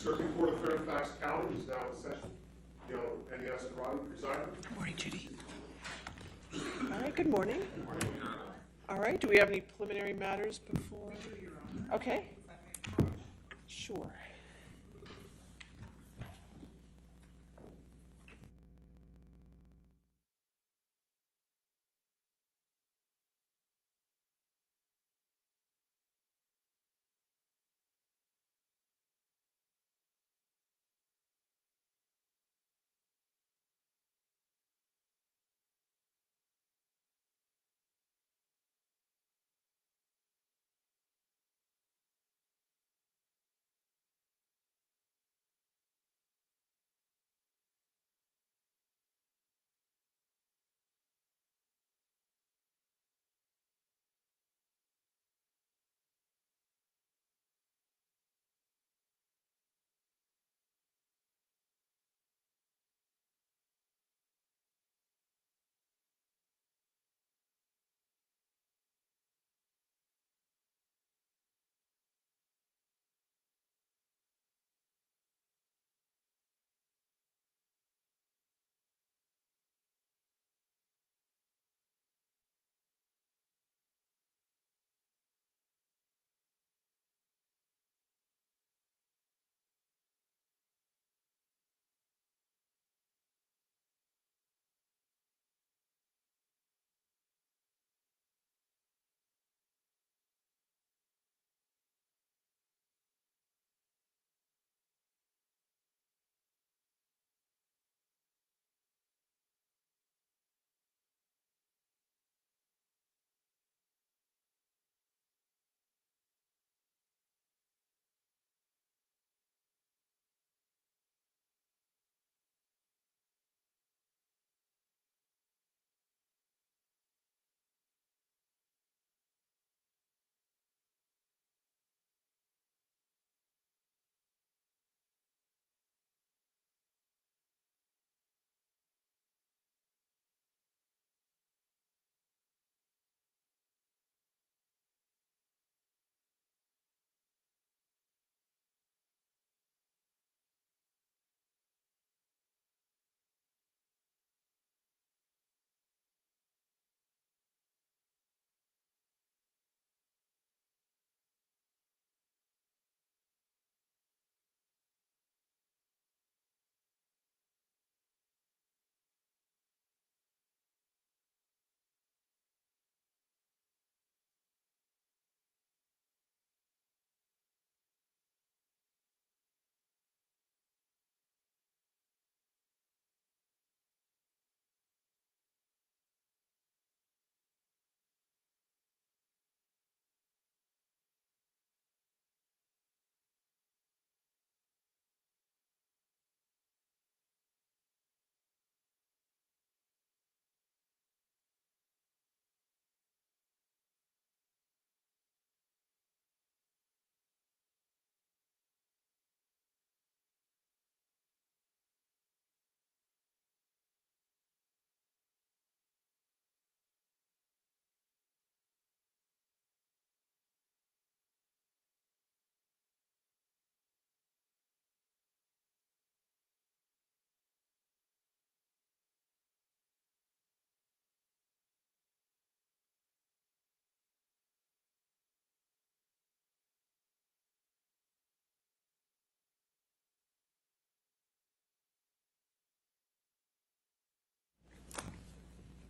Circuit Court of Fairfax County is now in session. NES and Rodney presiding. Good morning, Judy. All right, good morning. All right, do we have any preliminary matters before? Okay. Sure.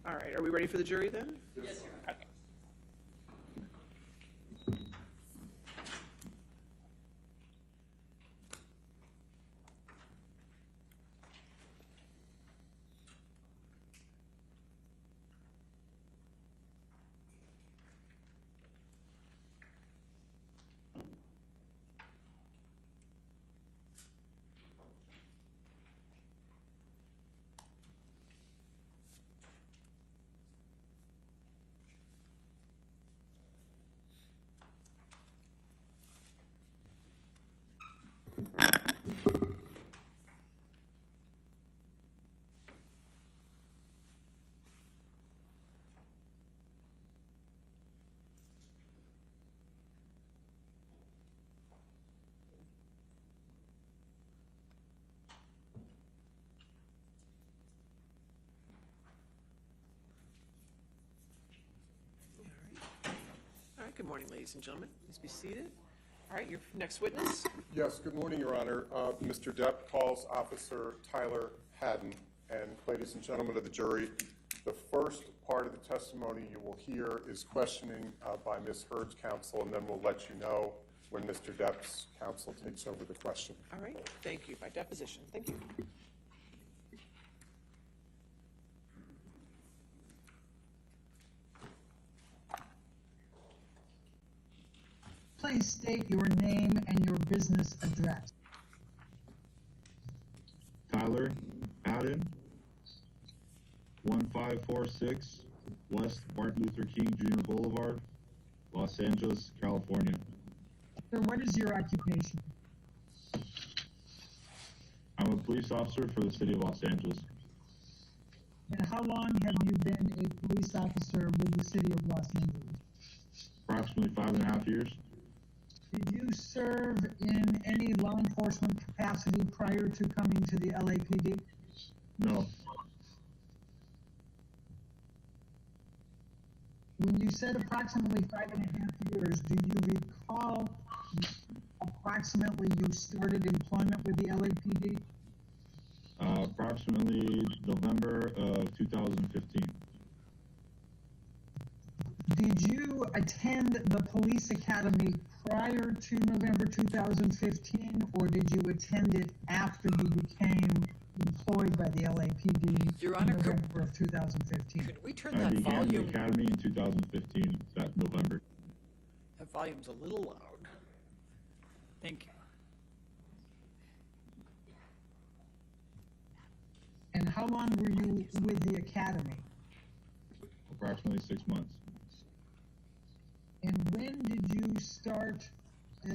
All right, are we ready for the jury then? Yes, sir. Okay. Good morning, ladies and gentlemen. Please be seated. All right, your next witness. Yes, good morning, Your Honor. Mr. Depp calls Officer Tyler Haddon, and ladies and gentlemen of the jury, the first part of the testimony you will hear is questioning by Ms. Heard's counsel, and then we'll let you know when Mr. Depp's counsel takes over the question. All right, thank you. By deposition. Thank you. Please state your name and your business address. Tyler Haddon, 1546 West Martin Luther King Jr. Boulevard, Los Angeles, California. Sir, what is your occupation? I'm a police officer for the city of Los Angeles. And how long have you been a police officer with the city of Los Angeles? Approximately 5.5 years. Did you serve in any law enforcement capacity prior to coming to the LAPD? No. When you said approximately 5.5 years, do you recall approximately you started employment with the LAPD? Approximately November of 2015. Did you attend the police academy prior to November 2015, or did you attend it after you became employed by the LAPD Your in Honor, November of 2015? Could we turn I that began the volume? academy in 2015, that November. That volume's a little loud. Thank you. And how long were you with the academy? Approximately 6 months. And when did you start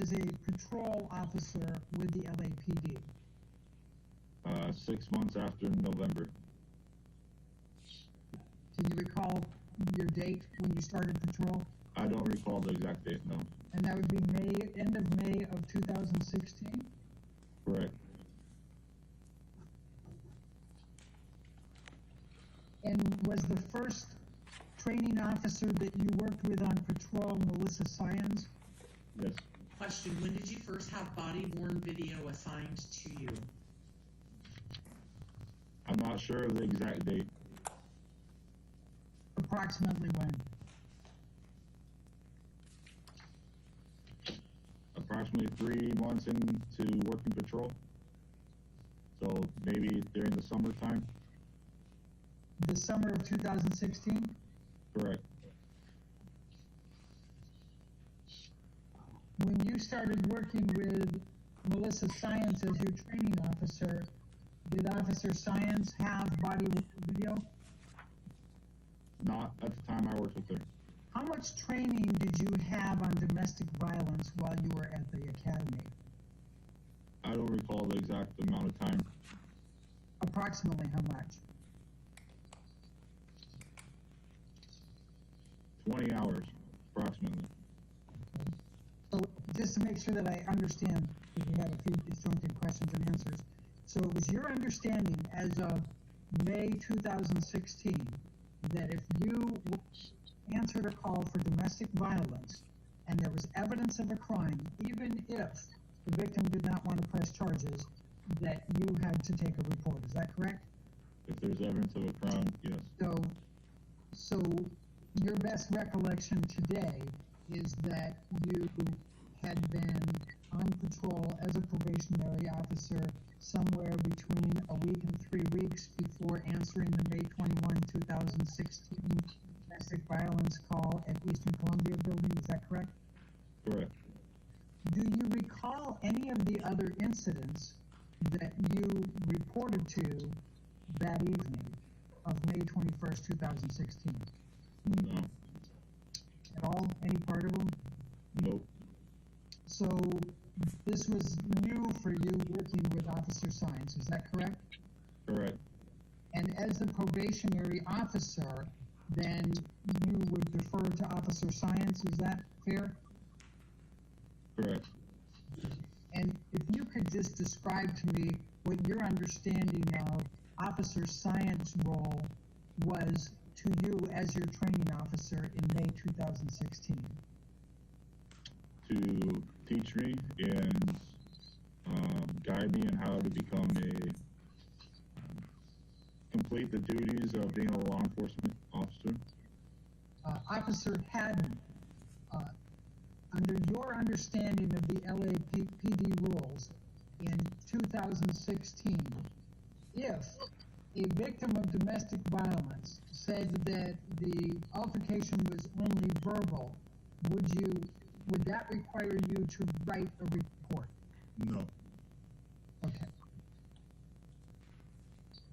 as a patrol officer with the LAPD? 6 months after November. Can you recall your date when you started patrol? I don't recall the exact date, no. And that would be end of May of 2016? Correct. And was the first training officer that you worked with on patrol Melissa Syons? Yes. Question, when did you first have body-worn video assigned to you? I'm not sure of the exact date. Approximately when? Approximately 3 months into working patrol. So maybe during the summertime. The summer of 2016? Correct. When you started working with Melissa Syons as your training officer, did Officer Syons have body video? Not at the time I worked with her. How much training did you have on domestic violence while you were at the academy? I don't recall the exact amount of time. Approximately how much? 20 hours, approximately. So just to make sure that I understand, because we have a few disjointed questions and answers. So it was your understanding as of May 2016 that if you answered a call for domestic violence and there was evidence of a crime, even if the victim did not want to press charges, that you had to take a report. Is that correct? If there's evidence of a crime, yes. So your best recollection today is that you had been on patrol as a probationary officer somewhere between a week and 3 weeks before answering the May 21, 2016 domestic violence call at Eastern Columbia building. Is that correct? Correct. Do you recall any of the other incidents that you reported to that evening of May 21st, 2016? No. At all? Any part of them? Nope. So this was new for you working with Officer Syons, is that correct? Correct. And as the probationary officer, then you would defer to Officer Syons, is that fair? Correct. And if you could just describe to me what your understanding of Officer Syons' role was to you as your training officer in May 2016. to teach me and guide me in how to become complete the duties of being a law enforcement officer. Officer Haddon, under your understanding of the LAPD rules in 2016, if a victim of domestic violence said that the altercation was only verbal, would that require you to write a report? No. Okay.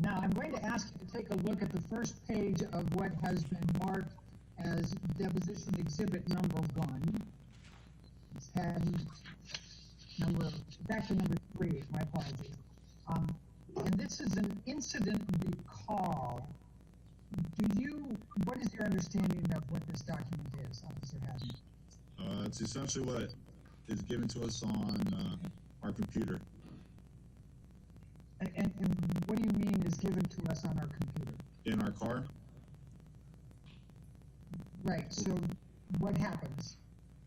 Now, I'm going to ask you to take a look at the first page of what has been marked as Deposition Exhibit number 1. It's actually number 3, my apologies. And this is an incident recall. What is your understanding of what this document is, Officer Haddon? It's essentially what is given to us on our computer. And what do you mean is given to us on our computer? In our car. Right, so what happens?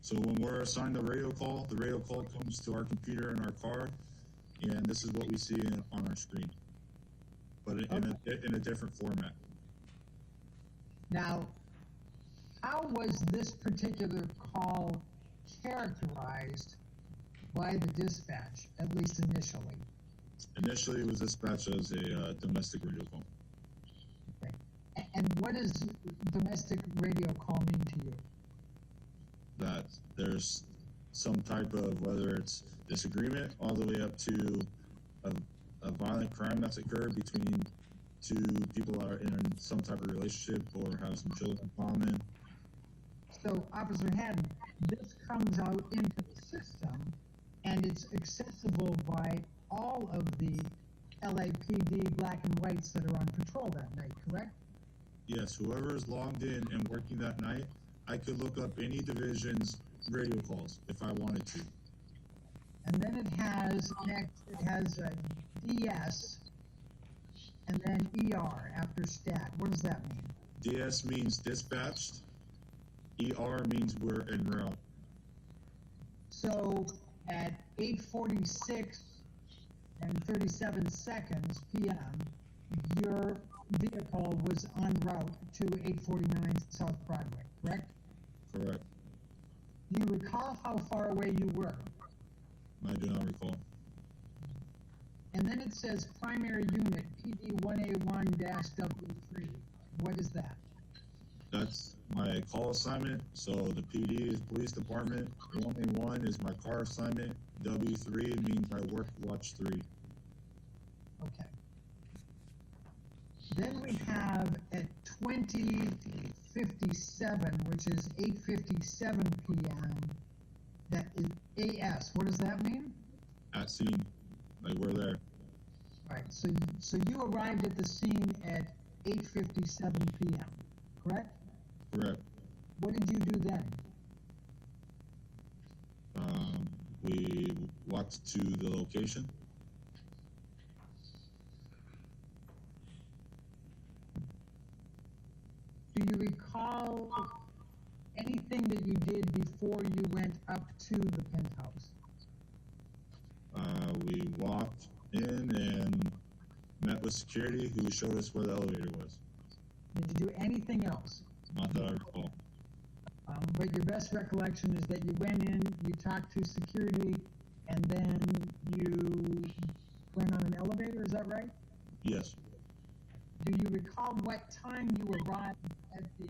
So when we're assigned the radio call comes to our computer in our car, and this is what we see on our screen, but in a different format. Now, how was this particular call characterized by the dispatch, at least initially? Initially, it was dispatched as a domestic radio call. Okay. And what does domestic radio call mean to you? That there's some type of, whether it's disagreement all the way up to a violent crime that's occurred between two people that are in some type of relationship or have some children in common. So, Officer Haddon, this comes out into the system, and it's accessible by all of the LAPD black and whites that are on patrol that night, correct? Yes, whoever is logged in and working that night, I could look up any division's radio calls if I wanted to. And then it has a DS and then ER after stat. What does that mean? DS means dispatched. ER means we're en route. So at 8:46 and 37 seconds p.m., your vehicle was en route to 849 South Broadway, correct? Correct. Do you recall how far away you were? I do not recall. And then it says primary unit PD 1A1-W3. What is that? That's my call assignment. So the PD is police department. 1A1 is my car assignment. W3 means I work watch 3. Okay. Then we have at 20:57, which is 8:57 p.m., that is AS. What does that mean? At scene. Like we're there. All right, so you arrived at the scene at 8:57 p.m., correct? Correct. What did you do then? We walked to the location. Do you recall anything that you did before you went up to the penthouse? We walked in and met with security who showed us where the elevator was. Did you do anything else? Not that I recall. But your best recollection is that you went in, you talked to security, and then you went on an elevator, is that right? Yes. Do you recall what time you arrived at the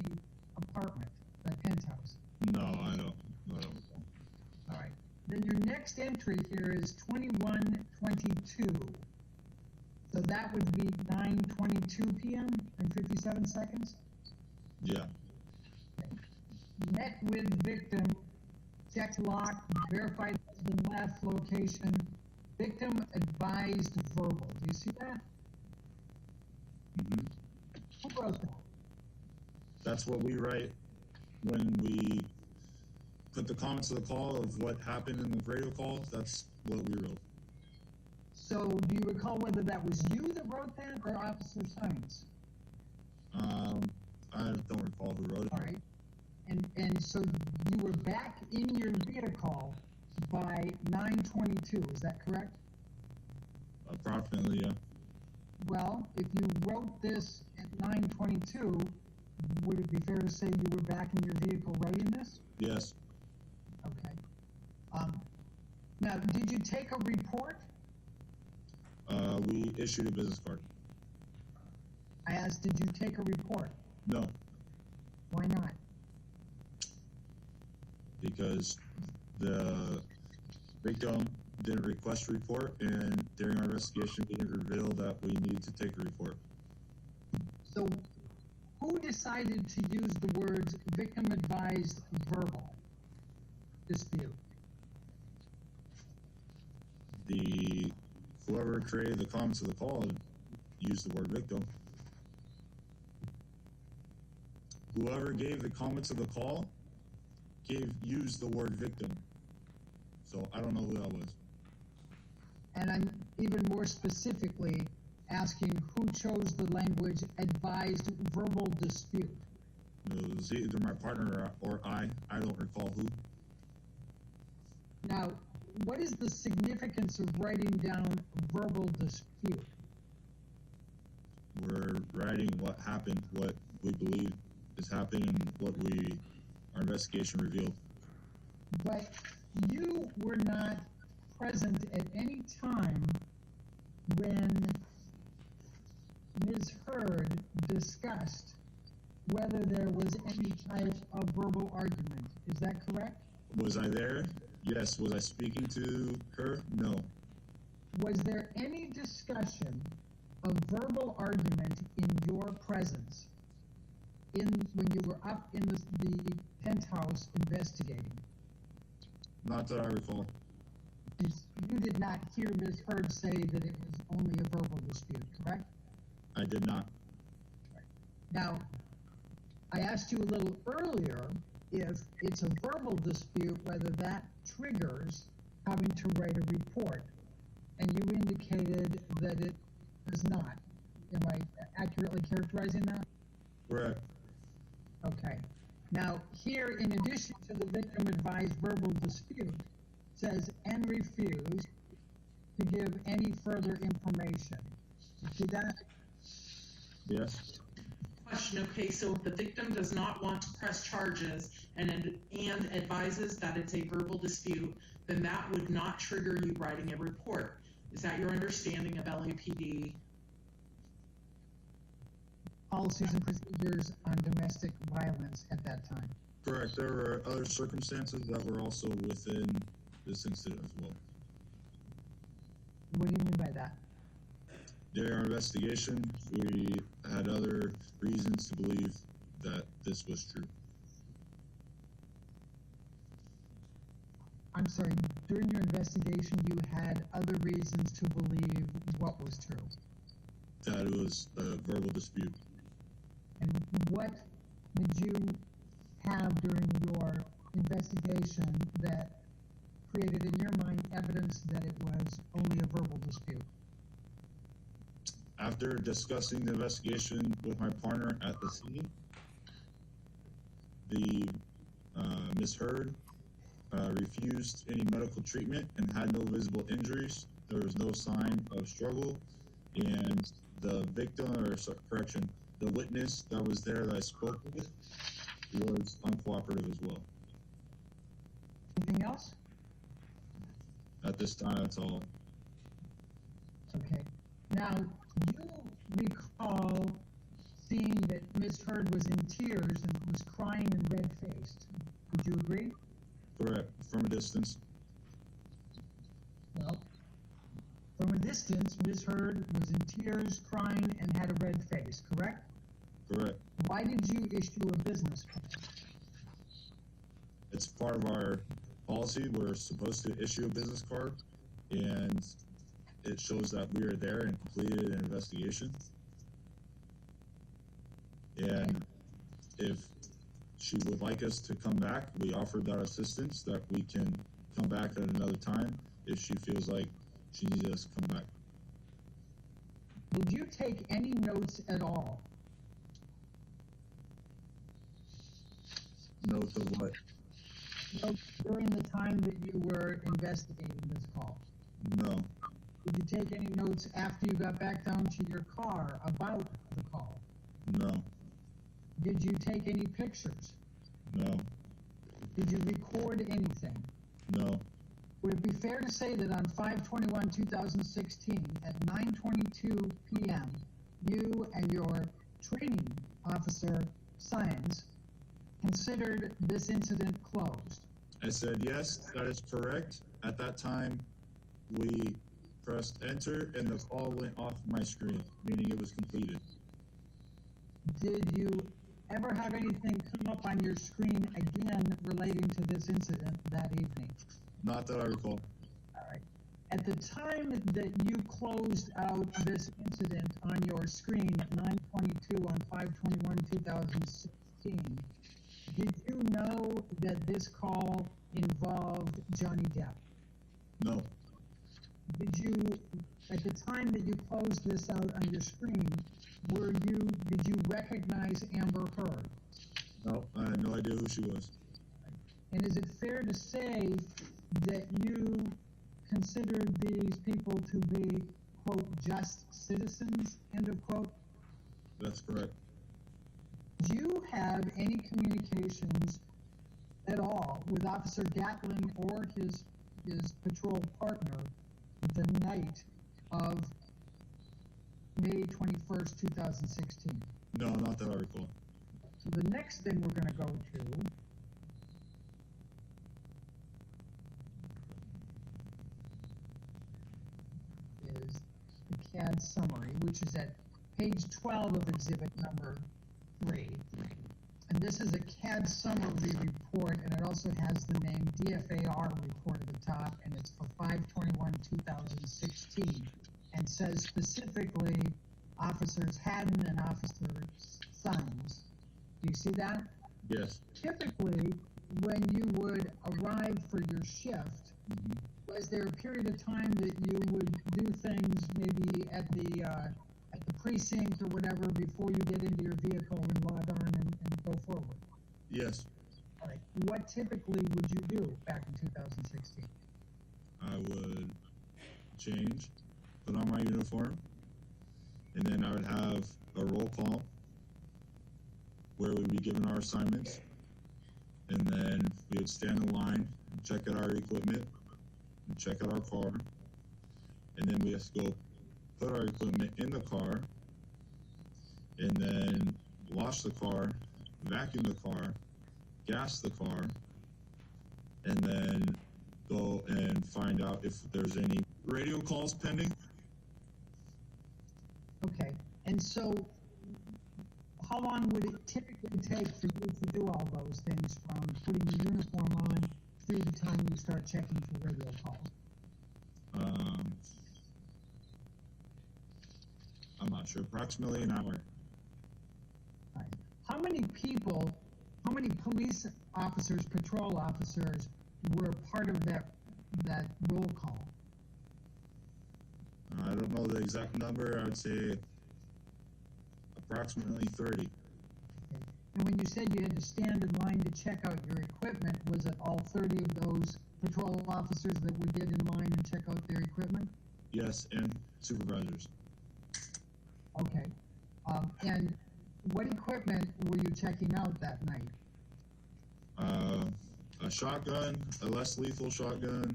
apartment, the penthouse? No, I don't recall. All right. Then your next entry here is 21:22. So that would be 9:22 p.m. and 57 seconds? Yeah. Met with victim, checked lock, verified husband left location, victim advised verbal. Do you see that? Mm-hmm. Who wrote that? That's what we write when we put the comments of the call of what happened in the radio call. That's what we wrote. So do you recall whether that was you that wrote that or Officer Science? I don't recall who wrote it. All right. And so you were back in your vehicle by 9:22, is that correct? Approximately, yeah. Well, if you wrote this at 9:22, would it be fair to say you were back in your vehicle writing this? Yes. Okay. Now, did you take a report? We issued a business card. I asked, did you take a report? No, Why not? because the victim didn't request a report, and during our investigation, we revealed that we needed to take a report. So, who decided to use the words victim advised verbal dispute? Whoever created the comments of the call used the word victim. Whoever gave the comments of the call used the word victim. So I don't know who that was. And I'm even more specifically asking who chose the language advised verbal dispute. It was either my partner or I. I don't recall who. Now, what is the significance of writing down verbal dispute? We're writing what happened, what we believe is happening, and what our investigation revealed. But you were not present at any time when Ms. Heard discussed whether there was any type of verbal argument. Is that correct? Was I there? Yes. Was I speaking to her? No. Was there any discussion of verbal argument in your presence when you were up in the penthouse investigating? Not that I recall. You did not hear Ms. Heard say that it was only a verbal dispute, correct? I did not. Now, I asked you a little earlier if it's a verbal dispute, whether that triggers having to write a report, and you indicated that it does not. Am I accurately characterizing that? Correct. Okay. Now, here, in addition to the victim advised verbal dispute, says, and refused to give any further information. You see that? Yes. Question, okay, so if the victim does not want to press charges and advises that it's a verbal dispute, then that would not trigger you writing a report. Is that your understanding of LAPD? Policies and procedures on domestic violence at that time. Correct. There were other circumstances that were also within this incident as well. What do you mean by that? During our investigation, we had other reasons to believe that this was true. I'm sorry, during your investigation, you had other reasons to believe what was true. That it was a verbal dispute. And what did you have during your investigation that created in your mind evidence that it was only a verbal dispute? After discussing the investigation with my partner at the scene, the Ms. Heard refused any medical treatment and had no visible injuries. There was no sign of struggle, and the victim, the witness that was there that I spoke with was uncooperative as well. Anything else? At this time, that's all. Okay. Now, you recall seeing that Ms. Heard was in tears and was crying and red-faced. Would you agree? Correct. From a distance. Well, from a distance, Ms. Heard was in tears, crying, and had a red face, correct? Correct. Why did you issue a business card? It's part of our policy. We're supposed to issue a business card, and it shows that we are there and completed an investigation. And if she would like us to come back, we offered that assistance that we can come back at another time if she feels like she needs us to come back. Did you take any notes at all? notes of what? So during the time that you were investigating this call, No, did you take any notes after you got back down to your car about the call? no, Did you take any pictures? no, Did you record anything? no, Would it be fair to say that on 5/21/2016 at 9:22 p.m., you and your training officer, Science, considered this incident closed? I said, yes, that is correct. At that time, we pressed enter and the call went off my screen, meaning it was completed. Did you ever have anything come up on your screen again relating to this incident that evening? Not that I recall. All right. At the time that you closed out this incident on your screen at 9:22 on 5/21/2016, did you know that this call involved Johnny Depp? No, Did you, at the time that you closed this out on your screen, did you recognize Amber Heard? no, I had no idea who she was. And is it fair to say that you considered these people to be, quote, just citizens, end of quote? That's correct. Do you have any communications at all with Officer Gatling or his patrol partner the night of May 21st, 2016? No, not that I recall. So the next thing we're going to go to is the Cad Summary, which is at page 12 of exhibit number 3. And this is a Cad Summary report, and it also has the name DFAR report at the top, and it's for 5/21/2016, and says specifically Officers Haddon and Officer Sines. Do you see that? Yes. Typically, when you would arrive for your shift, was there a period of time that you would do things maybe at the precinct or whatever before you get into your vehicle and log on and go forward? Yes. All right. What typically would you do back in 2016? I would change, put on my uniform, and then I would have a roll call where we'd be given our assignments, and then we would stand in line and check out our equipment and check out our car, and then we have to go put our equipment in the car, and then wash the car, vacuum the car, gas the car, and then go and find out if there's any radio calls pending. Okay. And so, how long would it typically take for you to do all those things, from putting your uniform on through the time you start checking for radio calls? I'm not sure, approximately an hour. Right. How many people, how many police officers, patrol officers were part of that roll call? I don't know the exact number. I would say approximately 30. Okay. And when you said you had to stand in line to check out your equipment, was it all 30 of those patrol officers that would get in line and check out their equipment? Yes, and supervisors. Okay. And what equipment were you checking out that night? A shotgun, a less lethal shotgun,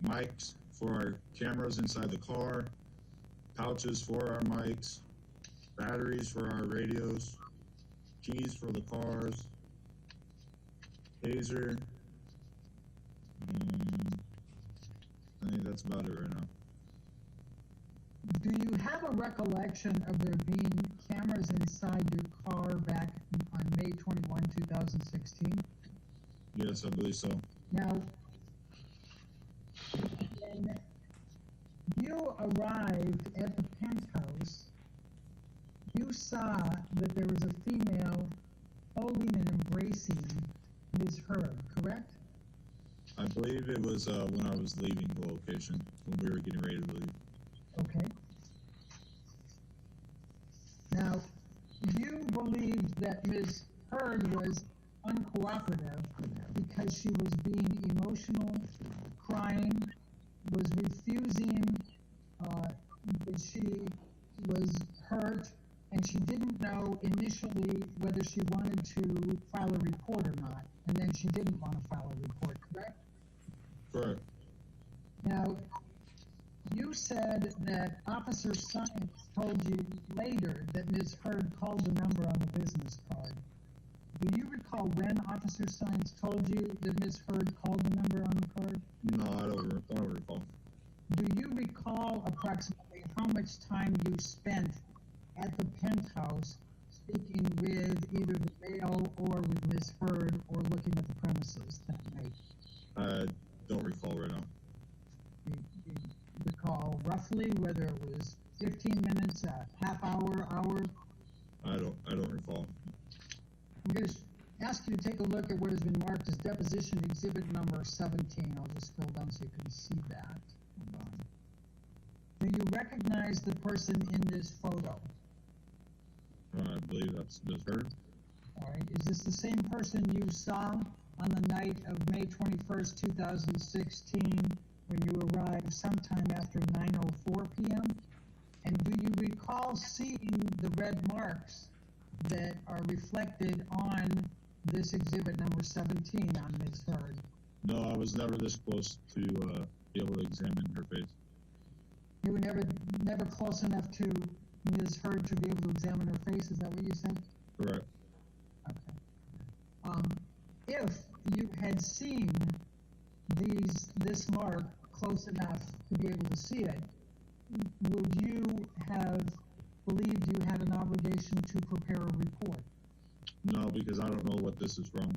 mics for our cameras inside the car, pouches for our mics, batteries for our radios, keys for the cars, taser. I think that's about it right now. Do you have a recollection of there being cameras inside your car back on May 21, 2016? Yes, I believe so. Now, when you arrived at the penthouse, you saw that there was a female holding and embracing Ms. Heard, correct? I believe it was when I was leaving the location, when we were getting ready to leave. Okay. Now, you believed that Ms. Heard was uncooperative because she was being emotional, crying, was refusing that she was hurt, and she didn't know initially whether she wanted to file a report or not, and then she didn't want to file a report, correct? Correct. Now, you said that Officer Science told you later that Ms. Heard called the number on the business card. Do you recall when Officer Science told you that Ms. Heard called the number on the card? No, I don't recall. Do you recall approximately how much time you spent at the penthouse speaking with either the male or with Ms. Heard or looking at the premises that night? I don't recall right now. You recall roughly whether it was 15 minutes, a half hour, hour? I don't recall. I'm going to ask you to take a look at what has been marked as Deposition Exhibit number 17. I'll just scroll down so you can see that. Hold on. Do you recognize the person in this photo? I believe that's Ms. Heard. All right. Is this the same person you saw on the night of May 21st, 2016, when you arrived sometime after 9:04 p.m.? And do you recall seeing the red marks that are reflected on this exhibit number 17 on Ms. Heard? No, I was never this close to be able to examine her face. You were never close enough to Ms. Heard to be able to examine her face, is that what you said? Correct. Okay. If you had seen this mark close enough to be able to see it, would you have believed you had an obligation to prepare a report? No, because I don't know what this is from.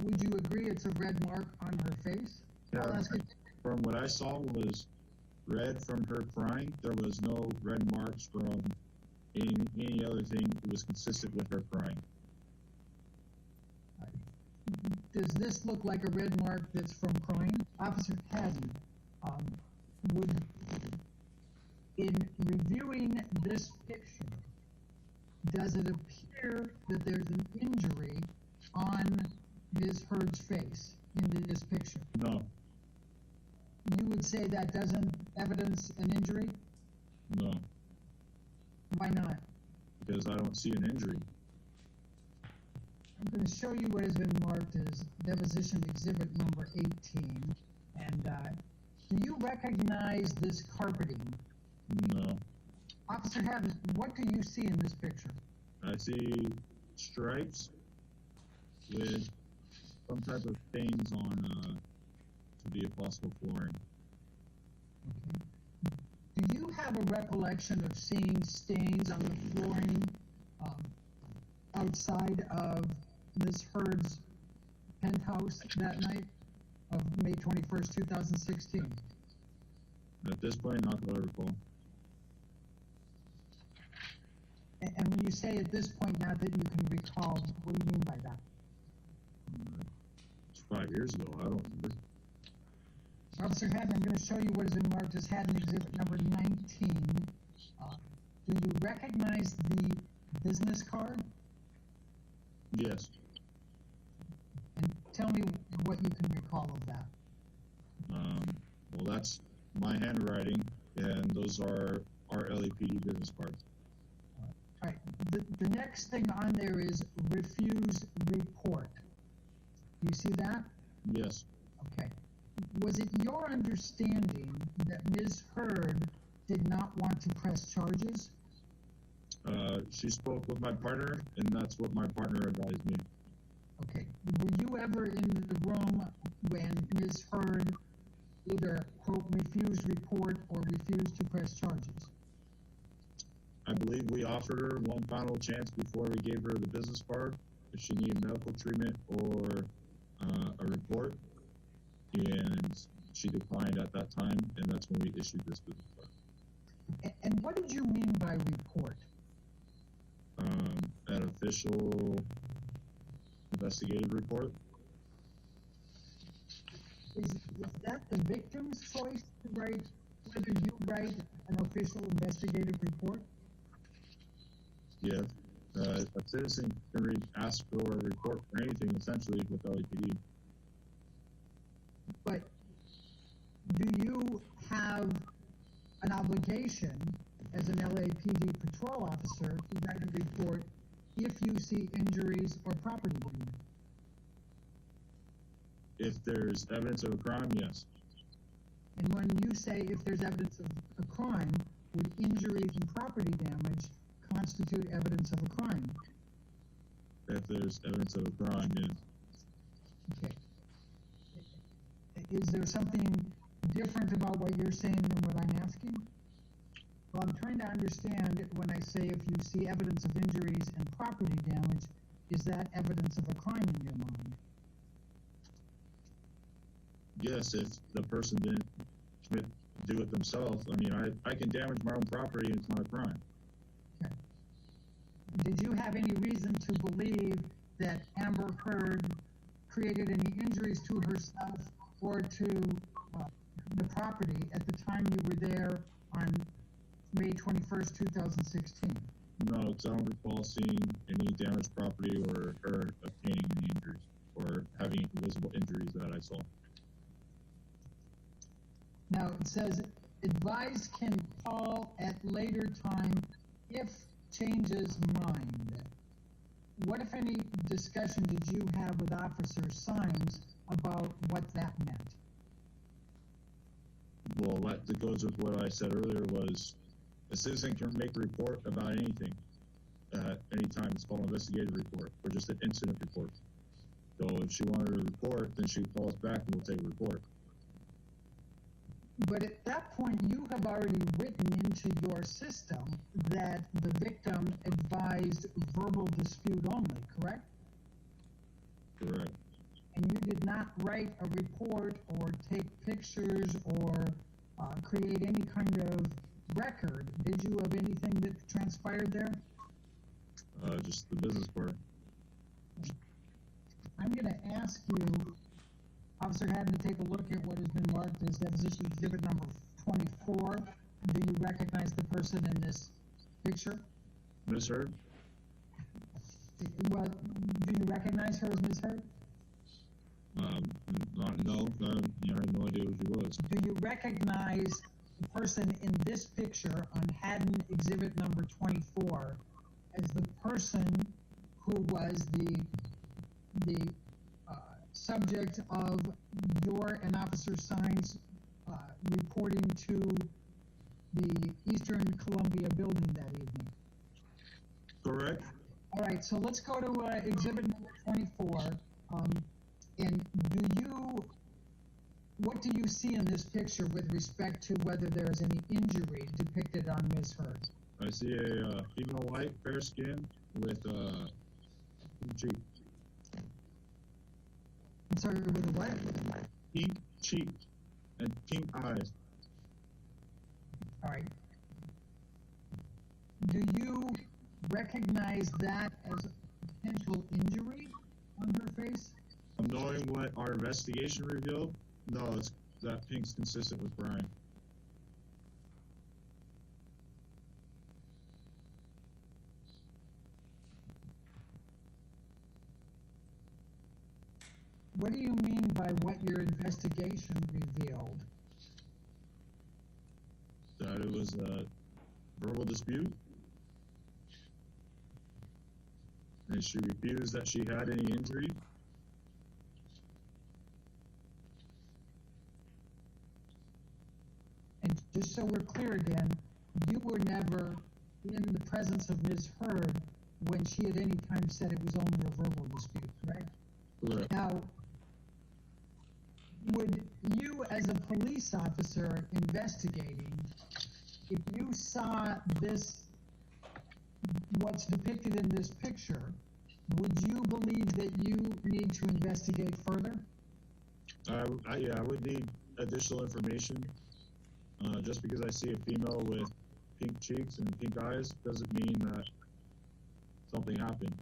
Would you agree it's a red mark on her face? Yeah. I'll ask you, From what I saw was red from her crying. There was no red marks from any other thing that was consistent with her crying. does this look like a red mark that's from crying? Officer Haddon, would, in reviewing this picture, does it appear that there's an injury on Ms. Heard's face in this picture? No, You would say that doesn't evidence an injury? no, Why not? because I don't see an injury. I'm going to show you what has been marked as deposition exhibit number 18. And do you recognize this carpeting? No, Officer Haddon, what do you see in this picture? I see stripes with some type of stains on to be a possible flooring. Do you have a recollection of seeing stains on the flooring outside of Ms. Heard's penthouse that night of May 21st, 2016? At this point, not that I recall. And when you say at this point, not that you can recall, what do you mean by that? It's 5 years ago. I don't remember. Officer Haddon, I'm going to show you what has been marked as Haddon exhibit number 19. Do you recognize the business card? Yes. And tell me what you can recall of that. Well, that's my handwriting, and those are our LAPD business cards. All right. The next thing on there is refuse report. Do you see that? Yes. Okay. Was it your understanding that Ms. Heard did not want to press charges? She spoke with my partner, and that's what my partner advised me. Okay. Were you ever in the room when Ms. Heard either, quote, refused report or refused to press charges? I believe we offered her one final chance before we gave her the business card if she needed medical treatment or a report, and she declined at that time, and that's when we issued this business card. And what did you mean by report? An official investigative report. Is that the victim's choice to write, whether you write an official investigative report? Yeah, a citizen can ask for a report for anything essentially with LAPD. But do you have an obligation as an LAPD patrol officer to write a report if you see injuries or property damage? If there's evidence of a crime, yes. And when you say if there's evidence of a crime, would injuries and property damage constitute evidence of a crime? If there's evidence of a crime, yes. Okay. Is there something different about what you're saying than what I'm asking? Well, I'm trying to understand when I say if you see evidence of injuries and property damage, is that evidence of a crime in your mind? Yes, if the person didn't do it themselves. I mean, I can damage my own property and it's not a crime. Okay. Did you have any reason to believe that Amber Heard created any injuries to herself or to the property at the time you were there on May 21st, 2016? No, because I don't recall seeing any damaged property or her obtaining any injuries or having visible injuries that I saw. Now, it says, advised can call at later time if changes mind. What, if any, discussion did you have with Officer Symes about what that meant? Well, what that goes with what I said earlier was a citizen can make a report about anything at any time. It's called an investigative report or just an incident report. So if she wanted a report, then she calls back and we'll take a report. But at that point, you have already written into your system that the victim advised verbal dispute only, correct? Correct. And you did not write a report or take pictures or create any kind of record, did you, of anything that transpired there? Just the business part. I'm going to ask you, Officer Haddon, to take a look at what has been marked as Deposition Exhibit number 24. Do you recognize the person in this picture? Miss Heard? Well, do you recognize her as Ms. Heard? No, I have no idea who she was. Do you recognize the person in this picture on Haddon Exhibit number 24 as the person who was the subject of your and Officer Symes reporting to the Eastern Columbia building that evening? Correct. All right, so let's go to Exhibit number 24. And what do you see in this picture with respect to whether there is any injury depicted on Ms. Heard? I see a female white, fair skin with pink cheek. I'm sorry, with a what? Pink cheek and pink eyes. All right. Do you recognize that as a potential injury on her face? Knowing what our investigation revealed, no, that pink's consistent with Brian. What do you mean by what your investigation revealed? That it was a verbal dispute. And she refused that she had any injury. And just so we're clear again, you were never in the presence of Ms. Heard when she at any time said it was only a verbal dispute, correct? Correct. Now, would you as a police officer investigating, if you saw this, what's depicted in this picture, would you believe that you need to investigate further? Yeah, I would need additional information. Just because I see a female with pink cheeks and pink eyes doesn't mean that something happened.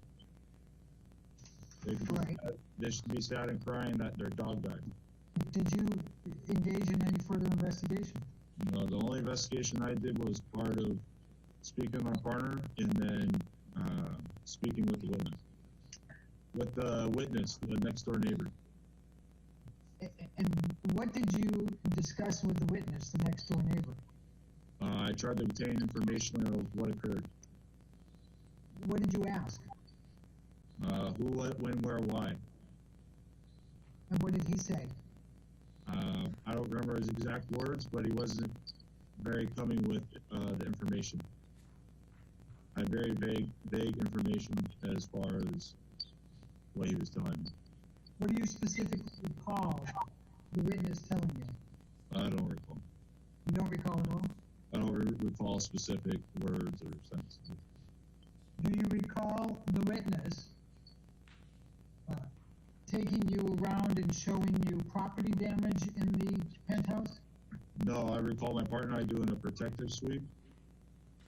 They should be sad and crying that their dog died. Did you engage in any further investigation? No, the only investigation I did was part of speaking to my partner and then Speaking with the witness. With the witness, the next door neighbor. And what did you discuss with the witness, the next door neighbor? I tried to obtain information of what occurred. What did you ask? Who, what, when, where, why. And what did he say? I don't remember his exact words, but he wasn't very coming with the information. I had very vague information as far as what he was telling me. What do you specifically recall the witness telling you? I don't recall. You don't recall at all? I don't recall specific words or sentences. Do you recall the witness taking you around and showing you property damage in the penthouse? No, I recall my partner and I doing a protective sweep,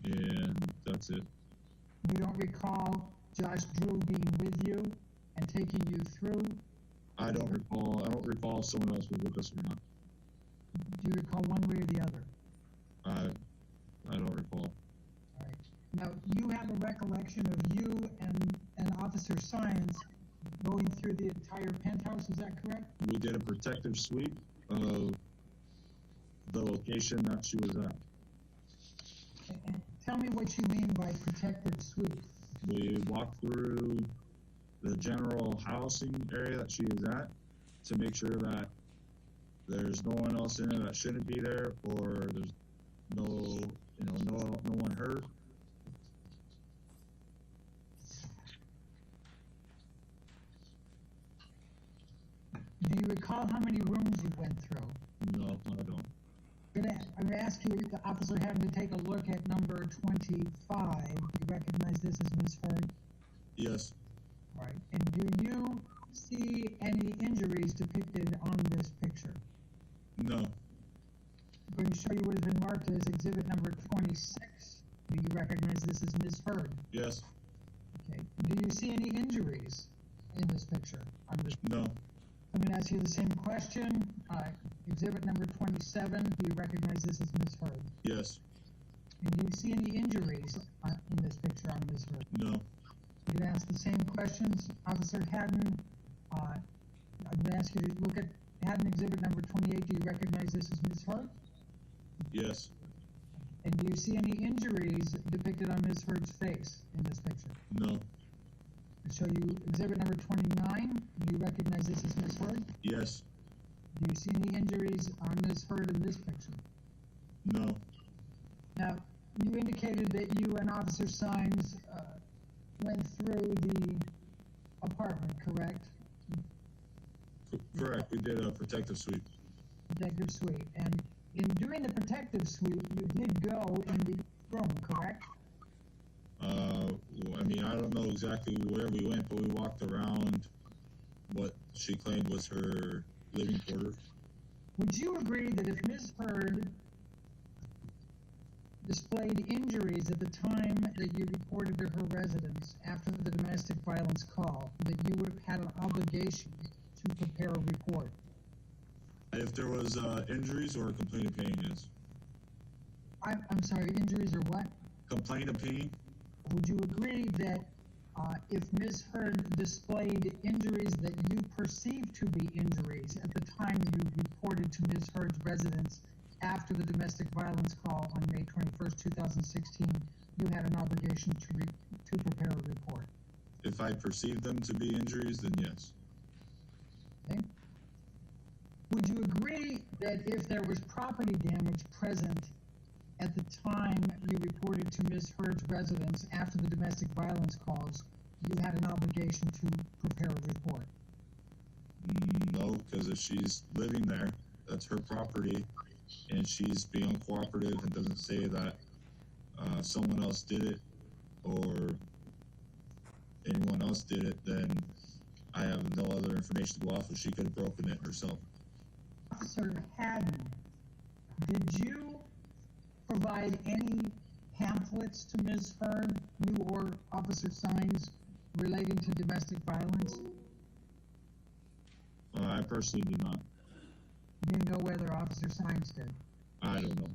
and that's it. You don't recall Josh Drew being with you and taking you through? I don't recall if someone else was with us or not. Do you recall one way or the other? I don't recall. All right. Now, you have a recollection of you and Officer Sines going through the entire penthouse, is that correct? We did a protective sweep of the location that she was at. And tell me what you mean by protective sweep. We walked through the general housing area that she is at to make sure that there's no one else in there that shouldn't be there, or there's no one hurt. Do you recall how many rooms you went through? No, I don't. I'm gonna ask you, the officer having to take a look at number 25. You recognize this as Ms. Hurd? Yes. All right. And do you see any injuries depicted on this picture? No. I'm going to show you what has been marked as exhibit number 26. Do you recognize this as Ms. Hurd? Yes. Okay. Do you see any injuries in this picture? No. I'm going to ask you the same question. Exhibit number 27. Do you recognize this as Ms. Hurd? Yes. And do you see any injuries in this picture on Ms. Hurd? No. I'm going to ask the same questions. Officer Haddon, I'm going to ask you to look at Haddon exhibit number 28. Do you recognize this as Ms. Hurd? Yes. And do you see any injuries depicted on Ms. Hurd's face in this picture? No. I show you exhibit number 29. Do you recognize this as Ms. Hurd? Yes. Do you see any injuries on Ms. Hurd in this picture? No. Now, you indicated that you and Officer Sines went through the apartment, correct? Correct. We did a protective sweep. Protective sweep. And in doing the protective sweep, you did go in the room, correct? I mean, I don't know exactly where we went, but we walked around what she claimed was her living quarters. Would you agree that if Ms. Hurd displayed injuries at the time that you reported to her residence after the domestic violence call, that you would have had an obligation to prepare a report? If there was injuries or a complaint of pain, yes. I'm sorry, injuries or what? Complaint of pain? Would you agree that if Ms. Hurd displayed injuries that you perceived to be injuries at the time you reported to Ms. Hurd's residence after the domestic violence call on May 21st, 2016, you had an obligation to prepare a report? If I perceived them to be injuries, then yes. Okay. Would you agree that if there was property damage present at the time you reported to Ms. Hurd's residence after the domestic violence calls, you had an obligation to prepare a report? No, because if she's living there, that's her property, and she's being uncooperative and doesn't say that someone else did it or anyone else did it, then I have no other information to go off of. She could have broken it herself. Officer Haddon, did you provide any pamphlets to Ms. Hurd, you or Officer Sines, relating to domestic violence? I personally did not. You know whether Officer Sines did? I don't know.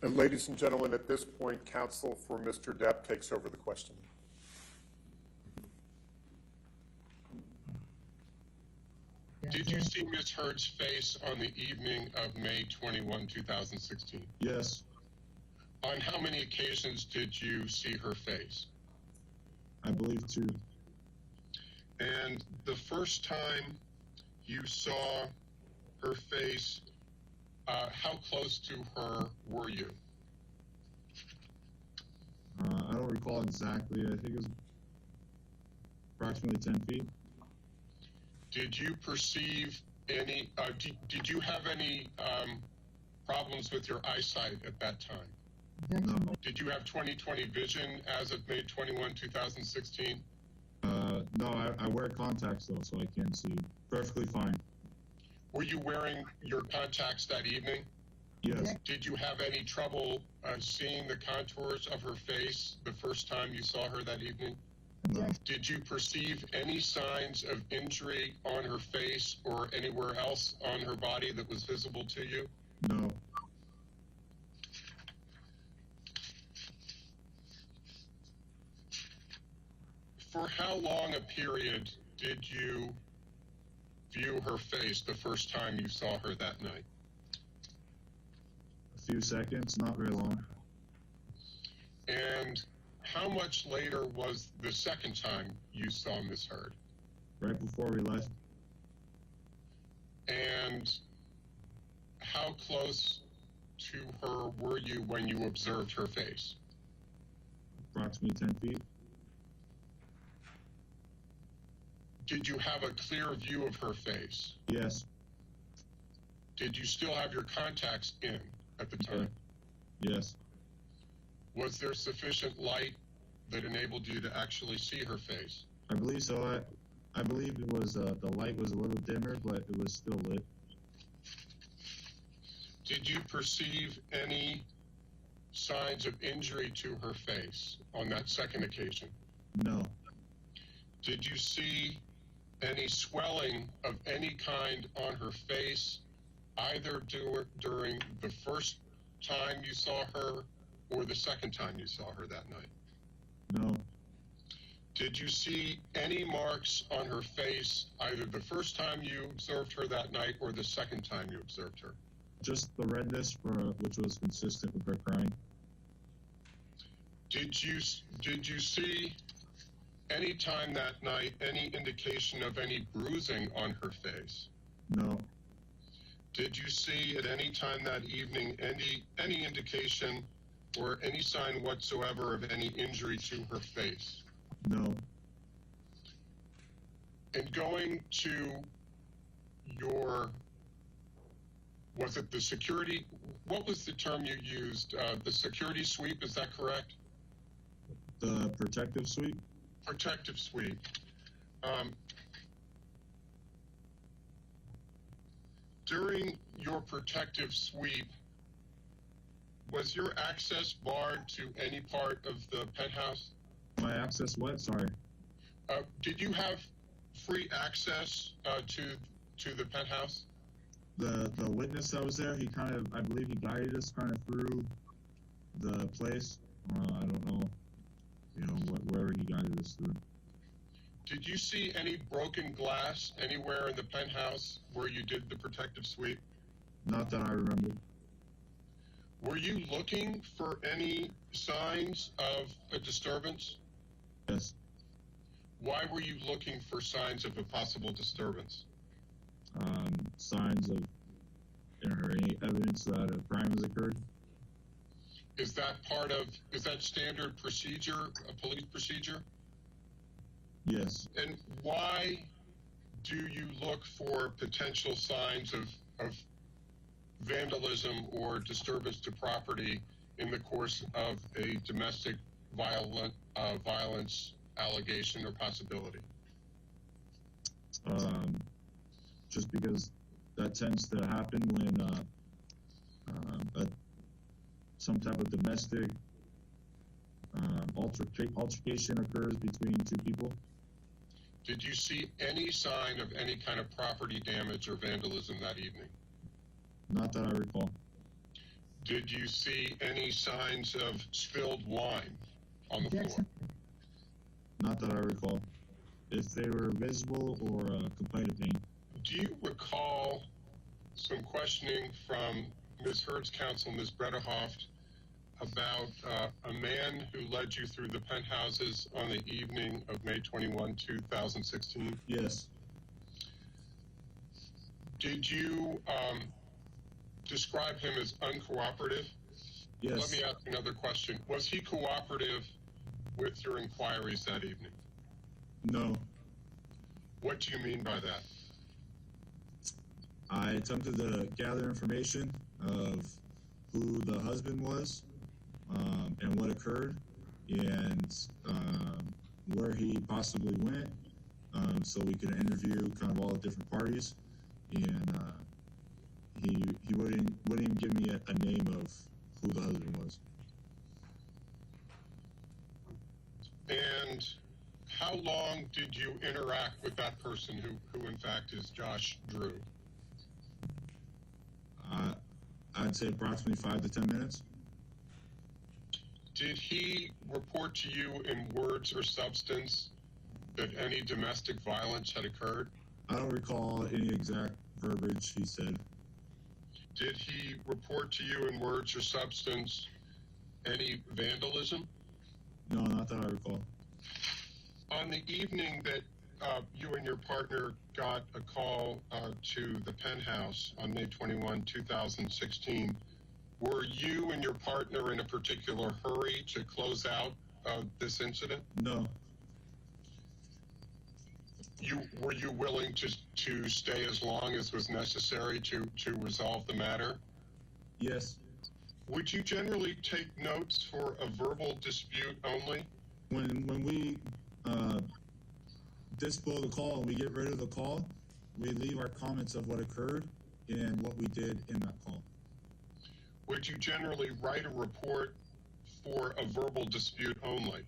And ladies and gentlemen, at this point, counsel for Mr. Depp takes over the questioning. Did you see Ms. Heard's face on the evening of May 21, 2016? Yes, On how many occasions did you see her face? I believe 2. And the first time you saw her face, how close to her were you? I don't recall exactly. I think it was approximately 10 feet. Did you perceive any, did you have any problems with your eyesight at that time? No. Did you have 20/20 vision as of May 21, 2016? No, I wear contacts though, so I can see perfectly fine. Were you wearing your contacts that evening? Yes, Did you have any trouble seeing the contours of her face the first time you saw her that evening? no, Did you perceive any signs of injury on her face or anywhere else on her body that was visible to you? no. For how long a period did you view her face the first time you saw her that night? A few seconds, not very long. And how much later was the second time you saw Miss Heard? Right before we left, And how close to her were you when you observed her face? approximately 10 feet. Did you have a clear view of her face? Yes, Did you still have your contacts in at the time? yes, Was there sufficient light that enabled you to actually see her face? I believe so. I believe it was the light was a little dimmer, but it was still lit. Did you perceive any signs of injury to her face on that second occasion? No, Did you see any swelling of any kind on her face, either during the first time you saw her or the second time you saw her that night? no, Did you see any marks on her face either the first time you observed her that night or the second time you observed her? just the redness which was consistent with her crying. Did you see any time that night any indication of any bruising on her face? No, Did you see at any time that evening any indication or any sign whatsoever of any injury to her face? no, And going to your, was it the security, what was the term you used? The security sweep, is that correct? the protective suite. Protective sweep. During your protective sweep, was your access barred to any part of the penthouse? My access what? Sorry. Did you have free access to the penthouse? The witness that was there, he kind of, I believe he guided us kind of through the place. I don't know, wherever he guided us through. Did you see any broken glass anywhere in the penthouse where you did the protective sweep? Not that I remember. Were you looking for any signs of a disturbance? Yes, Why were you looking for signs of a possible disturbance? signs of or any evidence that a crime has occurred. Is that standard procedure, a police procedure? Yes, And why do you look for potential signs of vandalism or disturbance to property in the course of a domestic violence allegation or possibility? just because that tends to happen when some type of domestic altercation occurs between two people. Did you see any sign of any kind of property damage or vandalism that evening? Not that I recall. Did you see any signs of spilled wine on the floor? Objection. Not that I recall. If they were visible or a complaint of pain. Do you recall some questioning from Ms. Heard's counsel, Ms. Bredehoft, about a man who led you through the penthouses on the evening of May 21, 2016? Yes. Did you describe him as uncooperative? Yes. Let me ask another question. Was he cooperative with your inquiries that evening? No. What do you mean by that? I attempted to gather information of who the husband was, and what occurred, and where he possibly went, so we could interview kind of all the different parties. And he wouldn't even give me a name of who the husband was. And how long did you interact with that person who in fact is Josh Drew? I'd say approximately 5 to 10 minutes. Did he report to you in words or substance that any domestic violence had occurred? I don't recall any exact verbiage he said. Did he report to you in words or substance any vandalism? No, not that I recall. On the evening that you and your partner got a call to the penthouse on May 21, 2016, were you and your partner in a particular hurry to close out this incident? No. Were you willing to stay as long as was necessary to resolve the matter? Yes. Would you generally take notes for a verbal dispute only? When we disable the call and we get rid of the call, we leave our comments of what occurred and what we did in that call. Would you generally write a report for a verbal dispute only?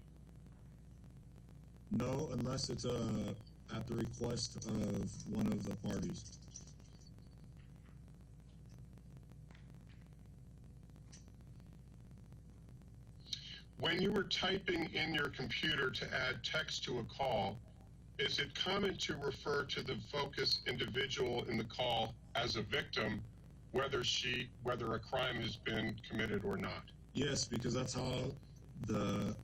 No, unless it's at the request of one of the parties. When you were typing in your computer to add text to a call, is it common to refer to the focus individual in the call as a victim, whether a crime has been committed or not? Yes, because that's how the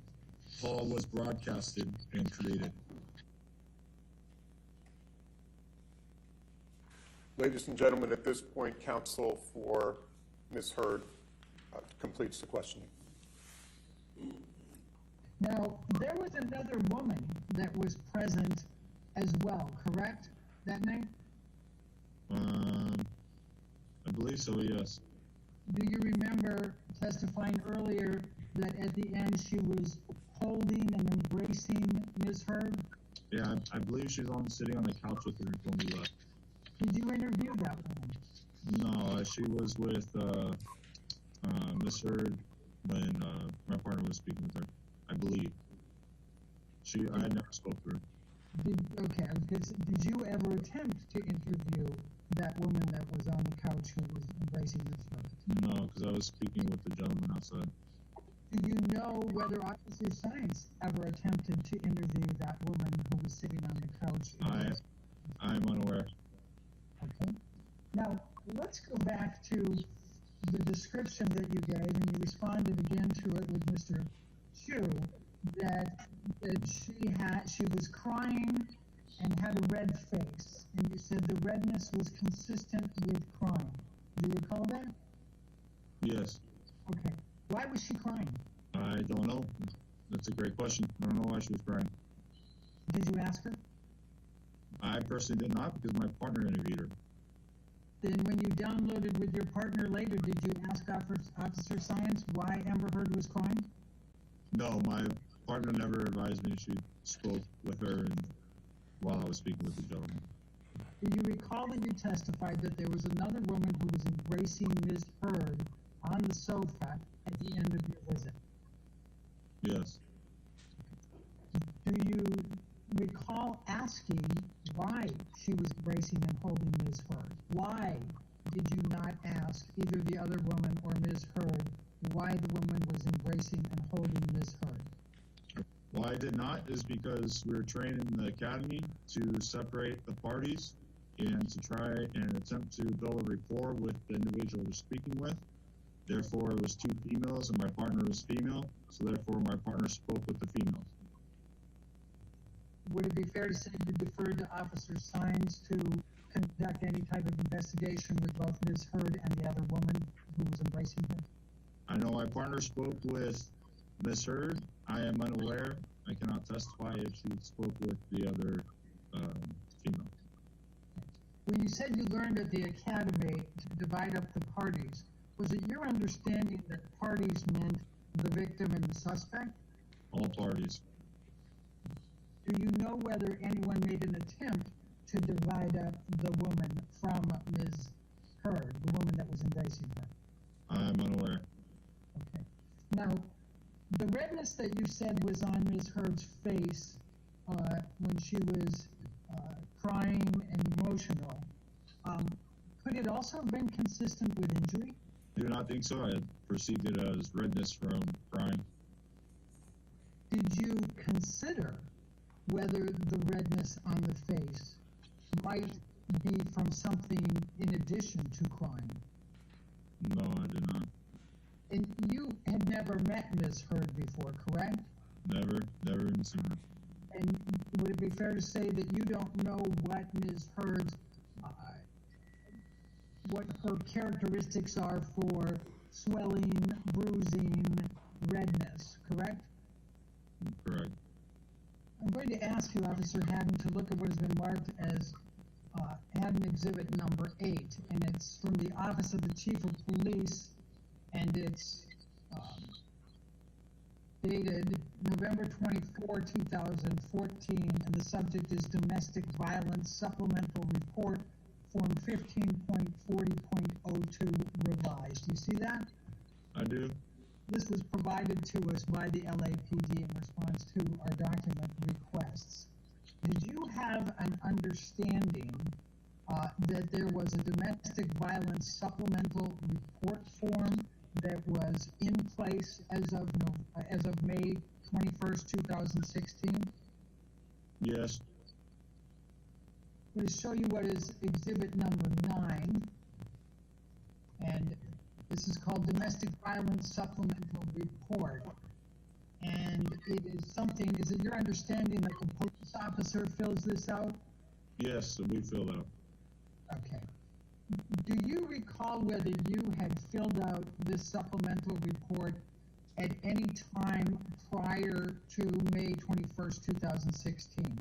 call was broadcasted and created. Ladies and gentlemen, at this point, counsel for Ms. Heard completes the questioning. Now, there was another woman that was present as well, correct, that night? I believe so, yes. Do you remember testifying earlier that at the end she was holding and embracing Ms. Heard? Yeah, I believe she's sitting on the couch with her when we left. Did you interview that woman? No, she was with Miss Heard when my partner was speaking with her, I believe. I had never spoke to her. Did you ever attempt to interview that woman that was on the couch who was embracing Miss Heard? No, because I was speaking with the gentleman outside. Do you know whether Officer Science ever attempted to interview that woman who was sitting on the couch? I'm unaware. Okay. Now, let's go back to the description that you gave, and you responded again to it with Mr. Chu, that she was crying and had a red face, and you said the redness was consistent with crying. Do you recall that? Yes. Okay. Why was she crying? I don't know. That's a great question. I don't know why she was crying. Did you ask her? I personally did not, because my partner interviewed her. Then when you downloaded with your partner later, did you ask Officer Science why Amber Heard was crying? No, my partner never advised me. She spoke with her while I was speaking with the gentleman. Do you recall that you testified that there was another woman who was embracing Ms. Heard on the sofa at the end of your visit? Yes. Do you recall asking why she was embracing and holding Ms. Heard? Why did you not ask either the other woman or Ms. Heard why the woman was embracing and holding Ms. Heard? Why I did not is because we were trained in the academy to separate the parties and to try and attempt to build a rapport with the individual we're speaking with. Therefore, it was two females and my partner was female, so therefore my partner spoke with the females. Would it be fair to say you deferred to Officer Sines to conduct any type of investigation with both Ms. Heard and the other woman who was embracing her? I know my partner spoke with Ms. Heard. I am unaware. I cannot testify if she spoke with the other female. When you said you learned at the academy to divide up the parties, was it your understanding that parties meant the victim and the suspect? All parties. Do you know whether anyone made an attempt to divide up the woman from Ms. Heard, the woman that was embracing her? I am unaware. Okay. Now, the redness that you said was on Ms. Heard's face when she was crying and emotional, could it also have been consistent with injury? I do not think so. I perceived it as redness from crying. Did you consider whether the redness on the face might be from something in addition to crying? No, I did not. And you had never met Ms. Heard before, correct? Never even seen her. And would it be fair to say that you don't know what Ms. Heard's, what her characteristics are for swelling, bruising, redness, correct? Correct. I'm going to ask you, Officer Haddon, to look at what has been marked as Haddon Exhibit number 8, and it's from the Office of the Chief of Police, and it's dated November 24, 2014, and the subject is Domestic Violence Supplemental Report, Form 15.40.02 revised. Do you see that? I do. This was provided to us by the LAPD in response to our document requests. Did you have an understanding that there was a domestic violence supplemental report form that was in place as of May 21st, 2016? Yes. I'm going to show you what is Exhibit number 9, and this is called Domestic Violence Supplemental Report. And it is something, is it your understanding that the police officer fills this out? Yes, so we filled out. Okay. Do you recall whether you had filled out this supplemental report at any time prior to May 21st, 2016?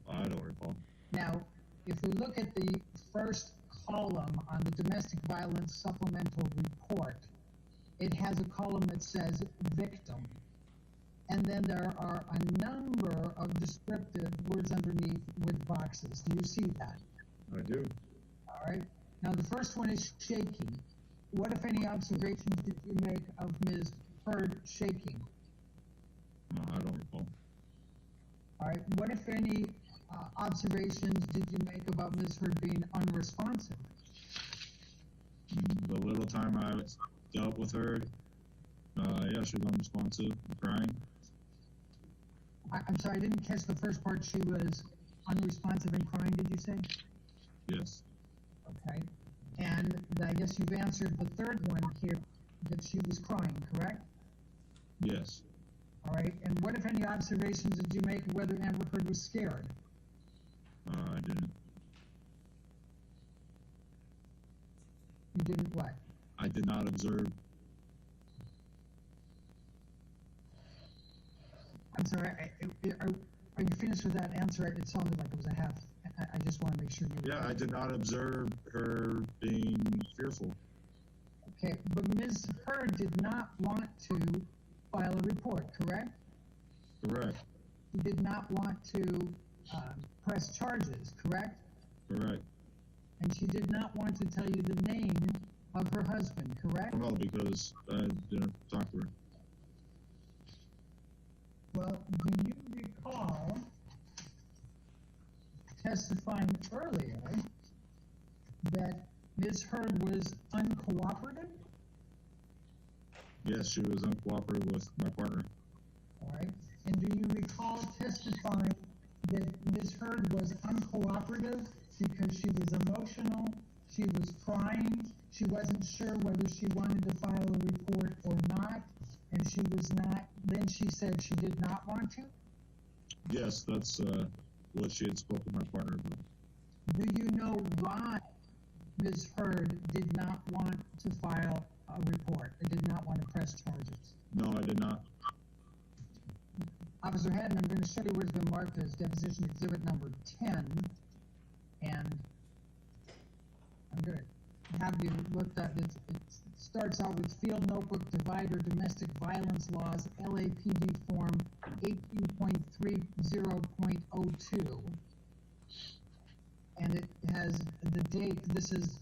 I don't recall. Now, if we look at the first column on the Domestic Violence Supplemental Report, it has a column that says victim. And then there are a number of descriptive words underneath with boxes. Do you see that? I do. All right. Now, the first one is shaking. What, if any, observations did you make of Ms. Heard shaking? No, I don't recall. All right. What, if any, observations did you make about Ms. Heard being unresponsive? The little time I dealt with her, yeah, she was unresponsive, crying. I'm sorry, I didn't catch the first part. She was unresponsive and crying, did you say? Yes. Okay. And I guess you've answered the third one here, that she was crying, correct? Yes. All right. And what, if any, observations did you make of whether Amber Heard was scared? I didn't. You didn't what? I did not observe. I'm sorry, are you finished with that answer? It sounded like it was a half. I just want to make sure you... Yeah, I did not observe her being fearful. Okay, but Ms. Heard did not want to file a report, correct? Correct. She did not want to press charges, correct? Correct. And she did not want to tell you the name of her husband, correct? No, because I didn't talk to her. Well, do you recall testifying earlier that Ms. Heard was uncooperative? Yes, she was uncooperative with my partner. All right. And do you recall testifying that Ms. Heard was uncooperative because she was emotional, she was crying, she wasn't sure whether she wanted to file a report or not, and she was not, then she said she did not want to? Yes, that's what she had spoken with my partner about. Do you know why Ms. Heard did not want to file a report, or did not want to press charges? No, I did not. Officer Haddon, I'm going to show you where it's been marked as deposition exhibit number 10, and I'm going to have you look at it. It starts out with Field Notebook Divider Domestic Violence Laws, LAPD Form 18.30.02, and it has the date. This is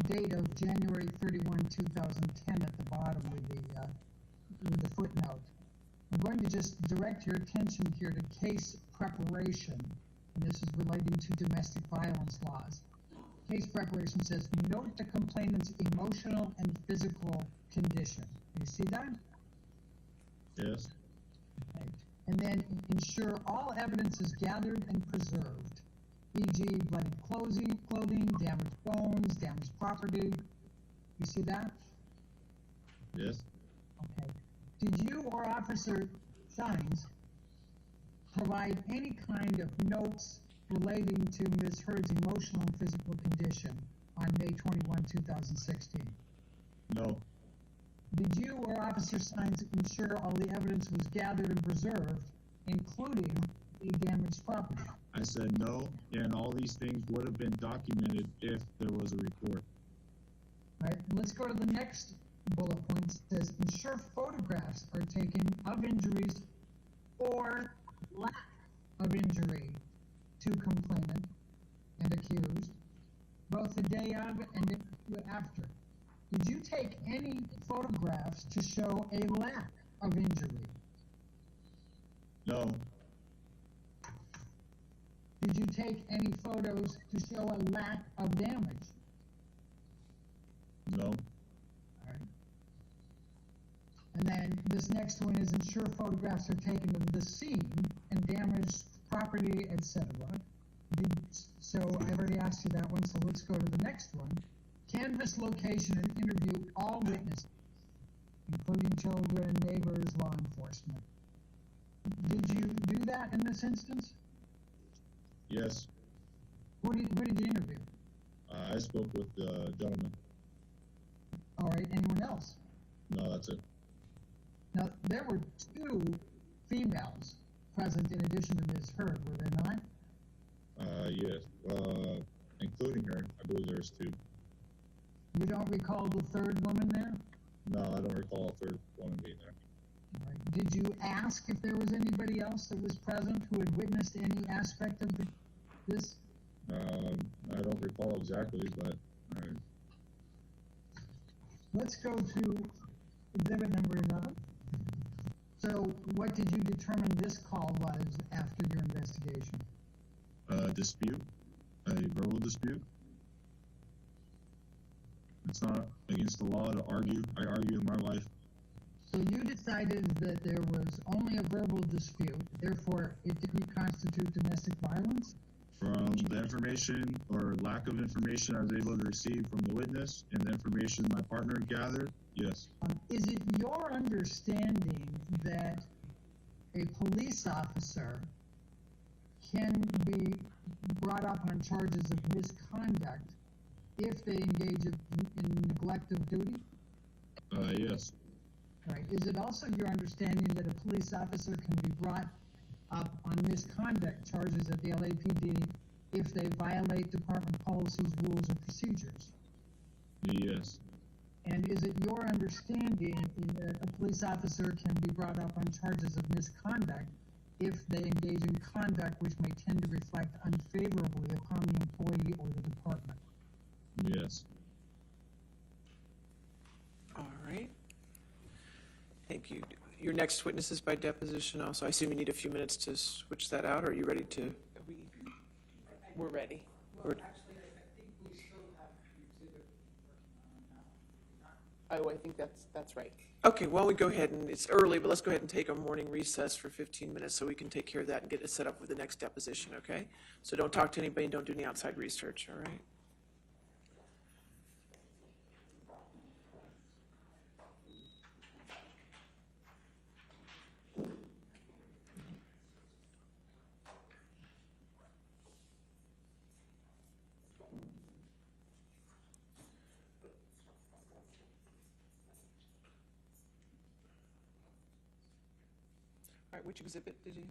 date of January 31, 2010 at the bottom with the footnote. I'm going to just direct your attention here to case preparation, and this is relating to domestic violence laws. Case preparation says, note the complainant's emotional and physical condition. You see that? Yes. Okay. And then ensure all evidence is gathered and preserved, e.g. bloody clothing, damaged bones, damaged property. You see that? Yes. Okay. Did you or Officer Shines provide any kind of notes relating to Ms. Heard's emotional and physical condition on May 21, 2016? No. Did you or Officer Shines ensure all the evidence was gathered and preserved, including the damaged property? I said no, and all these things would have been documented if there was a report. All right, let's go to the next bullet point. It says, ensure photographs are taken of injuries or lack of injury to complainant and accused, both the day of and after. Did you take any photographs to show a lack of injury? No. Did you take any photos to show a lack of damage? No. All right. And then this next one is ensure photographs are taken of the scene and damaged property, etc. So I've already asked you that one, so let's go to the next one. Canvass location and interview all witnesses, including children, neighbors, law enforcement. Did you do that in this instance? Yes. Who did you interview? I spoke with the gentleman. All right, anyone else? No, that's it. Now, there were two females present in addition to Ms. Heard, were there not? Yes. Including her, I believe there's two. You don't recall the third woman there? No, I don't recall a third woman being there. All right. Did you ask if there was anybody else that was present who had witnessed any aspect of this? I don't recall exactly, but Let's go to exhibit number 11. So what did you determine this call was after your investigation? dispute, a verbal dispute. It's not against the law to argue. I argue in my life. So you decided that there was only a verbal dispute, therefore it didn't constitute domestic violence? From the information or lack of information I was able to receive from the witness and the information my partner gathered, yes. Is it your understanding that a police officer can be brought up on charges of misconduct if they engage in neglect of duty? Yes. Right. Is it also your understanding that a police officer can be brought up on misconduct charges at the LAPD if they violate department policies, rules, or procedures? Yes. And is it your understanding that a police officer can be brought up on charges of misconduct if they engage in conduct which may tend to reflect unfavorably upon the employee or the department? Yes. All right. Thank you. Your next witness is by deposition also. I assume you need a few minutes to switch that out, or are you ready to? We're ready. Well, actually, I think we still have Oh, I think that's right. Okay, well, we go ahead and, it's early, but let's go ahead and take a morning recess for 15 minutes so we can take care of that and get it set up with the next deposition, okay? So don't talk to anybody and don't do any outside research, all right? All right, which exhibit did you?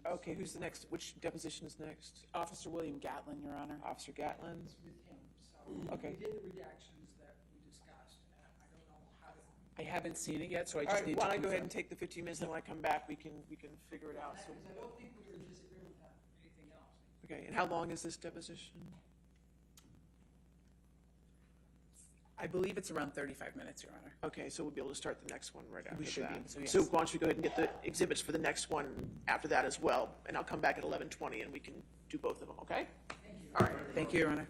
Okay, who's the next, which deposition is next? Officer William Gatlin, Your Honor. Officer Gatlin? with him, so. Okay. We did the redactions that we discussed, and I don't know how to. I haven't seen it yet, so I All just right, need to. why don't I go ahead and confirm. take the 15 minutes, and when I come back, we can figure it out. So, Because I don't think we were in disagreement on anything else. okay, and how long is this deposition? I believe it's around 35 minutes, Your Honor. Okay, so we'll be able to start the next one right after that. We should be able to, yes. So why don't you go ahead and get the exhibits for the next one after that as well, and I'll come back at 11:20 and we can do both of them, okay? All right. Thank you, Your Honor.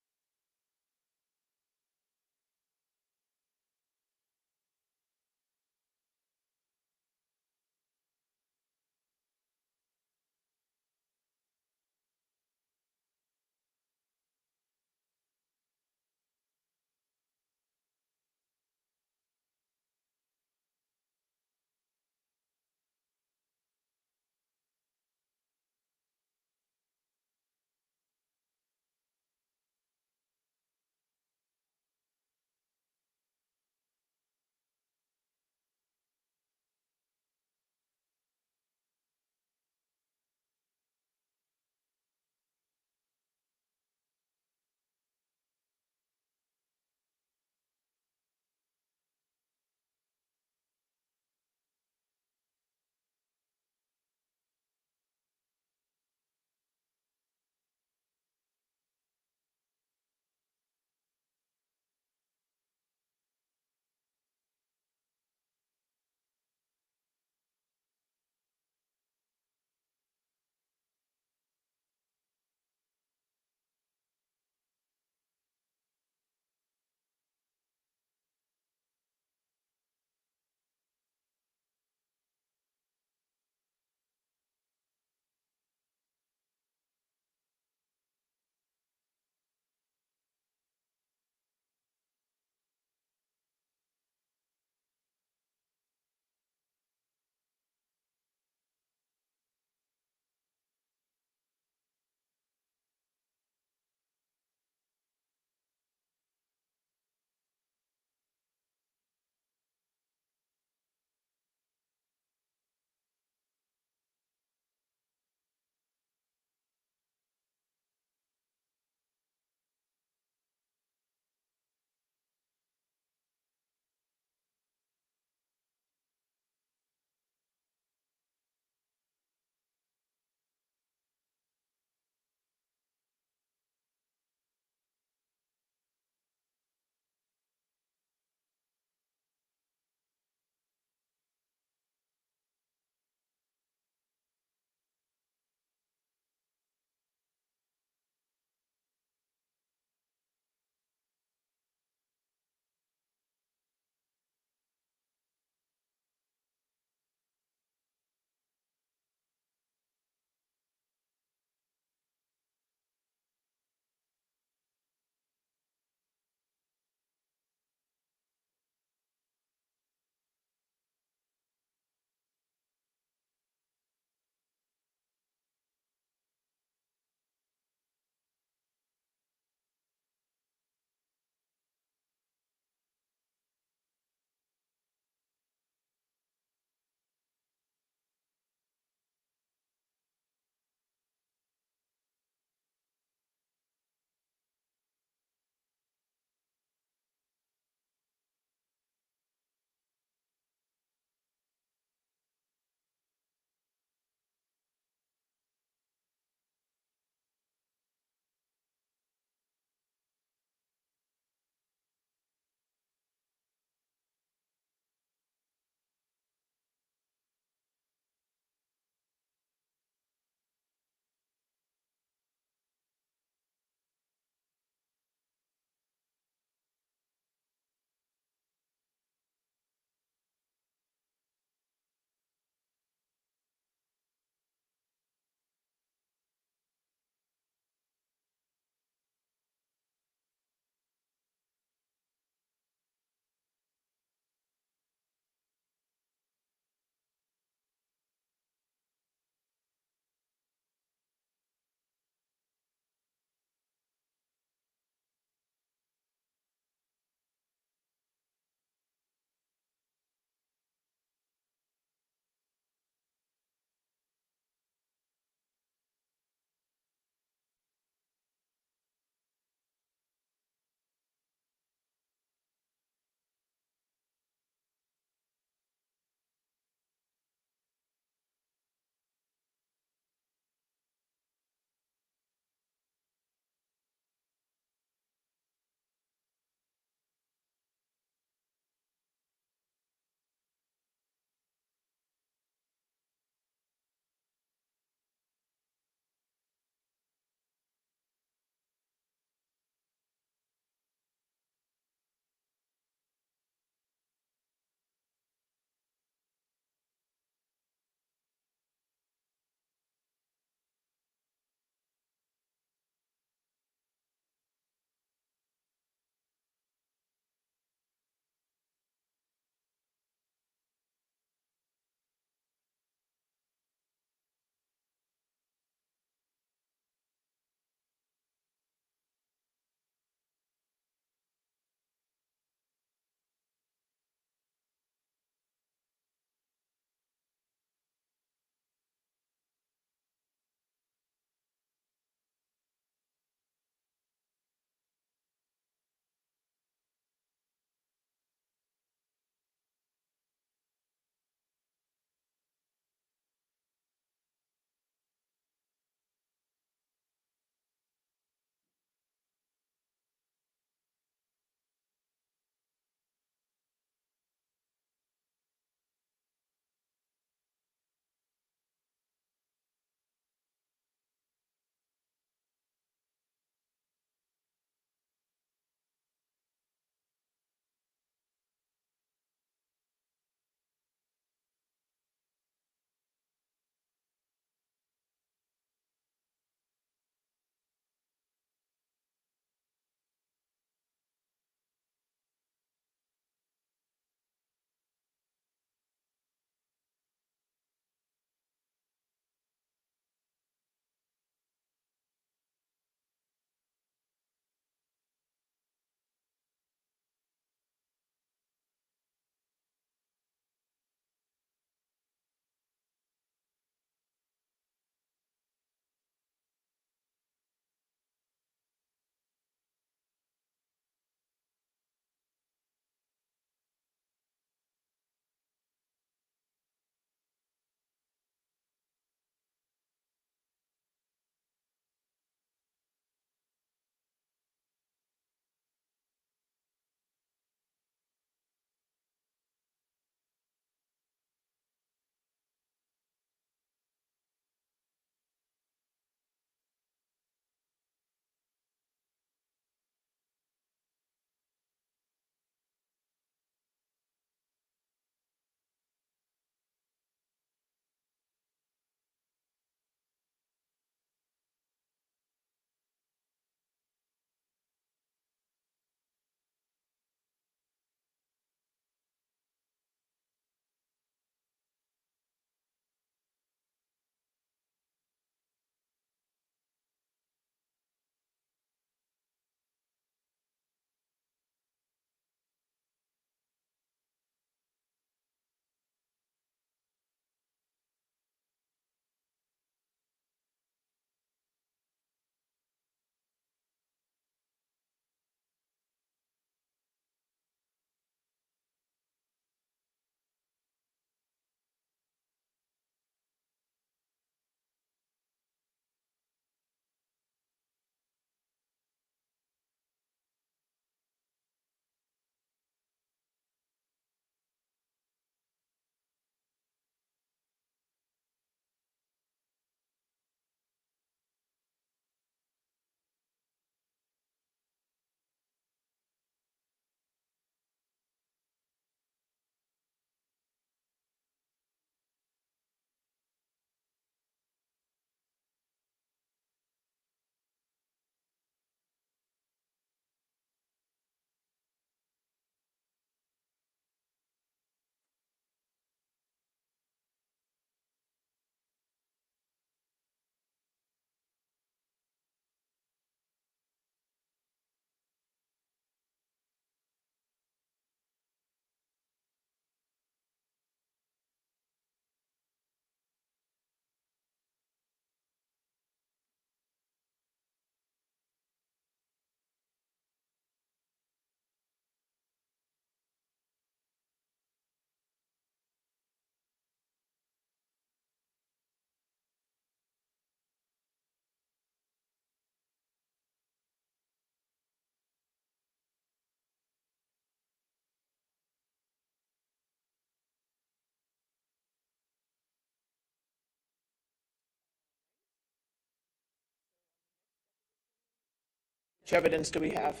Which evidence do we have?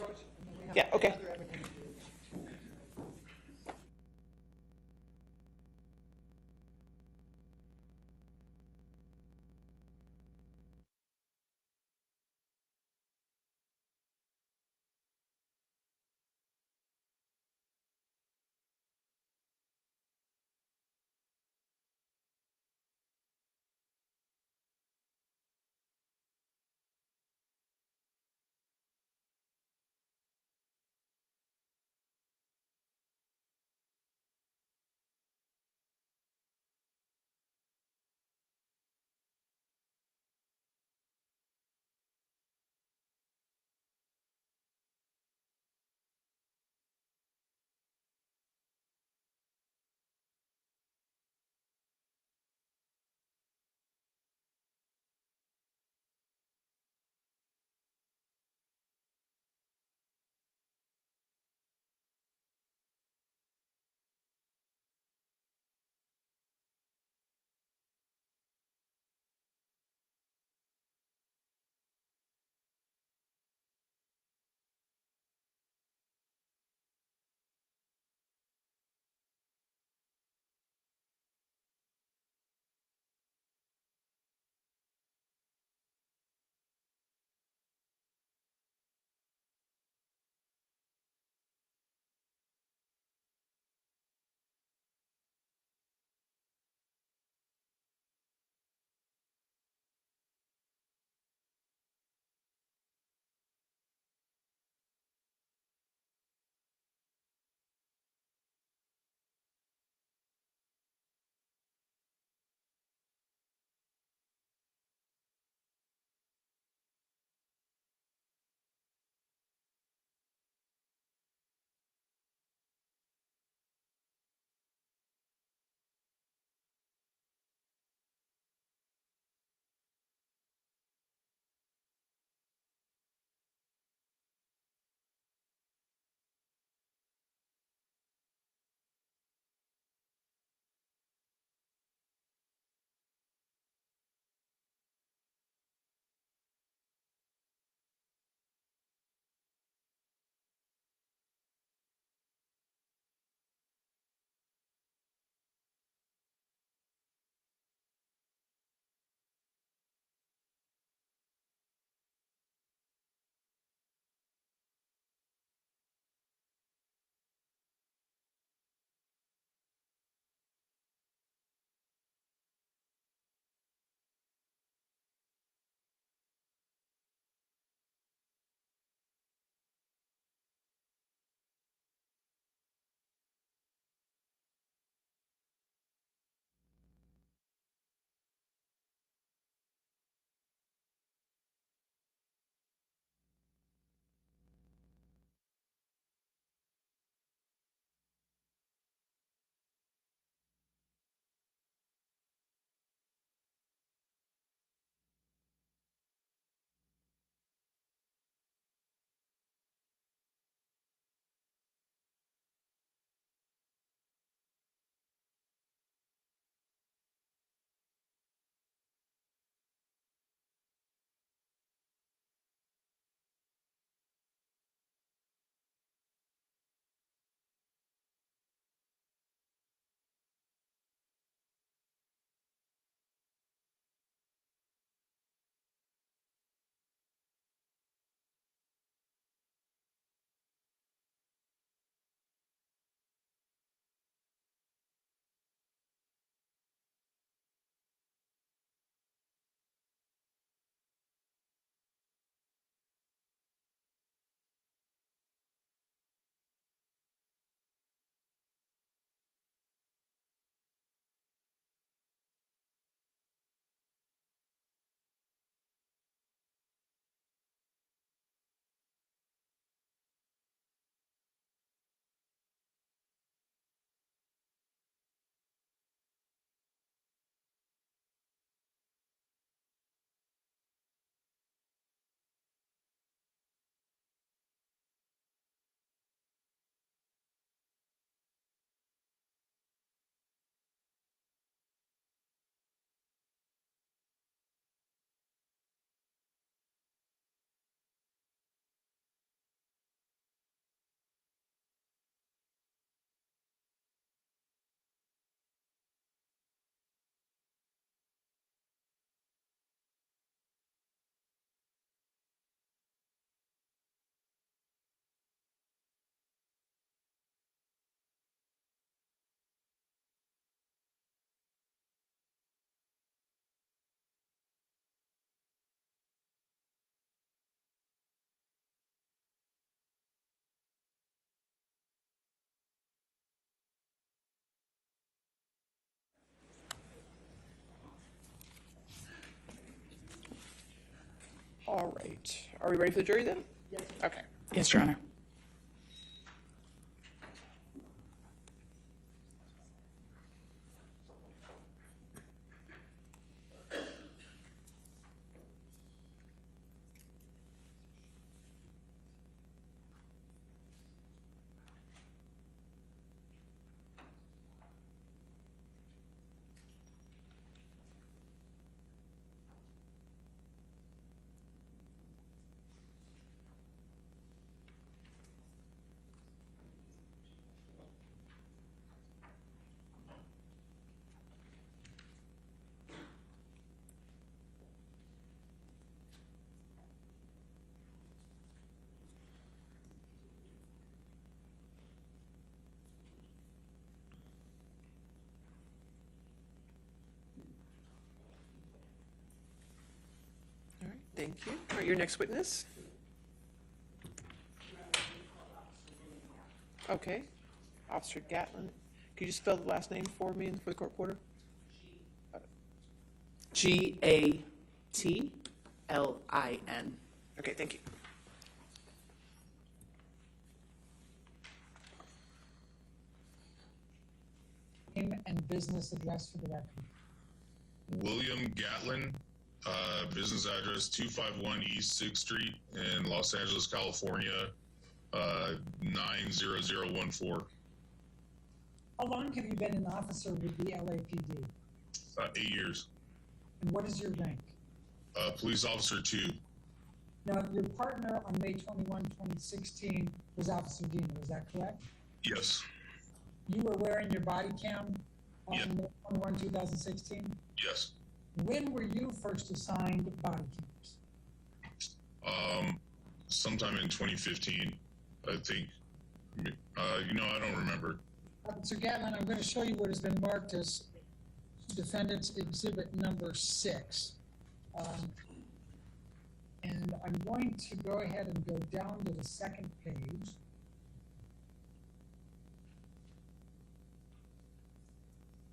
Yeah, okay. All right. Are we ready for the jury then? Yes. Okay. Yes, Your Honor. All right, thank you. All right, your next witness? Okay. Officer Gatlin. Could you spell the last name for me and for the court reporter? Gatlin. Okay, thank you. Name and business address for the record. William Gatlin, business address 251 East 6th Street in Los Angeles, California, 90014. How long have you been an officer with the LAPD? 8 years. And what is your rank? Police officer 2. Now, your partner on May 21, 2016 was Officer Diener, is that correct? Yes. You were wearing your body cam on Yeah. May 21, 2016? Yes. When were you first assigned body cams? Sometime in 2015, I think. I don't remember. Officer Gatlin, I'm going to show you what has been marked as Defendant's Exhibit Number 6. And I'm going to go ahead and go down to the second page.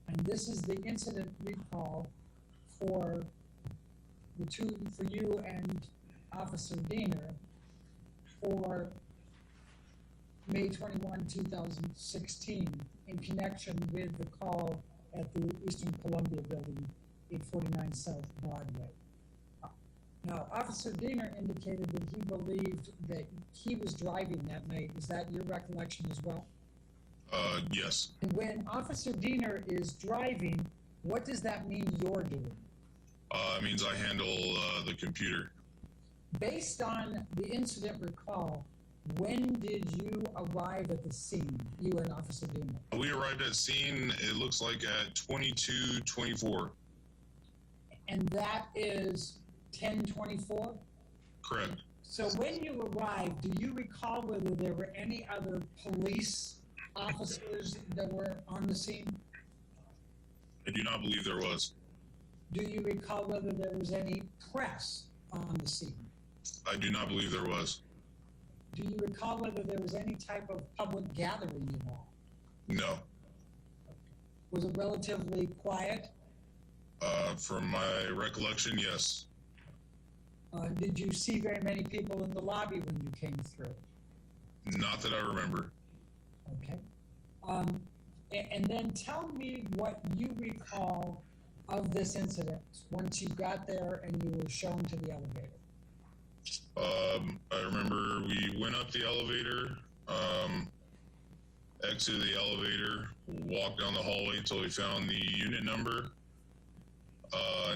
And this is the incident recall for you and Officer Diener for May 21, 2016, in connection with the call at the Eastern Columbia Building, 849 South Broadway. Now, Officer Diener indicated that he believed that he was driving that night. Is that your recollection as well? Yes. And when Officer Diener is driving, what does that mean you're doing? It means I handle the computer. Based on the incident recall, when did you arrive at the scene, you and Officer Diener? We arrived at scene, it looks like at 22:24. And that is 10:24? Correct. So when you arrived, do you recall whether there were any other police officers that were on the scene? I do not believe there was. Do you recall whether there was any press on the scene? I do not believe there was. Do you recall whether there was any type of public gathering involved? No. Was it relatively quiet? From my recollection, yes. Did you see very many people in the lobby when you came through? Not that I remember. Okay. And then tell me what you recall of this incident once you got there and you were shown to the elevator. I remember we went up the elevator, exited the elevator, walked down the hallway until we found the unit number,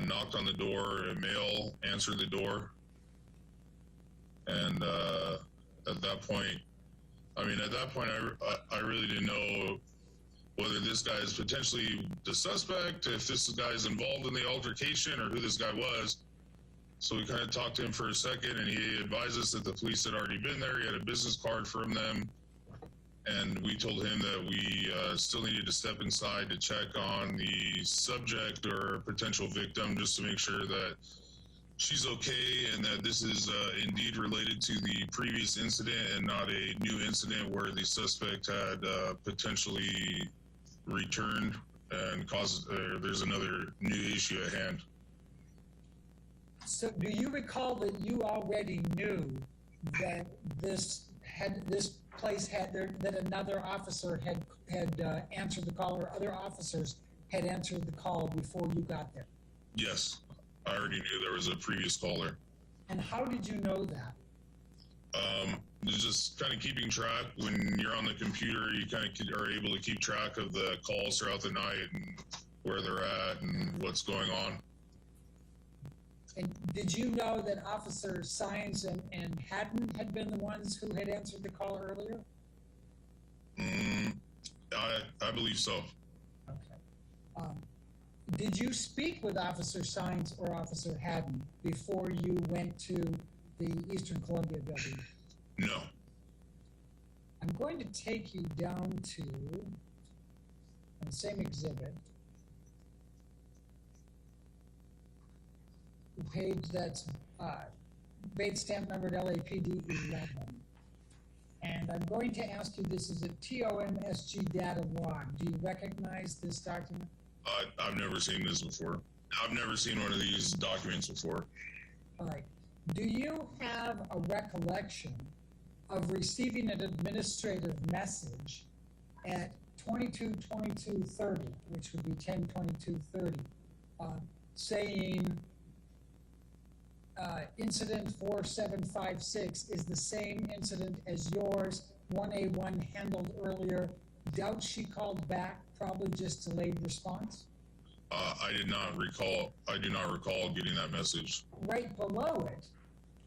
knocked on the door, a male answered the door, and at that point, I really didn't know whether this guy is potentially the suspect, if this guy is involved in the altercation, or who this guy was. So we kind of talked to him for a second, and he advised us that the police had already been there. He had a business card from them, and we told him that we still needed to step inside to check on the subject or potential victim, just to make sure that she's okay and that this is indeed related to the previous incident and not a new incident where the suspect had potentially returned and caused there's another new issue at hand. So do you recall that you already knew that that another officer had answered the call, or other officers had answered the call before you got there? Yes, I already knew there was a previous caller. And how did you know that? Just kind of keeping track. When you're on the computer, you kind of are able to keep track of the calls throughout the night and where they're at and what's going on. And did you know that Officer Sines and Haddon had been the ones who had answered the call earlier? I believe so. Okay. Did you speak with Officer Sines or Officer Haddon before you went to the Eastern Columbia building? No. I'm going to take you down to the same exhibit, the page that's Bates stamp numbered LAPD 11. And I'm going to ask you, this is a TOMSG data log. Do you recognize this document? I've never seen this before. I've never seen one of these documents before. All right. Do you have a recollection of receiving an administrative message at 22:22:30, which would be 10:22:30, saying incident 4756 is the same incident as yours, 1A1 handled earlier, doubt she called back, probably just delayed response? I do not recall getting that message. Right below it,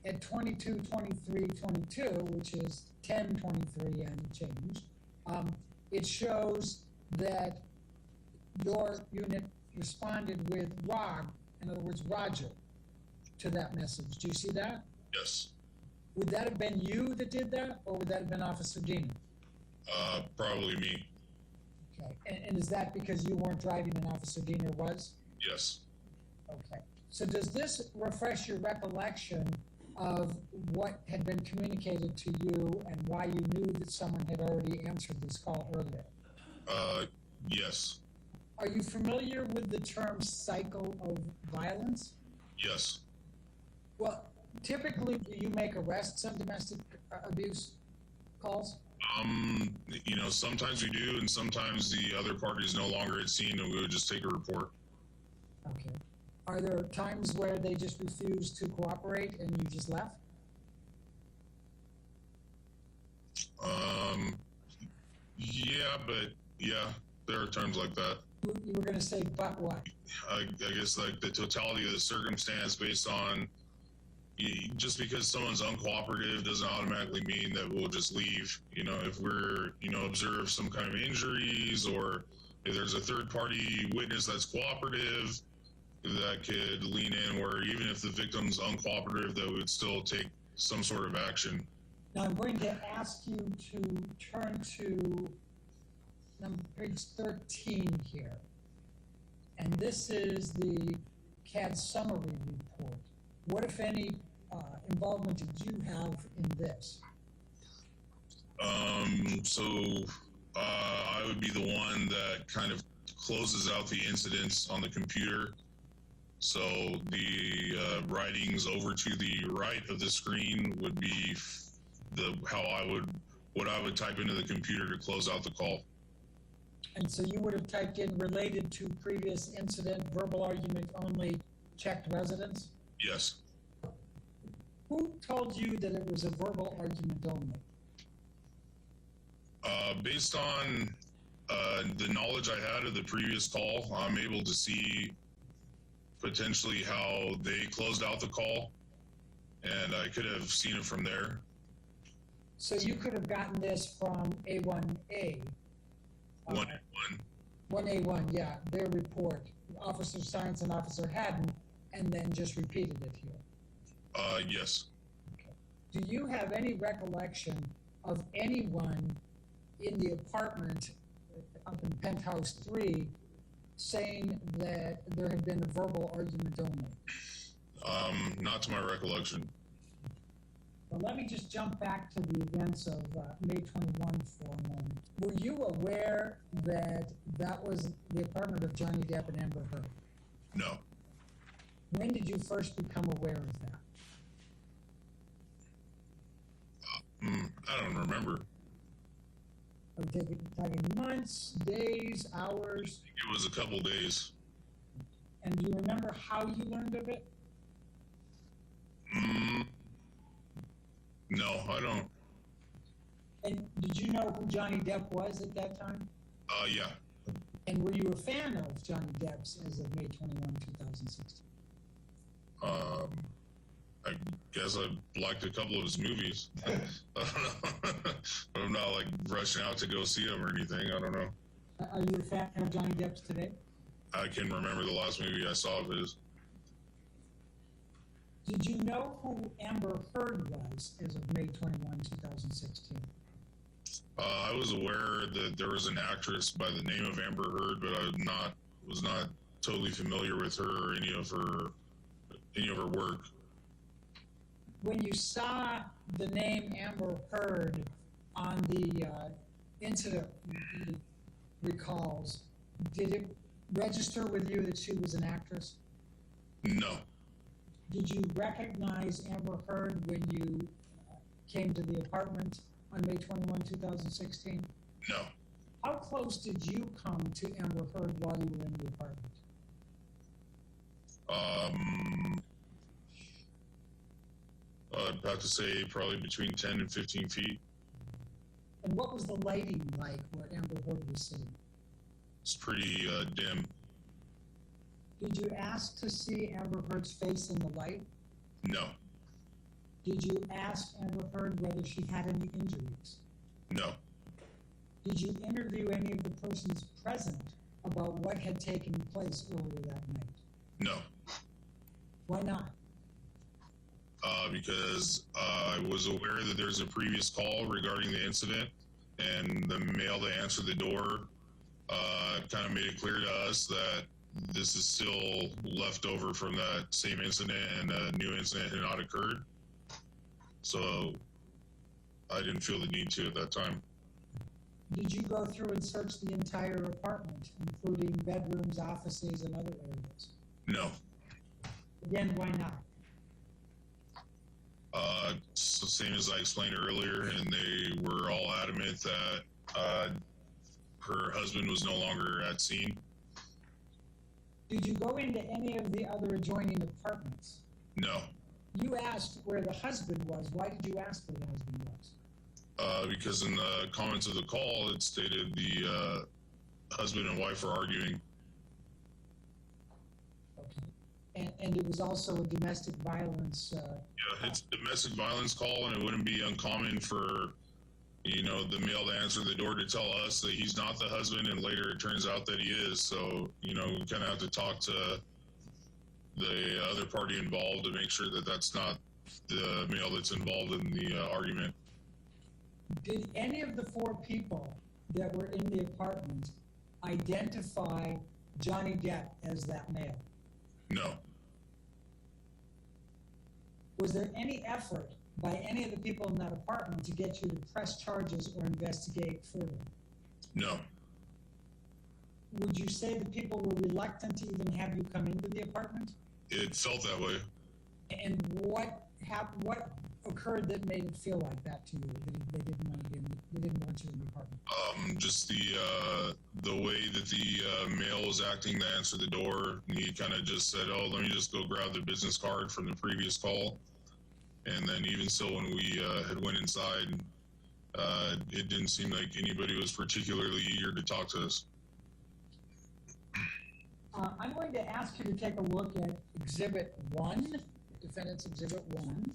at 22:23:22, which is 10:23 and change, it shows that your unit responded with ROG, in other words, Roger, to that message. Do you see that? Yes. Would that have been you that did that, or would that have been Officer Diener? Probably me. Okay, and is that because you weren't driving and Officer Diener was? Yes. Okay, so does this refresh your recollection of what had been communicated to you and why you knew that someone had already answered this call earlier? Yes. Are you familiar with the term cycle of violence? Yes. Well, typically, do you make arrests on domestic abuse calls? Sometimes we do, and sometimes the other party is no longer at scene, and we would just take a report. Okay. Are there times where they just refuse to cooperate and you just left? Yeah, there are times like that. You were going to say, but what? I guess like the totality of the circumstance based on just because someone's uncooperative doesn't automatically mean that we'll just leave. If we're, observe some kind of injuries, or if there's a third party witness that's cooperative, that could lean in, where even if the victim's uncooperative, that we would still take some sort of action. Now I'm going to ask you to turn to page 13 here. And this is the Cad Summary report. What, if any, involvement did you have in this? I would be the one that kind of closes out the incidents on the computer. So the writings over to the right of the screen would be what I would type into the computer to close out the call. And so you would have typed in related to previous incident, verbal argument only, checked residence? Yes. Who told you that it was a verbal argument only? Based on the knowledge I had of the previous call, I'm able to see potentially how they closed out the call, and I could have seen it from there. So you could have gotten this from A1A. 1A1. 1A1, yeah, their report, Officer Sines and Officer Haddon, and then just repeated it here. Yes. Okay. Do you have any recollection of anyone in the apartment up in Penthouse 3 saying that there had been a verbal argument only? Not to my recollection. Well, let me just jump back to the events of May 21 for a moment. Were you aware that that was the apartment of Johnny Depp and Amber Heard? No. When did you first become aware of that? I don't remember. Are we talking months, days, hours? It was a couple days. And do you remember how you learned of it? No, I don't. And did you know who Johnny Depp was at that time? Yeah. And were you a fan of Johnny Depp's as of May 21, 2016? I guess I liked a couple of his movies. I don't know. I'm not like rushing out to go see him or anything. I don't know. Are you a fan of Johnny Depp's today? I can remember the last movie I saw of his. Did you know who Amber Heard was as of May 21, 2016? I was aware that there was an actress by the name of Amber Heard, but I was not totally familiar with her or any of her work. When you saw the name Amber Heard on the incident recalls, did it register with you that she was an actress? No. Did you recognize Amber Heard when you came to the apartment on May 21, 2016? No. How close did you come to Amber Heard while you were in the apartment? I'd have to say probably between 10 and 15 feet. And what was the lighting like where Amber Heard was sitting? It's pretty dim. Did you ask to see Amber Heard's face in the light? No. Did you ask Amber Heard whether she had any injuries? No. Did you interview any of the persons present about what had taken place earlier that night? No. Why not? Because I was aware that there's a previous call regarding the incident, and the male that answered the door kind of made it clear to us that this is still left over from that same incident, and a new incident had not occurred. So I didn't feel the need to at that time. Did you go through and search the entire apartment, including bedrooms, offices, and other areas? No. Again, why not? So same as I explained earlier, and they were all adamant that her husband was no longer at scene. Did you go into any of the other adjoining apartments? No. You asked where the husband was. Why did you ask where the husband was? Because in the comments of the call, it stated the husband and wife were arguing. Okay. And it was also a domestic violence. Yeah, it's a domestic violence call, and it wouldn't be uncommon for, the male to answer the door to tell us that he's not the husband, and later it turns out that he is. So, we kind of have to talk to the other party involved to make sure that that's not the male that's involved in the argument. Did any of the four people that were in the apartment identify Johnny Depp as that male? No. Was there any effort by any of the people in that apartment to get you to press charges or investigate further? No. Would you say the people were reluctant to even have you come into the apartment? It felt that way. And what occurred that made it feel like that to you? They didn't want you in the apartment. Just the way that the male was acting to answer the door. He kind of just said, "Oh, let me just go grab the business card from the previous call." And then even still, when we had went inside, it didn't seem like anybody was particularly eager to talk to us. I'm going to ask you to take a look at Exhibit 1, Defendant's Exhibit 1.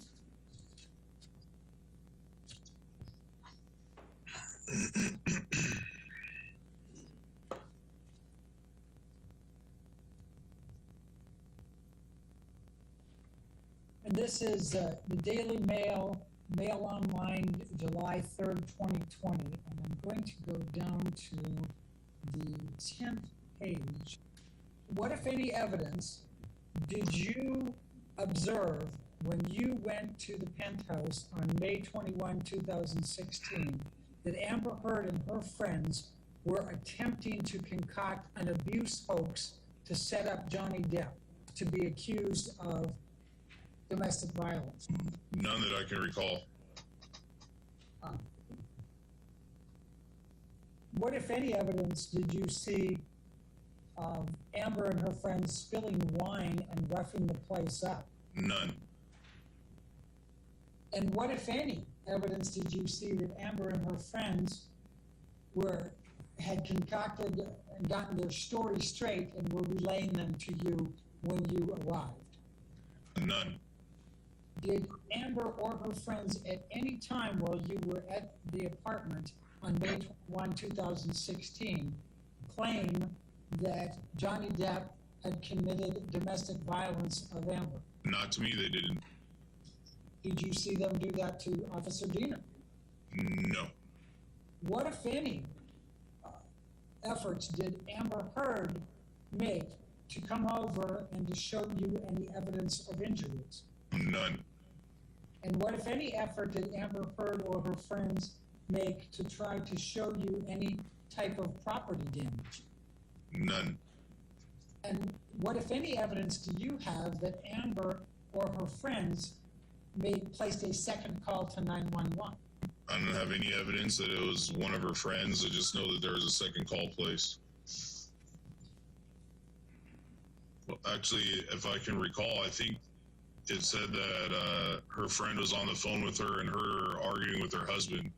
And this is the Daily Mail, Mail Online, July 3rd, 2020. And I'm going to go down to the 10th page. What, if any, evidence did you observe when you went to the penthouse on May 21, 2016, that Amber Heard and her friends were attempting to concoct an abuse hoax to set up Johnny Depp? to be accused of domestic violence? None that I can recall. What, if any, evidence did you see of Amber and her friends spilling wine and roughing the place up? None. And what, if any, evidence did you see that Amber and her friends had concocted and gotten their story straight and were relaying them to you when you arrived? None. Did Amber or her friends at any time while you were at the apartment on May 21, 2016, claim that Johnny Depp had committed domestic violence of Amber? Not to me, they didn't. Did you see them do that to Officer Diener? No. What, if any, efforts did Amber Heard make to come over and to show you any evidence of injuries? None. And what, if any, effort did Amber Heard or her friends make to try to show you any type of property damage? None. And what, if any, evidence do you have that Amber or her friends placed a second call to 911? I don't have any evidence that it was one of her friends. I just know that there was a second call placed. Well, actually, if I can recall, I think it said that her friend was on the phone with her and her arguing with her husband.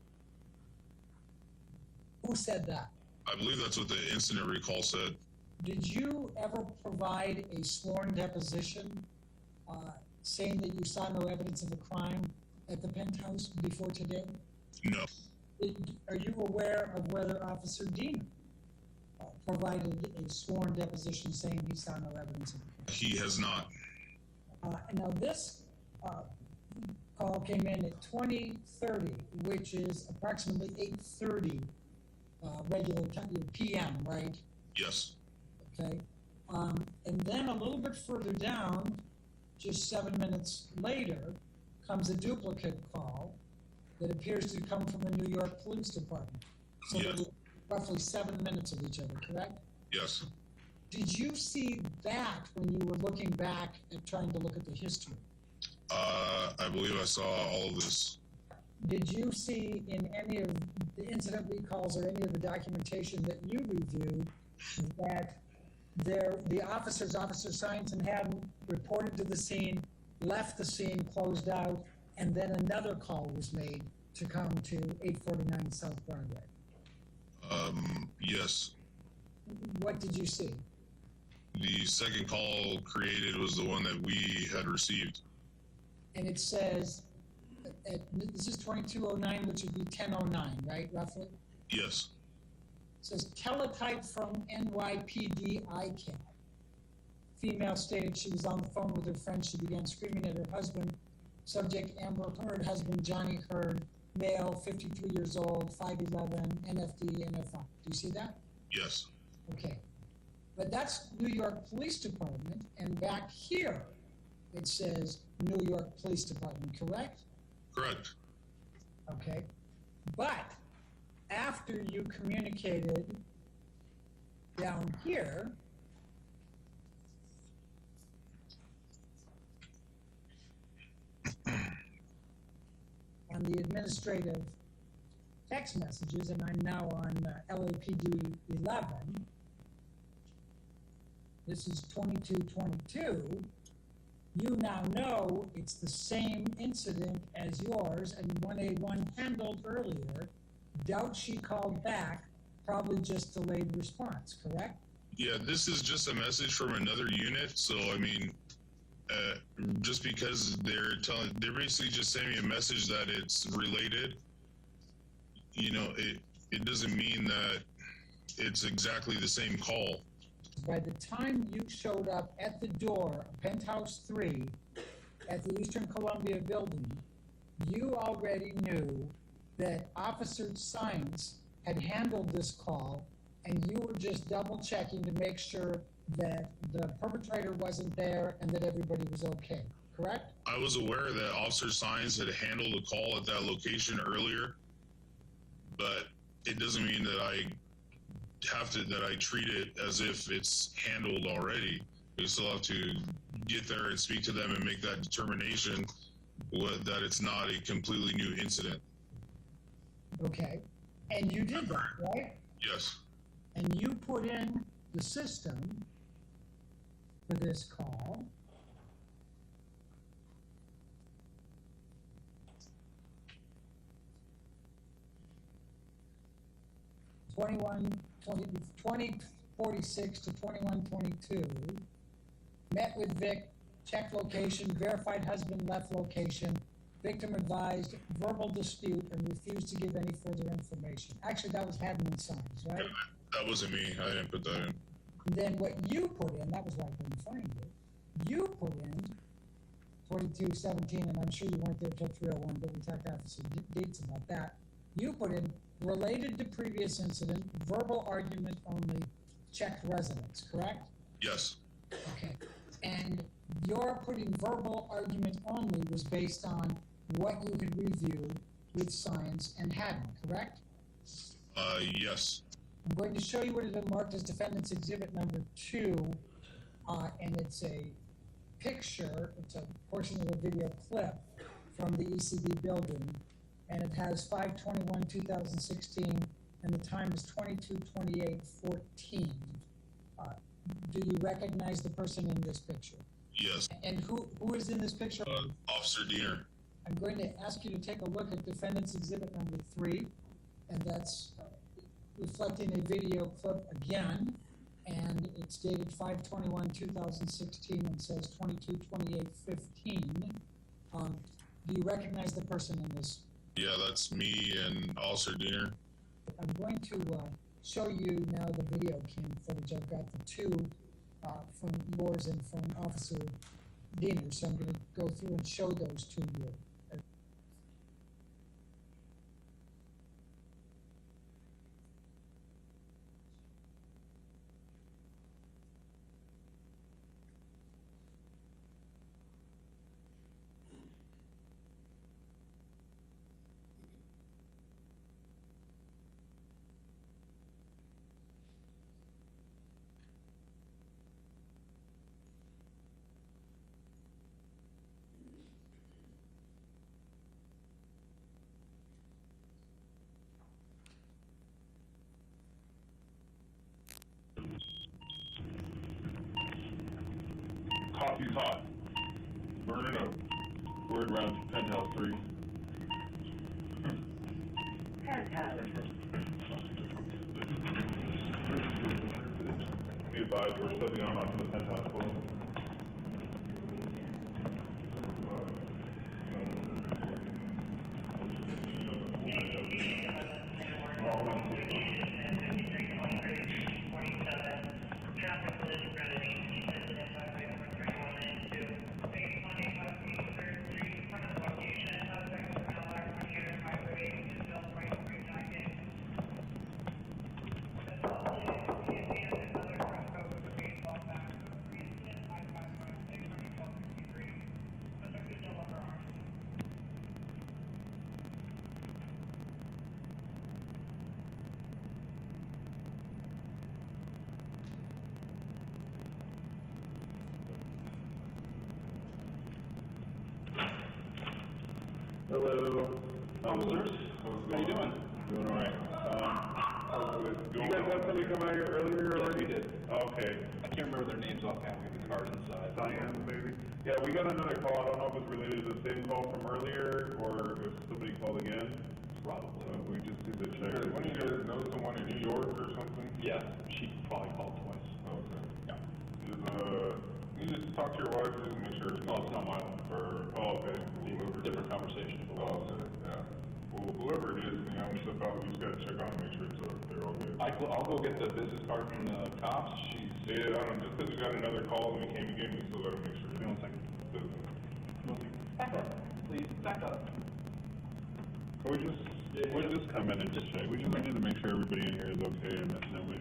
Who said that? I believe that's what the incident recall said. Did you ever provide a sworn deposition saying that you saw no evidence of a crime at the penthouse before today? No. Are you aware of whether Officer Diener provided a sworn deposition saying he saw no evidence of a crime? He has not. Now this call came in at 20:30, which is approximately 8:30 regular time, PM, right? Yes. Okay. And then a little bit further down, just 7 minutes later, comes a duplicate call that appears to come from the New York Police Department. So Yes. there were roughly 7 minutes of each other, correct? Yes. Did you see that when you were looking back and trying to look at the history? I believe I saw all of this. Did you see in any of the incident recalls or any of the documentation that you reviewed that the officers, Officer Science and Haddon, reported to the scene, left the scene, closed out, and then another call was made to come to 849 South Broadway? Yes. What did you see? The second call created was the one that we had received. And it says, this is 2209, which would be 1009, right, roughly? Yes. It says, teletype from NYPD ICAD. Female stated she was on the phone with her friend. She began screaming at her husband. Subject, Amber Heard. Husband, Johnny Heard. Male, 53 years old, 5'11", NFD, NFI. Do you see that? Yes. Okay. But that's New York Police Department, and back here it says New York Police Department, correct? Correct. Okay. But after you communicated down here, on the administrative text messages, and I'm now on LAPD 11, this is 2222, you now know it's the same incident as yours, and 1A1 handled earlier. Doubt she called back, probably just delayed response, correct? Yeah, this is just a message from another unit. So, I mean, just because they're basically just sending me a message that it's related, you know, it doesn't mean that it's exactly the same call. By the time you showed up at the door of Penthouse 3 at the Eastern Columbia building, you already knew that Officer Science had handled this call, and you were just double checking to make sure that the perpetrator wasn't there and that everybody was okay, correct? I was aware that Officer Science had handled a call at that location earlier, but it doesn't mean that I treat it as if it's handled already. We still have to get there and speak to them and make that determination that it's not a completely new incident. Okay, and you did that, right? Yes. And you put in the system for this call. Twenty 46 to 2122. Met with Vic, checked location, verified husband left location. Victim advised verbal dispute and refused to give any further information. Actually, that was Haddon and Sons, right? That wasn't me. I didn't put that in. And then what you put in, that was why I couldn't find it. You put in 2217, and I'm sure you weren't there till 301, but we talked after some dates about that. You put in related to previous incident, verbal argument only, checked residence, correct? Yes. Okay. And your putting verbal argument only was based on what you had reviewed with Science and Haddon, correct? Yes. I'm going to show you what has been marked as Defendant's Exhibit number 2, and it's a picture, it's a portion of a video clip from the ECB building, and it has 5/21/2016, and the time is 22/28/14. Do you recognize the person in this picture? Yes. And who is in this picture? Officer Diener. I'm going to ask you to take a look at Defendant's Exhibit number 3, and that's reflecting a video clip again, and it's dated 5/21/2016 and says 22/28/15. Do you recognize the person in this? Yeah, that's me and Officer Diener. I'm going to show you now the video cam footage. I've got the two from yours and from Officer Diener, so I'm going to go through and show those to you. Coffee's hot. Burn it up. Word round to penthouse 3. Be advised, we're stepping on onto the penthouse floor. Hello. Officers. How you doing? Doing all right. You guys had somebody come out here earlier? Yes, we did. Okay. I can't remember their names offhand. We have the card inside. Cyan, maybe? Yeah, we got another call. I don't know if it's related to the same call from earlier or if somebody called again. Probably. We just need to check. One of you guys know someone in New York or something? Yeah, she probably called twice. Okay. Yeah. You just talk to your wife just to make sure it's No, it's not my one. okay. Different conversation. Okay, yeah. Well, whoever it is, when we step out, we just gotta check on and make sure they're all good. I'll go get the business card from the cops. Yeah, I don't know, just because we got another call and we came again, we still gotta make sure. Give me 1 second. Back up, please, back up. We'll just come in and just check. We need to make sure everybody in here is okay and that we.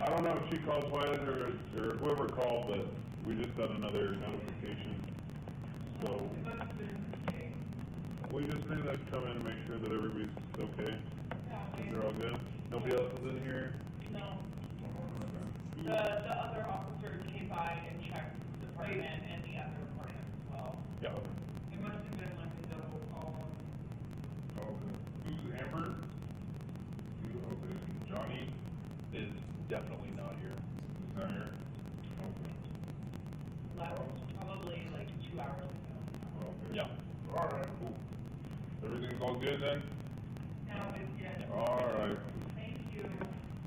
I don't know if she called twice or whoever called, but we just got another notification. So we just need to come in and make sure that everybody's okay. They're all good? Nobody else is in here? No. The other officer came by and checked the apartment and the other apartment as well. Yeah. It must have been like a double call. Okay. Who's Amber? Okay. Johnny is definitely not here. He's not here? Okay. Left probably like 2 hours ago. Okay. Yeah. All right, cool. Everything's all good then? No, it's good. All right. Thank you.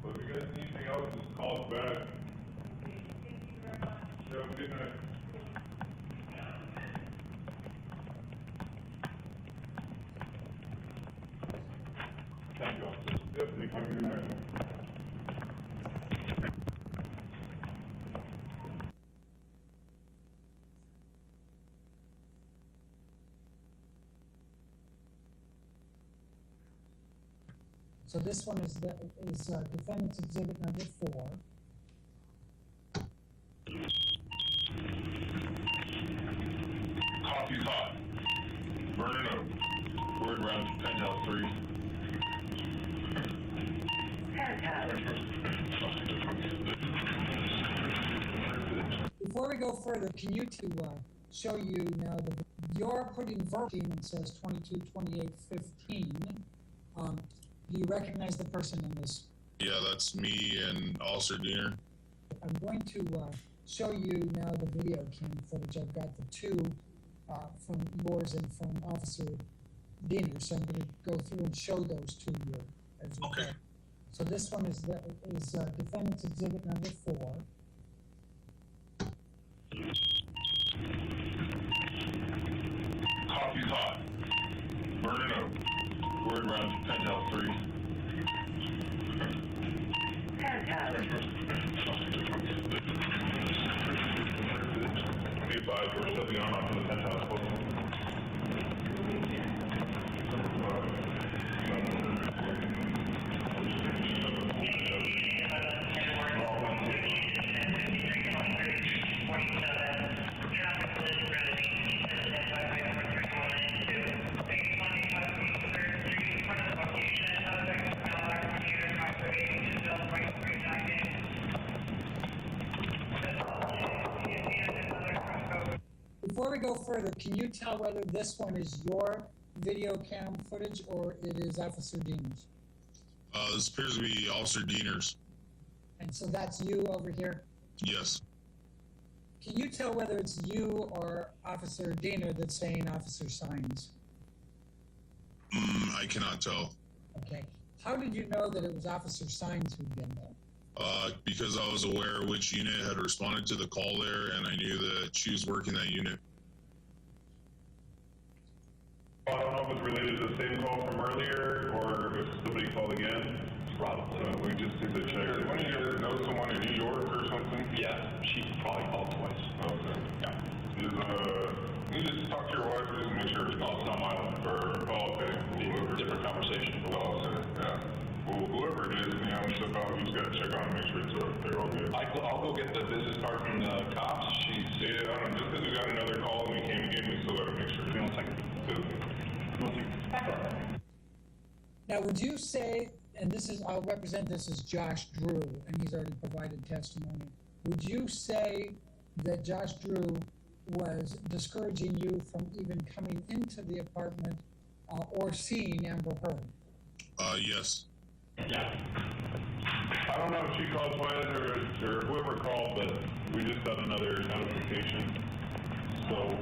Well, if you guys need anything else, just call us back. Okay, thank you very much. Have a good night. Thank you, officer. Yep, thank you. Good night. So this one is defendant's exhibit number 4. Coffee's hot. Burn it up. Word around penthouse 3. Before we go further, can you show you now that you're putting verbatim and says 22, 28, 15. Do you recognize the person in this? Yeah, that's me and Officer Diener. I'm going to show you now the video cam footage. I've got the two from yours and from Officer Diener, so I'm going to go through and show those to you. As we Okay. go. So this one is defendant's exhibit number 4. Coffee's hot. Burn it up. Word around penthouse 3. Hey, bud, we're still beyond off in the penthouse. Before we go further, can you tell whether this one is your video cam footage or it is Officer Diener's? This appears to be Officer Diener's. And so that's you over here? Yes. Can you tell whether it's you or Officer Diener that's saying Officer Signs? I cannot tell. Okay. How did you know that it was Officer Signs who'd been there? Because I was aware which unit had responded to the call there, and I knew that she was working that unit. I don't know if it's related to the same call from earlier, or if somebody called again. Probably. We just need to check. One of you guys know someone in New York or something? Yeah, she probably called twice. Okay. Yeah. Can you just talk to your wife or just make sure it's not my one? Oh, okay. Different conversation. Oh, okay. Yeah. Well, whoever it is, you know, step out, we just gotta check on and make sure they're all good. I'll go get the business card from the cops. Yeah, I don't know, just because we got another call and we came again, we still gotta make sure. One second. Now, would you say, and I'll represent this as Josh Drew, and he's already provided testimony. Would you say that Josh Drew was discouraging you from even coming into the apartment or seeing Amber Heard? Yes. Yeah. I don't know if she called twice or whoever called, but we just got another notification. So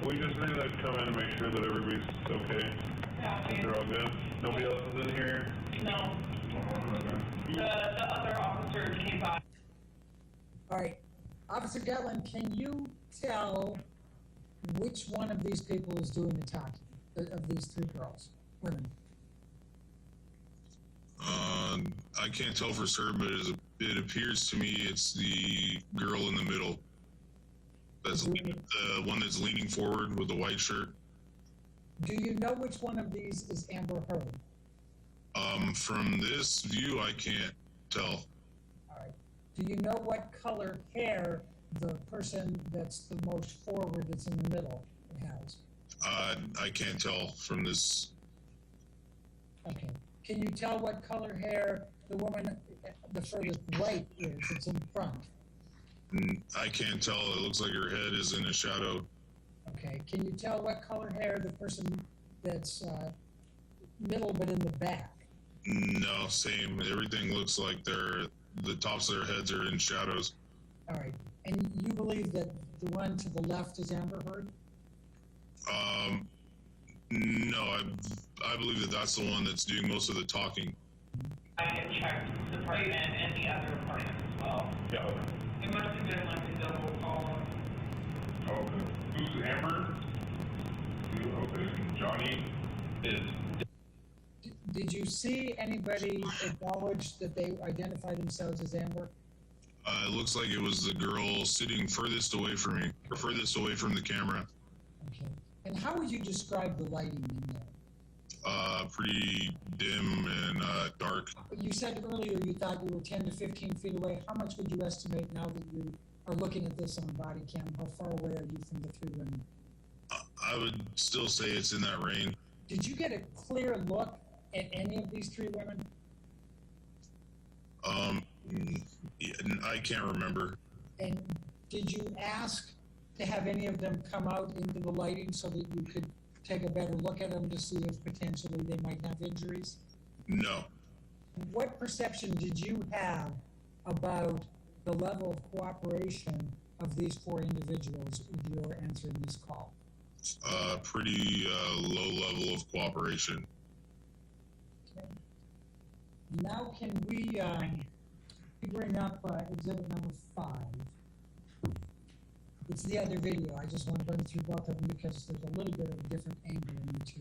we just need to come in and make sure that everybody's okay. Yeah. They're all good. Nobody else is in here. No. The other officer came by. All right. Officer Gatlin, can you tell which one of these people is doing the talking, of these 3 girls, women? I can't tell for certain, but it appears to me it's the girl in the middle. That's the one that's leaning forward with the white shirt. Do you know which one of these is Amber Heard? From this view, I can't tell. All right. Do you know what color hair the person that's the most forward, that's in the middle, has? I can't tell from this. Okay. Can you tell what color hair the woman, the furthest right is, it's in front? I can't tell. It looks like her head is in a shadow. Okay. Can you tell what color hair the person that's middle but in the back? No, same. Everything looks like the tops of their heads are in shadows. All right. And you believe that the one to the left is Amber Heard? No, I believe that that's the one that's doing most of the talking. I had checked the apartment and the other apartment as well. Yeah. It must have been like a double call. Okay. Who's Amber? Okay. Johnny is. Did you see anybody acknowledge that they identify themselves as Amber? It looks like it was the girl sitting furthest away from me, or furthest away from the camera. Okay. And how would you describe the lighting in there? Pretty dim and dark. You said earlier you thought you were 10 to 15 feet away. How much would you estimate now that you are looking at this on body cam? How far away are you from the three women? I would still say it's in that range. Did you get a clear look at any of these three women? Yeah, I can't remember. And did you ask to have any of them come out into the lighting so that you could take a better look at them to see if potentially they might have injuries? No. What perception did you have about the level of cooperation of these four individuals with your answering this call? Pretty low level of cooperation. Okay. Now can we bring up exhibit number 5? It's the other video. I just want to run through both of them because there's a little bit of a different angle in the two.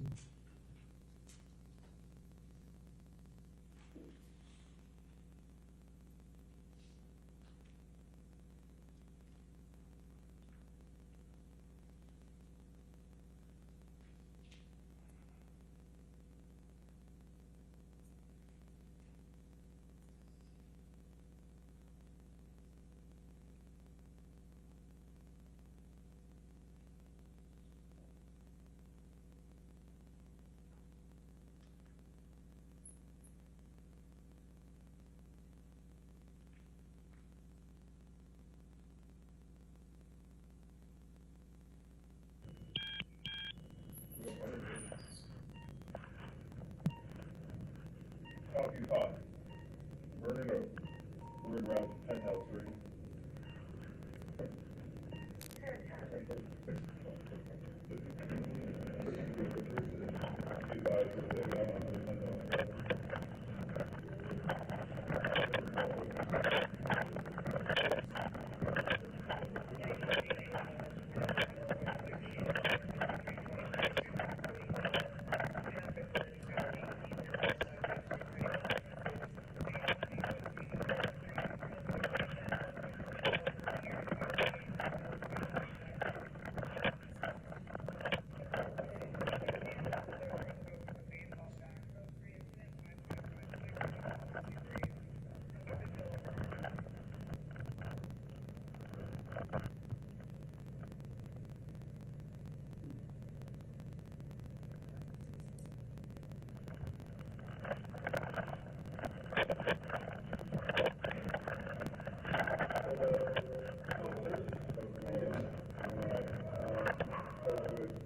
Copy 5. Vernon Oak. We're in route 10 house 3.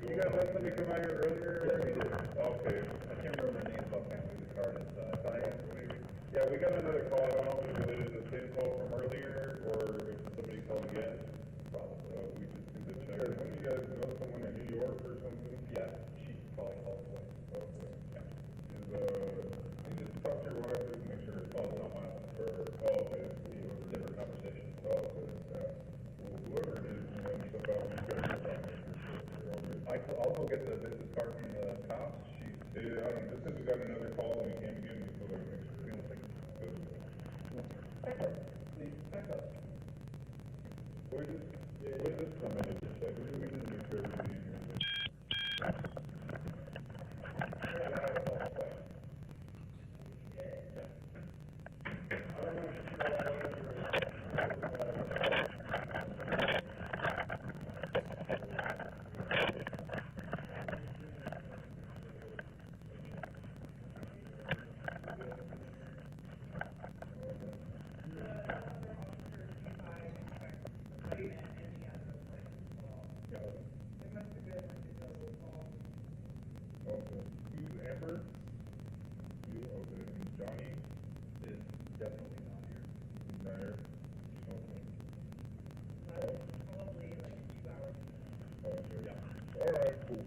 You guys let somebody come out here earlier? Okay. I can't remember the names offhand who the card is. Yeah, we got another call. I don't know if it's related to the same call from earlier or if somebody called again. Probably. We just do the check. When you guys know someone in New York or something? Yeah, she probably called away. Okay. Yeah. You just talk to your wife and make sure it's all not violent or, okay, it was a different conversation. Okay. Yeah. Well, whoever it is, stuff out when you guys are talking. I'll go get the business card from the cops. I don't know, just because we got another call and we can't get me, so make sure we don't think it's good. Back up. Please, back up. Where does this come in? We just make sure everything is Definitely not here. He's not here? Okay. Probably like 2 hours. Okay. Yeah. All right, cool.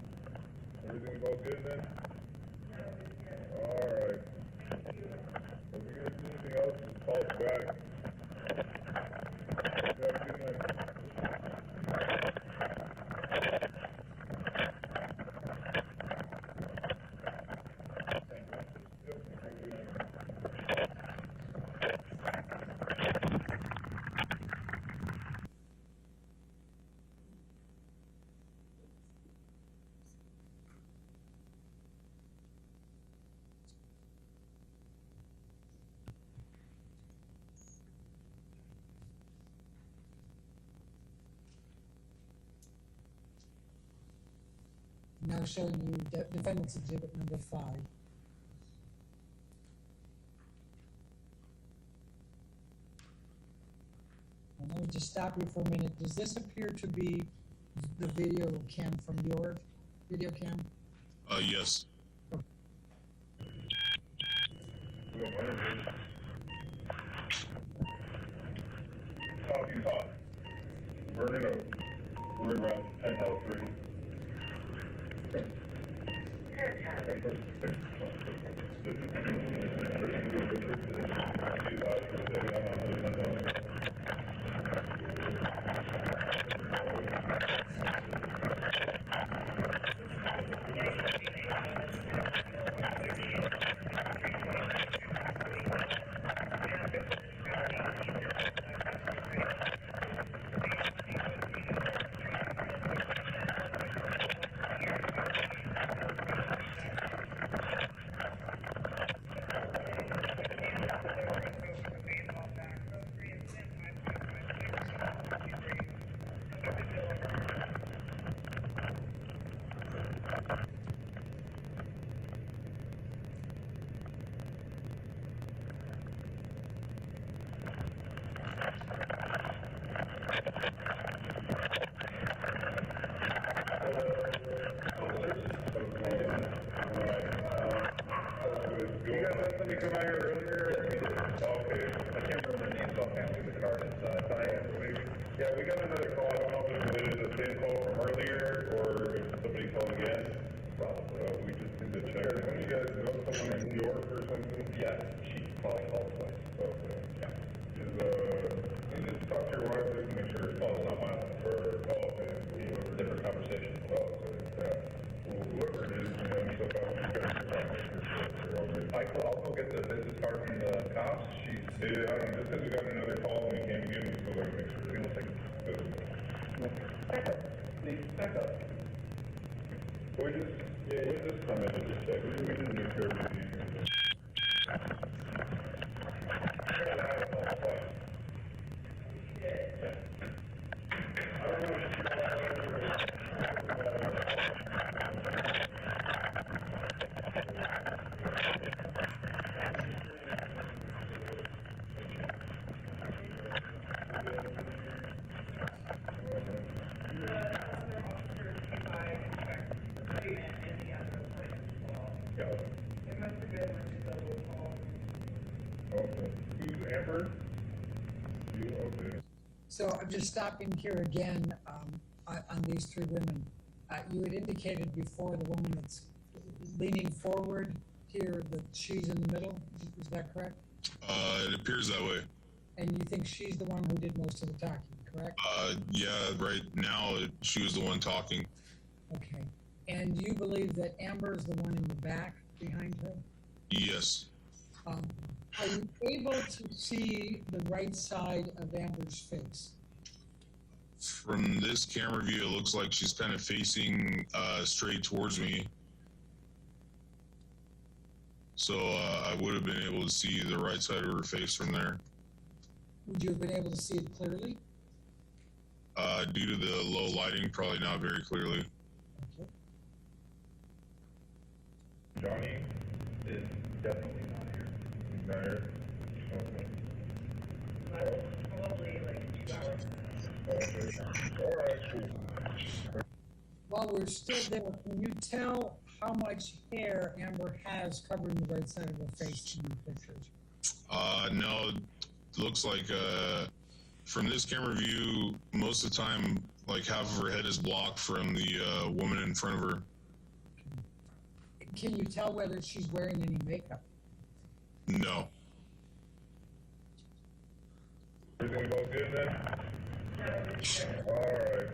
Everything's all good then? All right. If you guys do anything else, just call us back. Have a good night. Now showing you defendant's exhibit number 5. And let me just stop you for a minute. Does this appear to be the video cam from your video cam? Yes. Coffee's hot. Burn it up. We're around penthouse 3. Yeah, we got another call. I don't know if it's related to the same call from earlier or if somebody called again. We just need to check. When you guys know someone in New York or something? Yeah, she probably called twice. Okay. Yeah. You just talk to your wife just to make sure it's not violent for different conversation. Yeah. Well, whoever it is, so far, you guys are I'll go get the business card from the cops. Yeah, I don't know, just because we got another call and we came again, we still gotta make sure. We don't take it. Back up. Please, back up. We just come in and just check. We didn't make sure everything here. So I'm just stopping here again on these 3 women. You had indicated before the woman that's leaning forward here that she's in the middle. Is that correct? It appears that way. And you think she's the one who did most of the talking, correct? Yeah, right now she was the one talking. Okay. And you believe that Amber is the one in the back behind her? Yes. Are you able to see the right side of Amber's face? From this camera view, it looks like she's kind of facing straight towards me. So I would have been able to see the right side of her face from there. Would you have been able to see it clearly? Due to the low lighting, probably not very clearly. Okay. Johnny is definitely not here. He's not here? Okay. Probably like 2 hours. Okay. All right, cool. While we're still there, can you tell how much hair Amber has covering the right side of her face in your pictures? No, it looks like from this camera view, most of the time, like half of her head is blocked from the woman in front of her. Can you tell whether she's wearing any makeup? No. Everything all good then? All right.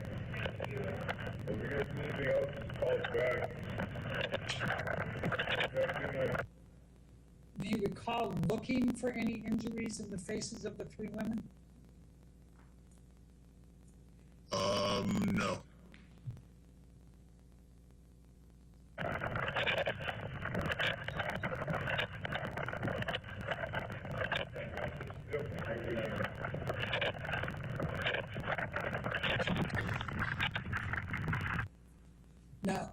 If we get anything else, just call us back. Have a good night. Do you recall looking for any injuries in the faces of the three women? No. Now,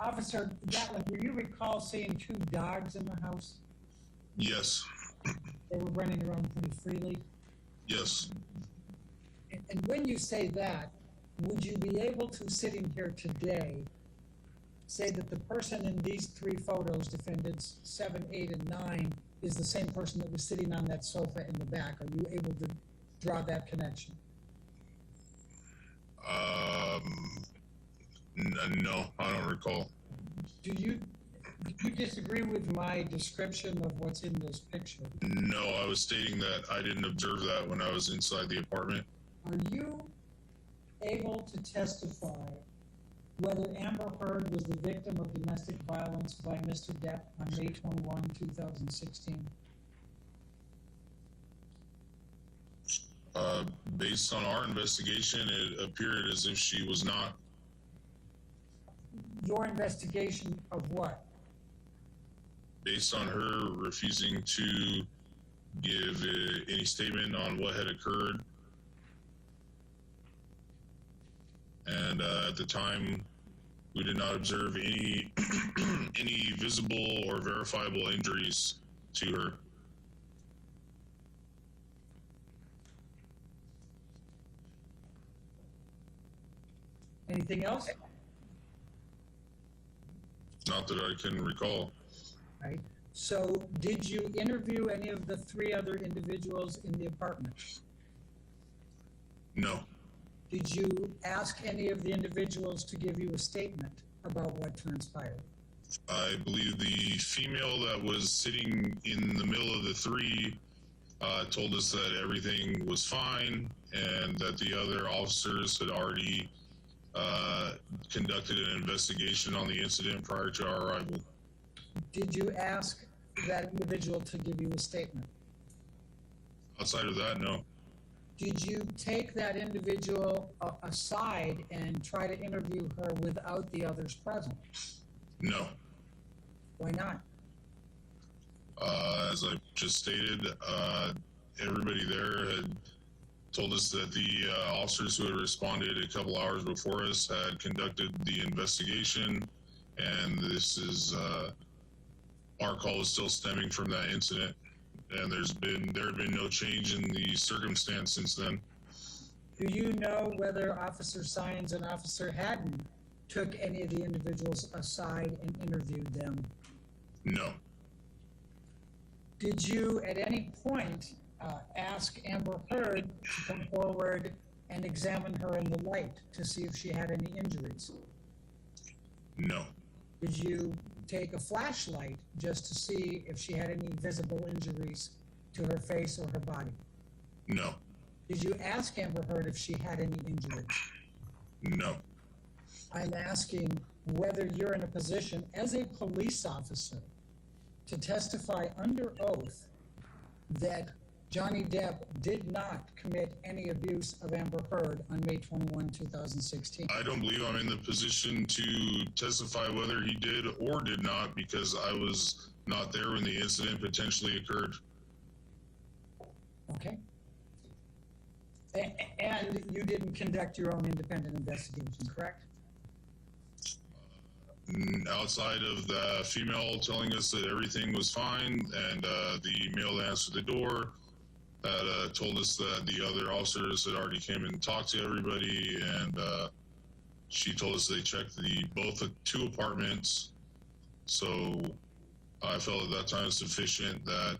Officer Gatlin, do you recall seeing two dogs in the house? Yes. They were running around pretty freely. Yes. And when you say that, would you be able to, sitting here today, say that the person in these three photos, defendants 7, 8, and 9, is the same person that was sitting on that sofa in the back? Are you able to draw that connection? No, I don't recall. Do you disagree with my description of what's in this picture? No, I was stating that I didn't observe that when I was inside the apartment. Are you able to testify whether Amber Heard was the victim of domestic violence by Mr. Depp on May 21, 2016? Based on our investigation, it appeared as if she was not. Your investigation of what? Based on her refusing to give any statement on what had occurred. And at the time, we did not observe any any visible or verifiable injuries to her. Anything else? Not that I can recall. Right. So did you interview any of the three other individuals in the apartment? No. Did you ask any of the individuals to give you a statement about what transpired? I believe the female that was sitting in the middle of the three told us that everything was fine and that the other officers had already conducted an investigation on the incident prior to our arrival. Did you ask that individual to give you a statement? Outside of that, no. Did you take that individual aside and try to interview her without the others present? No. Why not? As I just stated, everybody there had told us that the officers who had responded a couple hours before us had conducted the investigation, and this is our call is still stemming from that incident, and there had been no change in the circumstance since then. Do you know whether Officer Sines and Officer Haddon took any of the individuals aside and interviewed them? No. Did you at any point ask Amber Heard to come forward and examine her in the light to see if she had any injuries? No. Did you take a flashlight just to see if she had any visible injuries to her face or her body? No. Did you ask Amber Heard if she had any injuries? No. I'm asking whether you're in a position as a police officer to testify under oath that Johnny Depp did not commit any abuse of Amber Heard on May 21, 2016. I don't believe I'm in the position to testify whether he did or did not, because I was not there when the incident potentially occurred. Okay. And you didn't conduct your own independent investigation, correct? Outside of the female telling us that everything was fine, and the male that answered the door that told us that the other officers had already came and talked to everybody, and she told us they checked both the two apartments. So I felt at that time sufficient that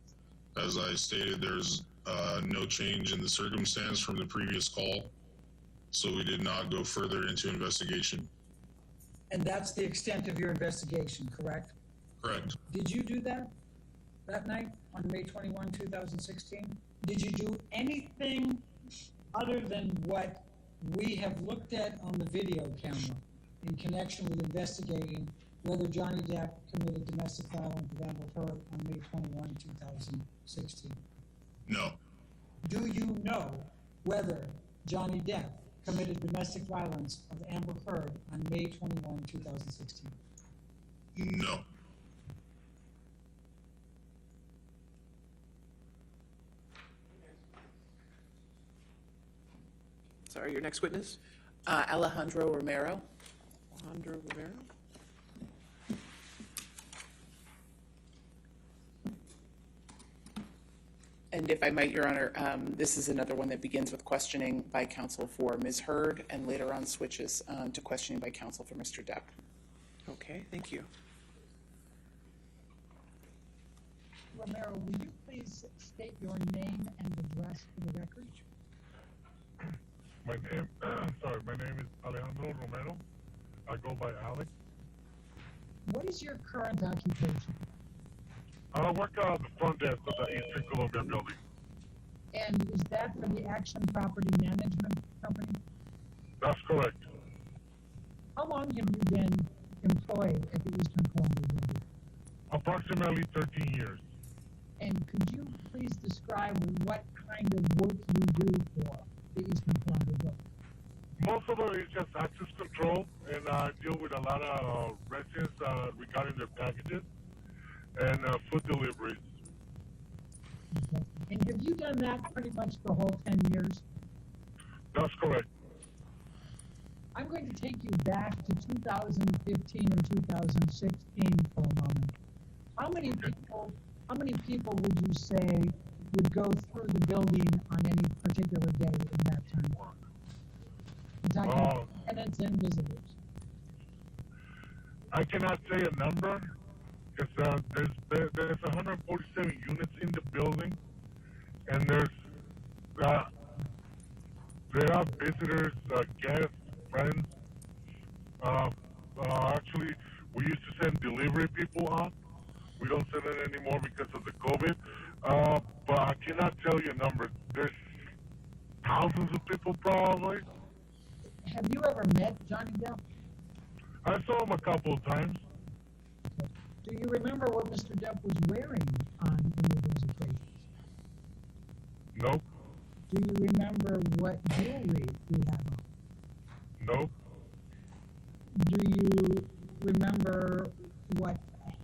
As I stated, there's no change in the circumstance from the previous call, so we did not go further into investigation. And that's the extent of your investigation, correct? Correct. Did you do that night on May 21, 2016? Did you do anything other than what we have looked at on the video camera in connection with investigating whether Johnny Depp committed domestic violence with Amber Heard on May 21, 2016? No. Do you know whether Johnny Depp committed domestic violence of Amber Heard on May 21, 2016? No. Sorry, your next witness? Alejandro Romero. Alejandro Romero. And if I might, Your Honor, this is another one that begins with questioning by counsel for Ms. Heard and later on switches to questioning by counsel for Mr. Depp. Okay, thank you. Romero, will you please state your name and address for the record? My name is Alejandro Romero. I go by Alex. What is your current occupation? I work at the front desk of the Eastern Columbia building. And is that for the Action Property Management Company? That's correct. How long have you been employed at the Eastern Columbia building? Approximately 13 years. And could you please describe what kind of work you do for the Eastern Columbia building? Most of it is just access control, and I deal with a lot of residents regarding their packages and food deliveries. Okay. And have you done that pretty much the whole 10 years? That's correct. I'm going to take you back to 2015 and 2016 for a moment. How many people would you say would go through the building on any particular day in that time? I'm talking tenants and visitors. I cannot say a number because there's 147 units in the building, and there are visitors, guests, friends. Actually, we used to send delivery people out. We don't send it anymore because of the COVID. But I cannot tell you a number. There's thousands of people probably. Have you ever met Johnny Depp? I saw him a couple of times. Okay. Do you remember what Mr. Depp was wearing on any of those occasions? Nope. Do you remember what jewelry he had on? Nope. Do you remember what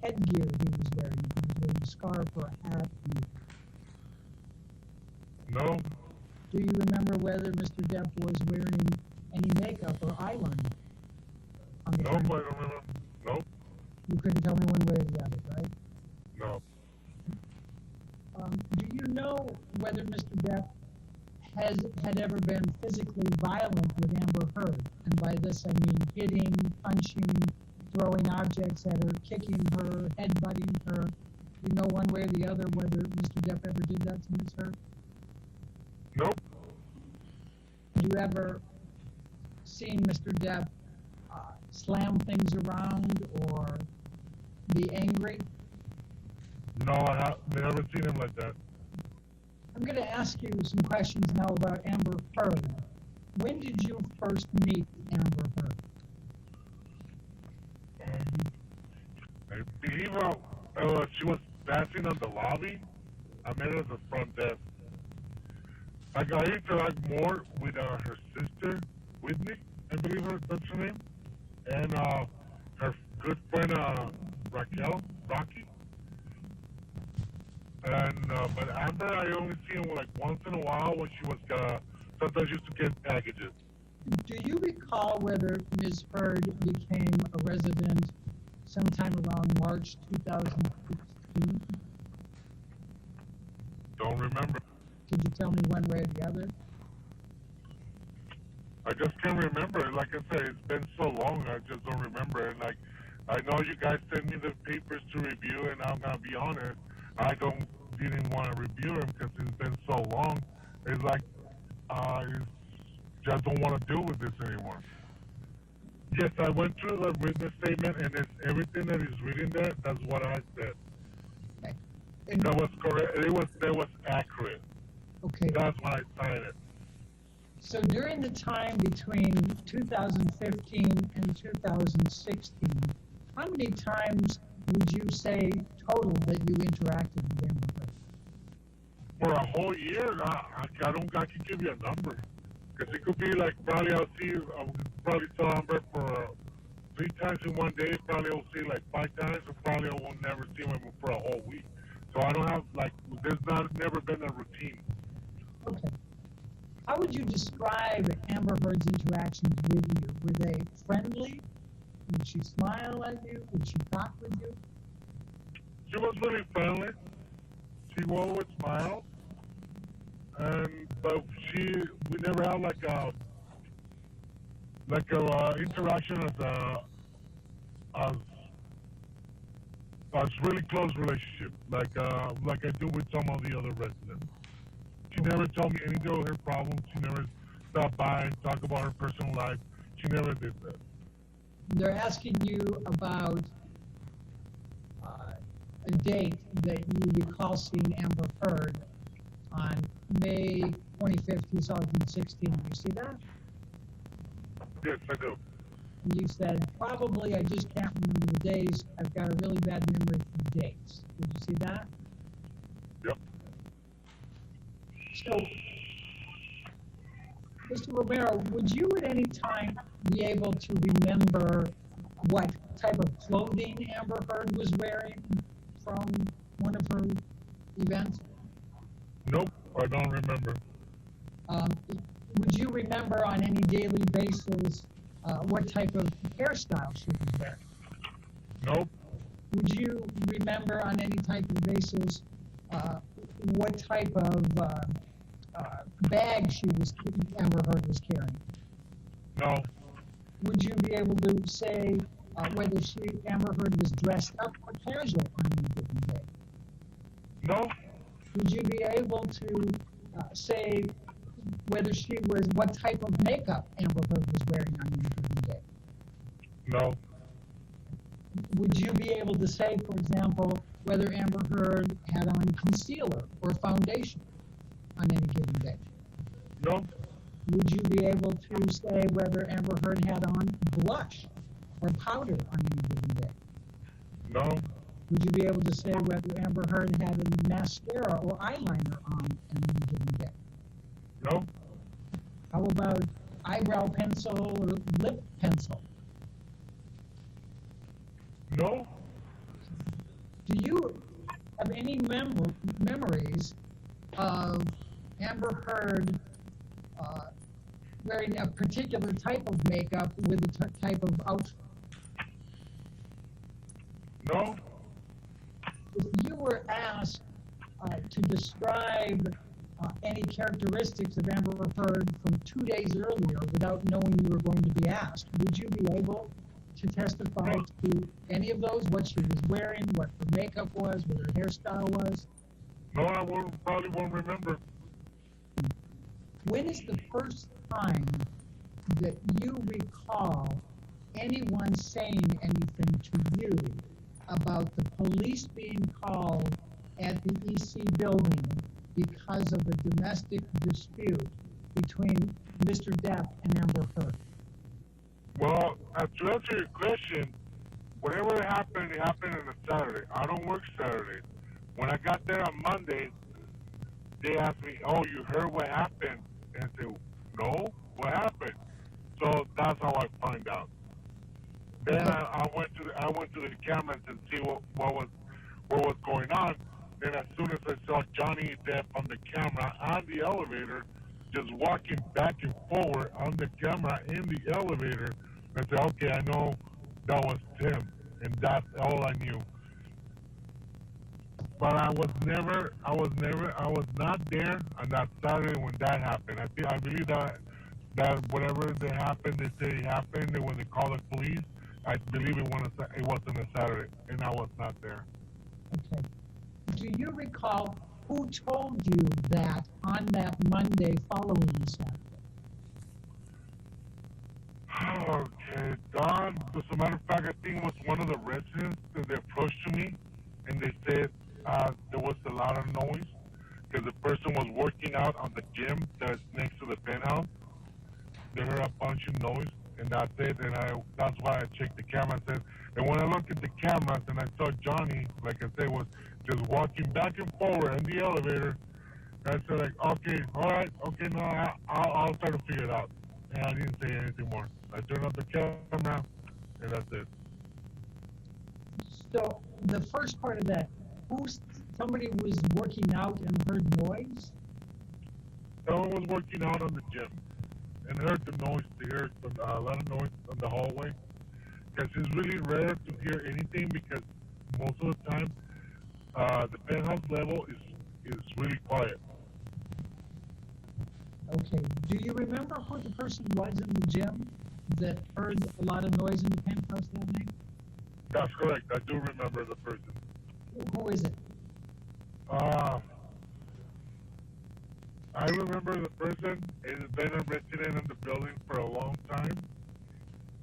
headgear he was wearing? If he was wearing a scarf or a hat? No. Do you remember whether Mr. Depp was wearing any makeup or eyeliner? On the Nope, I don't remember. Nope. You couldn't tell me one way or the other, right? No. Do you know whether Mr. Depp had ever been physically violent with Amber Heard? And by this I mean hitting, punching, throwing objects at her, kicking her, headbutting her. You know one way or the other whether Mr. Depp ever did that to Ms. Heard? Nope. Have you ever seen Mr. Depp slam things around or be angry? No, I have never seen him like that. I'm going to ask you some questions now about Amber Heard. When did you first meet Amber Heard? I believe she was dancing on the lobby. I met her at the front desk. I interact more with her sister, Whitney, I believe that's her name, and her good friend Rocky. And but Amber, I only see him like once in a while when she was sometimes used to get packages. Do you recall whether Ms. Heard became a resident sometime around March 2016? Don't remember. Could you tell me one way or the other? I just can't remember. Like I said, it's been so long, I just don't remember. And like, I know you guys send me the papers to review, and I'm gonna be honest, I don't didn't want to review him because it's been so long. It's like, just don't want to deal with this anymore. Yes, I went through the witness statement, and it's everything that is written there. That's what I said. Okay. That was correct. That was accurate. Okay. That's when I signed it. So during the time between 2015 and 2016, how many times would you say total that you interacted with Amber Heard? For a whole year, I can give you a number. Because it could be like, probably probably saw Amber for 3 times in one day, probably I'll see like 5 times, or probably I will never see him for a whole week. So I don't have, like, there's never been a routine. Okay. How would you describe Amber Heard's interactions with you? Were they friendly? Would she smile at you? Would she talk with you? She was really friendly. She will always smile. But we never had like a interaction as really close relationship, like I do with some of the other residents. She never told me any of her problems. She never stopped by and talked about her personal life. She never did that. They're asking you about a date that you recall seeing Amber Heard on May 25th, 2016. Do you see that? Yes, I do. And you said, probably I just can't remember the days. I've got a really bad memory for dates. Did you see that? Yep. So, Mr. Romero, would you at any time be able to remember what type of clothing Amber Heard was wearing from one of her events? Nope, I don't remember. Would you remember on any daily basis what type of hairstyle she was wearing? Nope. Would you remember on any type of basis what type of bag Amber Heard was carrying? No. Would you be able to say whether Amber Heard was dressed up or casual on any given day? No. Would you be able to say whether what type of makeup Amber Heard was wearing on any given day? No. Would you be able to say, for example, whether Amber Heard had on concealer or foundation on any given day? No. Would you be able to say whether Amber Heard had on blush or powder on any given day? No. Would you be able to say whether Amber Heard had a mascara or eyeliner on any given day? No. How about eyebrow pencil or lip pencil? No. Do you have any memories of Amber Heard wearing a particular type of makeup with a type of outfit? No. If you were asked to describe any characteristics of Amber Heard from 2 days earlier without knowing you were going to be asked, would you be able to testify to any of those? What she was wearing, what her makeup was, what her hairstyle was? No, I probably won't remember. When is the first time that you recall anyone saying anything to you about the police being called at the EC building because of a domestic dispute between Mr. Depp and Amber Heard? Well, to answer your question, whatever happened, it happened on a Saturday. I don't work Saturday. When I got there on Monday, they asked me, "Oh, you heard what happened?" And I said, "No, what happened?" So that's how I find out. Then I went to the cameras and see what was going on. Then as soon as I saw Johnny Depp on the camera on the elevator, just walking back and forward on the camera in the elevator, I said, "Okay, I know that was Tim," and that's all I knew. But I was not there on that Saturday when that happened. I believe that whatever that happened, they say it happened, and when they called the police, I believe it wasn't a Saturday, and I was not there. Okay. Do you recall who told you that on that Monday following the Saturday? Okay, Don, as a matter of fact, I think it was one of the residents that they approached to me, and they said there was a lot of noise because the person was working out on the gym that's next to the penthouse. They heard a bunch of noise, and that's it. And that's why I checked the camera and said, and when I looked at the cameras and I saw Johnny, like I said, was just walking back and forward in the elevator, I said, like, okay, all right, okay, no, I'll try to figure it out. And I didn't say anything more. I turned off the camera, and that's it. So the first part of that, somebody was working out and heard noise? Someone was working out on the gym and heard the noise. They heard a lot of noise on the hallway. Because it's really rare to hear anything because most of the time the penthouse level is really quiet. Okay. Do you remember who the person was in the gym that heard a lot of noise in the penthouse that night? That's correct. I do remember the person. Who is it? I remember the person. It's been a resident in the building for a long time.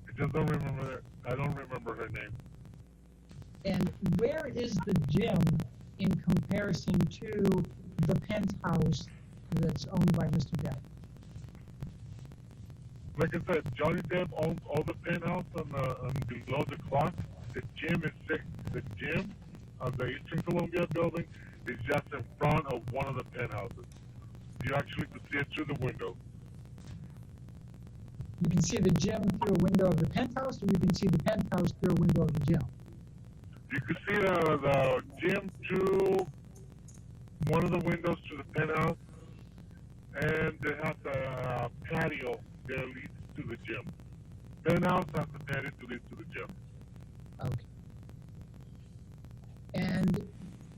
I just don't remember it. I don't remember her name. And where is the gym in comparison to the penthouse that's owned by Mr. Depp? Like I said, Johnny Depp owns all the penthouse on below the clock. The gym is the gym of the Eastern Columbia building is just in front of one of the penthouses. You actually can see it through the window. You can see the gym through a window of the penthouse, or you can see the penthouse through a window of the gym? You can see the gym through one of the windows to the penthouse, and it has a patio that leads to the gym. Penthouse has a patio that leads to the gym. Okay. And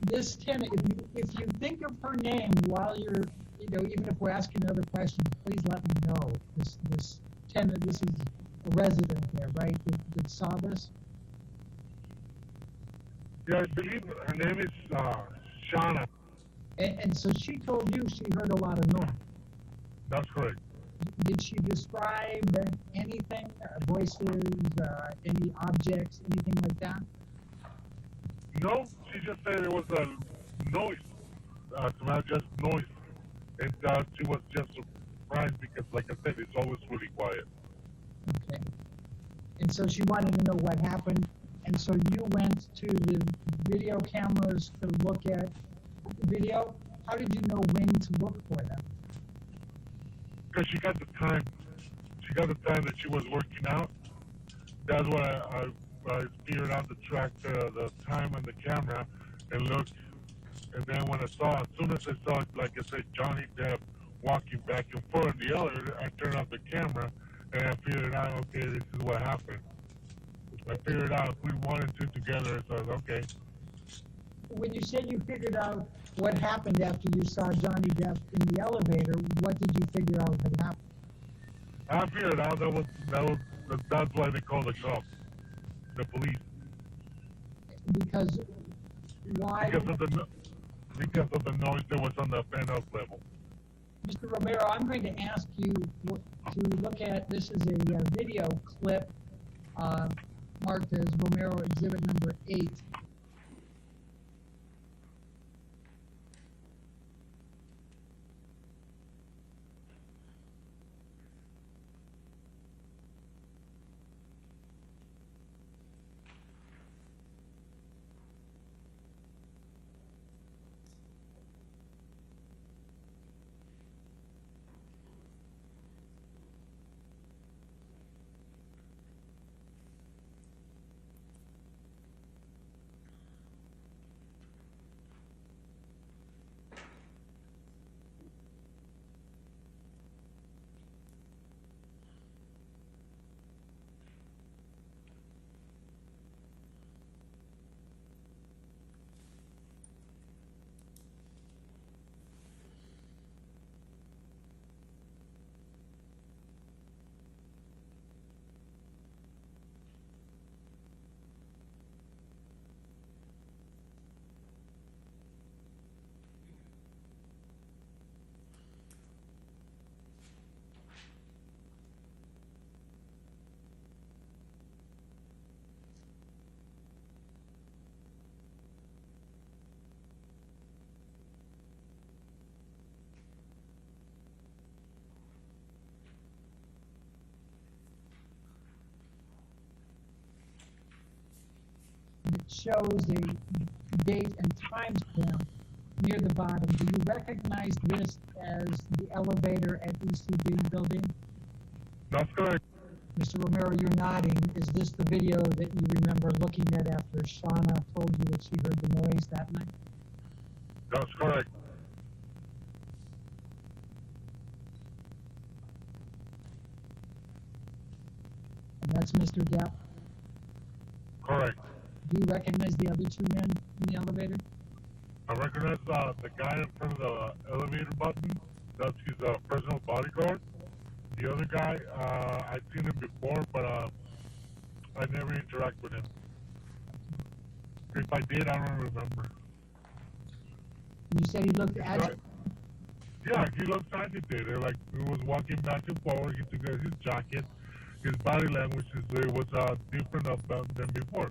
this tenant, if you think of her name while you're, even if we're asking other questions, please let me know. This tenant, this is a resident there, right, that saw this? Yeah, I believe her name is Shauna. And so she told you she heard a lot of noise. That's correct. Did she describe anything, voices, any objects, anything like that? No, she just said it was a noise. Not just noise. And she was just surprised because, like I said, it's always really quiet. Okay. And so she wanted to know what happened. And so you went to the video cameras to look at video. How did you know when to look for them? Because she got the time. She got the time that she was working out. That's why I figured out to track the time on the camera and look. And then when as soon as I saw, like I said, Johnny Depp walking back and forth in the elevator, I turned off the camera and I figured out, okay, this is what happened. I figured out if we wanted to together, so I was okay. When you said you figured out what happened after you saw Johnny Depp in the elevator, what did you figure out had happened? I figured out that's why they call the cops, the police. Because why? Because of the noise that was on the penthouse level. Mr. Romero, I'm going to ask you to look at, this is a video clip marked as Romero Exhibit number 8. shows a date and time stamp near the bottom. Do you recognize this as the elevator at ECB building? That's correct. Mr. Romero, you're nodding. Is this the video that you remember looking at after Shauna told you that she heard the noise that night? That's correct. And that's Mr. Depp. Correct. Do you recognize the other two men in the elevator? I recognize the guy in front of the elevator button. That's his personal bodyguard. The other guy, I've seen him before, but I never interact with him. If I did, I don't remember. You said he looked agitated. Yeah, he looked agitated. Like he was walking back and forward. He took his jacket. His body language was different than before.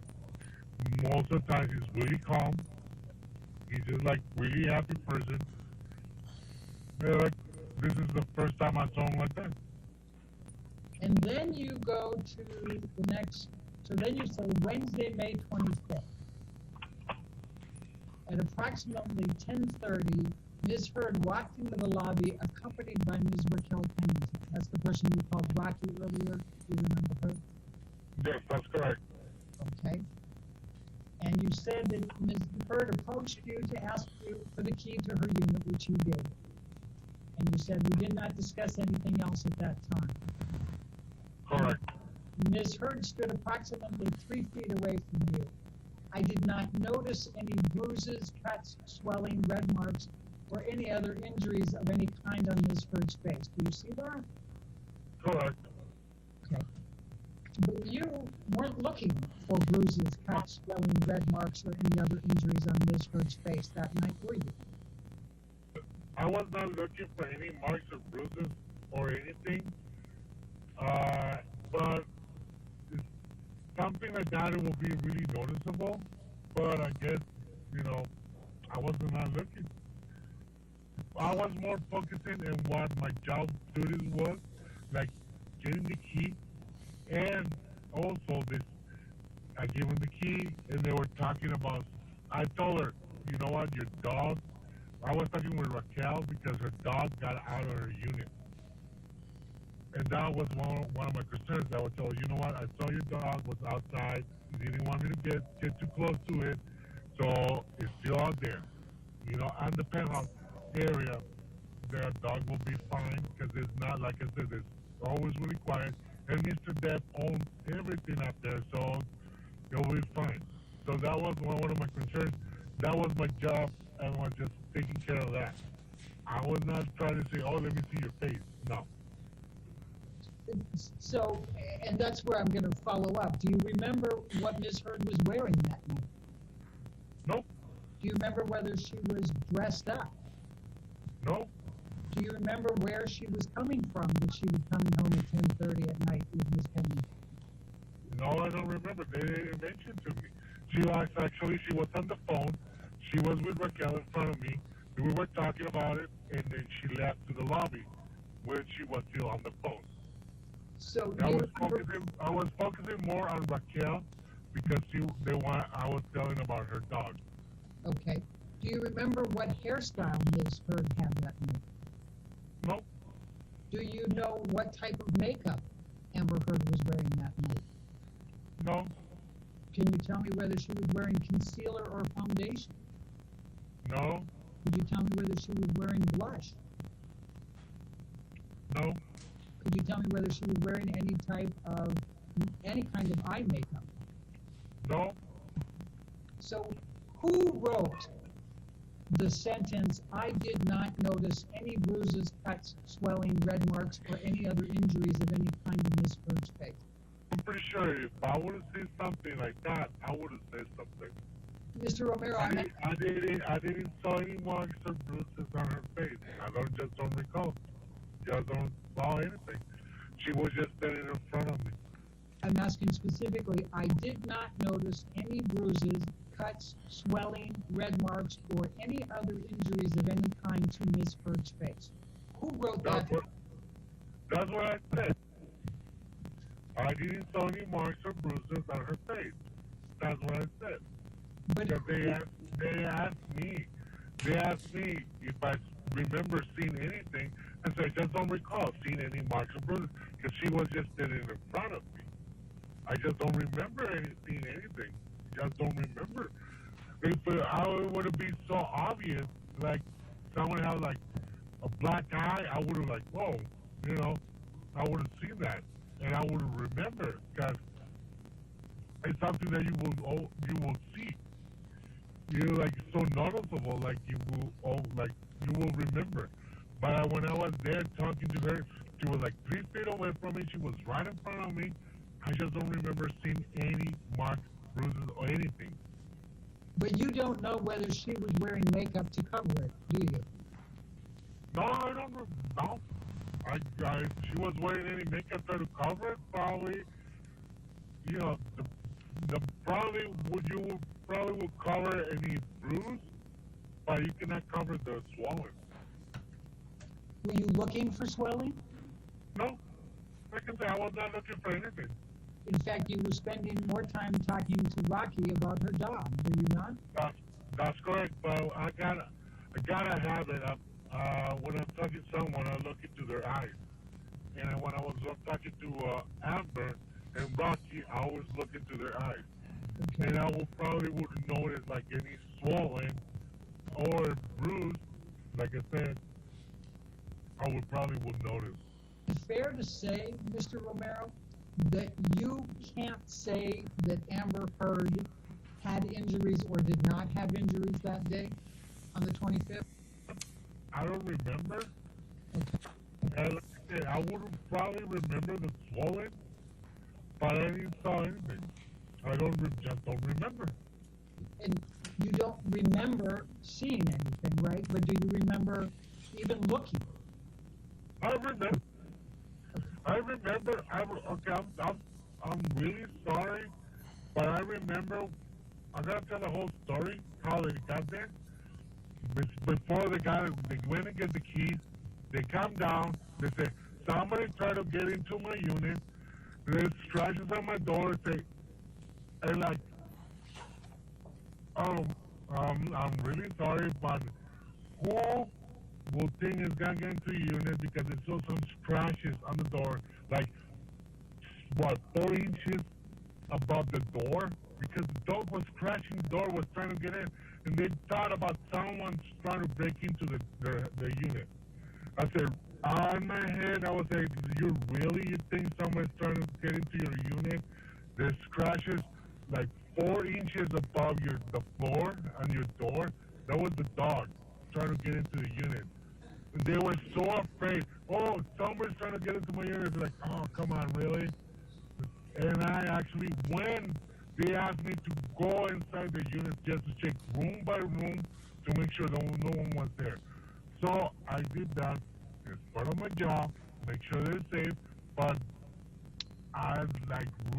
Most of the time, he's really calm. He's just like really happy person. Yeah, like this is the first time I saw him like that. And then you go to the next, so then you say Wednesday, May 25th. At approximately 10:30, Ms. Heard walked into the lobby accompanied by Ms. Raquel Pennington. That's the person you called Rocky earlier. Do you remember her? Yes, that's correct. Okay. And you said that Ms. Heard approached you to ask you for the key to her unit, which you gave. And you said we did not discuss anything else at that time. Correct. Ms. Heard stood approximately 3 feet away from you. I did not notice any bruises, cuts, swelling, red marks, or any other injuries of any kind on Ms. Heard's face. Do you see that? Correct. Okay. But you weren't looking for bruises, cuts, swelling, red marks, or any other injuries on Ms. Heard's face that night, were you? I was not looking for any marks or bruises or anything. But something like that, it will be really noticeable. But I guess, I was not looking. I was more focusing on what my job duties was, like getting the key, and also this, I gave them the key, and they were talking about, I told her, you know what, your dog, I was talking with Raquel because her dog got out of her unit. And that was one of my concerns. I would tell her, you know what, I saw your dog was outside. You didn't want me to get too close to it. So it's still out there. On the penthouse area, their dog will be fine because it's not, like I said, it's always really quiet. And Mr. Depp owns everything out there, so it'll be fine. So that was one of my concerns. That was my job, and I was just taking care of that. I was not trying to say, oh, let me see your face. No. So, and that's where I'm going to follow up. Do you remember what Ms. Heard was wearing that night? Nope. Do you remember whether she was dressed up? No. Do you remember where she was coming from, that she was coming home at 10:30 at night with Ms. Pennington? No, I don't remember. They didn't mention to me. She was on the phone. She was with Raquel in front of me. We were talking about it, and then she left to the lobby when she was still on the phone. So I was focusing more on Raquel because I was telling about her dog. Okay. Do you remember what hairstyle Ms. Heard had that night? Nope. Do you know what type of makeup Amber Heard was wearing that night? No. Can you tell me whether she was wearing concealer or foundation? No. Could you tell me whether she was wearing blush? No. Could you tell me whether she was wearing any kind of eye makeup? No. So who wrote the sentence, I did not notice any bruises, cuts, swelling, red marks, or any other injuries of any kind in Ms. Heard's face? I'm pretty sure if I would have said something like that, I would have said something. Mr. Romero, I didn't saw any marks or bruises on her face. I don't recall. Just don't saw anything. She was just standing in front of me. I'm asking specifically, I did not notice any bruises, cuts, swelling, red marks, or any other injuries of any kind to Ms. Heard's face. Who wrote that? That's what I said. I didn't saw any marks or bruises on her face. That's what I said. But Because they asked me if I remember seeing anything, and so I just don't recall seeing any marks and bruises, because she was just sitting in front of me. I just don't remember seeing anything. Just don't remember. How would it be so obvious? Like someone had like a black eye, I would have like, whoa, you know, I would have seen that, and I would have remembered, because it's something that you will see. You know, like so noticeable, like you will remember. But when I was there talking to her, she was like 3 feet away from me. She was right in front of me. I just don't remember seeing any marks, bruises, or anything. But you don't know whether she was wearing makeup to cover it, do you? No, I don't know. No. She was wearing any makeup to cover it, probably. You know, the probably would cover any bruise, but you cannot cover the swelling. Were you looking for swelling? No. Like I said, I was not looking for anything. In fact, you were spending more time talking to Rocky about her dog, were you not? That's correct, but I gotta have it. When I'm talking to someone, I look into their eyes. And when I was talking to Amber and Rocky, I always look into their eyes. Okay. And I wouldn't notice like any swelling or bruise. Like I said, I would notice. Is it fair to say, Mr. Romero, that you can't say that Amber Heard had injuries or did not have injuries that day on the 25th? I don't remember. Okay. And like I said, I would probably remember the swelling, but I didn't saw anything. I just don't remember. And you don't remember seeing anything, right? But do you remember even looking? I remember. I'm really sorry, but I remember. I gotta tell the whole story how they got there. Before they went and get the keys. They come down. They say somebody tried to get into my unit. There's scratches on my door. And like, I'm really sorry, but who will think is gonna get into the unit because they saw some scratches on the door, like what, 4 inches above the door? Because the dog was scratching the door, was trying to get in, and they thought about someone trying to break into the unit. I said, on my head, I was like, you think someone's trying to get into your unit? There's scratches like 4 inches above the floor on your door. That was the dog trying to get into the unit. And they were so afraid. Oh, someone's trying to get into my unit. They're like, oh, come on, really? And I actually, when they asked me to go inside the unit just to check room by room to make sure that no one was there. So I did that. It's part of my job, make sure they're safe, but I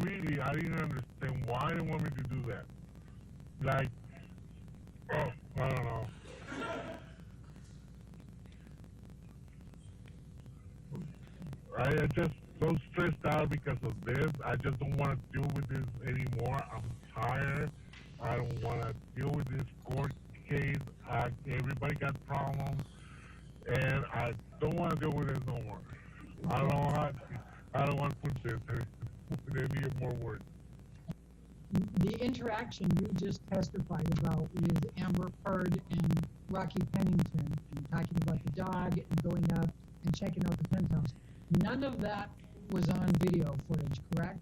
didn't understand why they want me to do that. Like, oh, I don't know. I just so stressed out because of this. I just don't want to deal with this anymore. I'm tired. I don't want to deal with this court case. Everybody got problems, and I don't want to deal with this no more. I don't want to put this with any more words. The interaction you just testified about with Amber Heard and Rocky Pennington, and talking about the dog and going up and checking out the penthouse, none of that was on video footage, correct?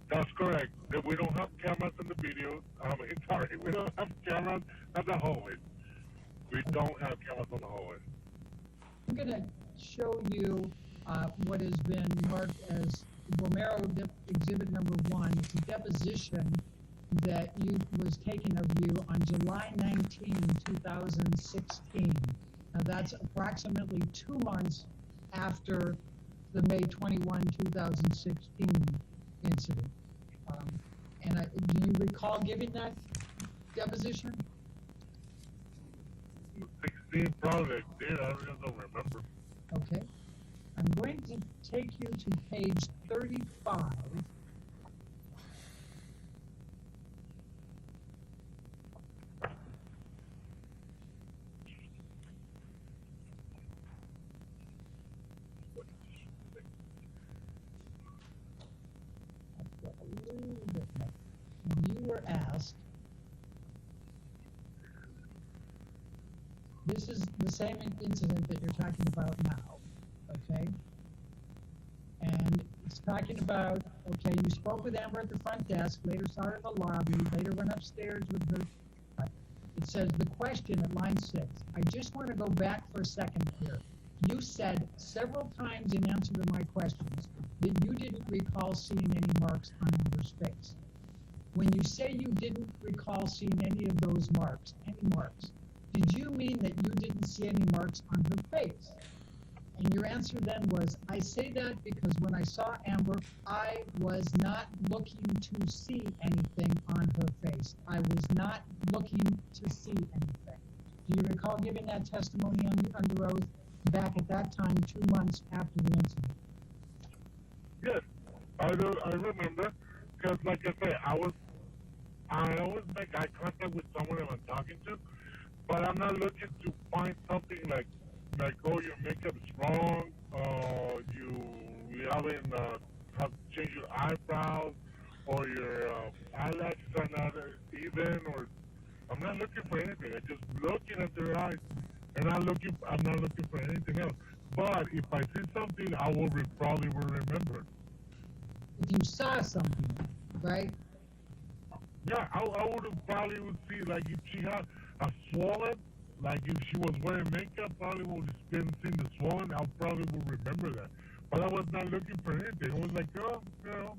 That's correct. We don't have cameras in the video. Sorry, we don't have cameras at the hallway. We don't have cameras on the hallway. I'm going to show you what has been marked as Romero Exhibit Number 1. It's a deposition that was taken of you on July 19, 2016. Now that's approximately 2 months after the May 21, 2016 incident. Do you recall giving that deposition? 16 probably did. I just don't remember. Okay. I'm going to take you to page 35. same incident that you're talking about now, okay? And it's talking about, okay, you spoke with Amber at the front desk, later saw her in the lobby, later went upstairs with her. It says the question at line 6. I just want to go back for a second here. You said several times in answer to my questions that you didn't recall seeing any marks on Amber's face. When you say you didn't recall seeing any of those marks, did you mean that you didn't see any marks on her face? And your answer then was, I say that because when I saw Amber, I was not looking to see anything on her face. I was not looking to see anything. Do you recall giving that testimony under oath back at that time, 2 months after the incident? Yes, I remember, because like I said, I always make eye contact with someone that I'm talking to, but I'm not looking to find something like oh, your makeup's wrong, you haven't have to change your eyebrows, or your eyelashes are not even, or I'm not looking for anything. I'm just looking at their eyes, and I'm not looking for anything else. But if I see something, I probably will remember. If you saw something, right? Yeah, I would probably see, like, if she had a swollen, like if she was wearing makeup, probably would have been seeing the swollen, I probably would remember that. But I was not looking for anything. I was like, oh, you know.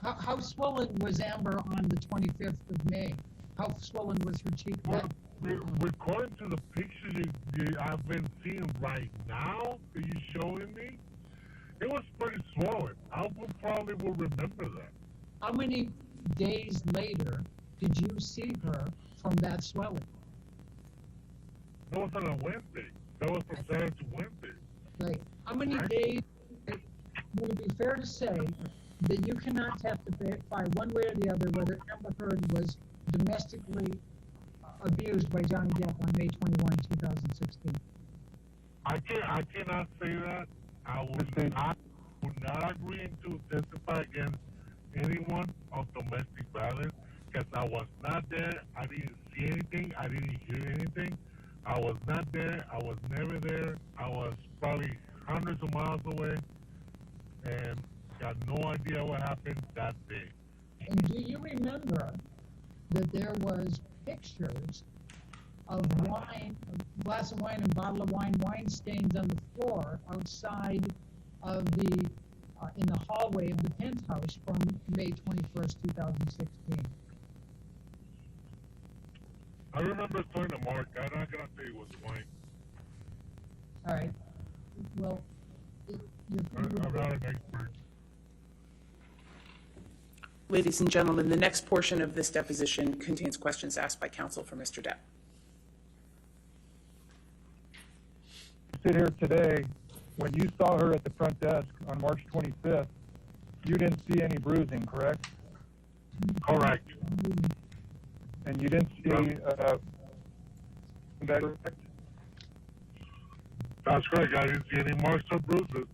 How swollen was Amber on the 25th of May? How swollen was her cheek? Well, according to the pictures I've been seeing right now that you're showing me, it was pretty swollen. I probably will remember that. How many days later did you see her from that swelling? That was on a Wednesday. That was from Saturday to Wednesday. Right. How many days would it be fair to say that you cannot testify one way or the other whether Amber Heard was domestically abused by Johnny Depp on May 21, 2016? I cannot say that. I would not agree to testify against anyone of domestic violence because I was not there. I didn't see anything. I didn't hear anything. I was not there. I was never there. I was probably hundreds of miles away and got no idea what happened that day. And do you remember that there was pictures of wine, a glass of wine and bottle of wine stains on the floor outside of the, in the hallway of the penthouse from May 21st, 2016? I remember talking to Mark. I'm not going to say it was wine. All right. Well, I'm not an expert. Ladies and gentlemen, the next portion of this deposition contains questions asked by counsel for Mr. Depp. Sit here today, when you saw her at the front desk on March 25th, you didn't see any bruising, correct? Correct. And you didn't see that. That's correct. I didn't see any marks or bruises.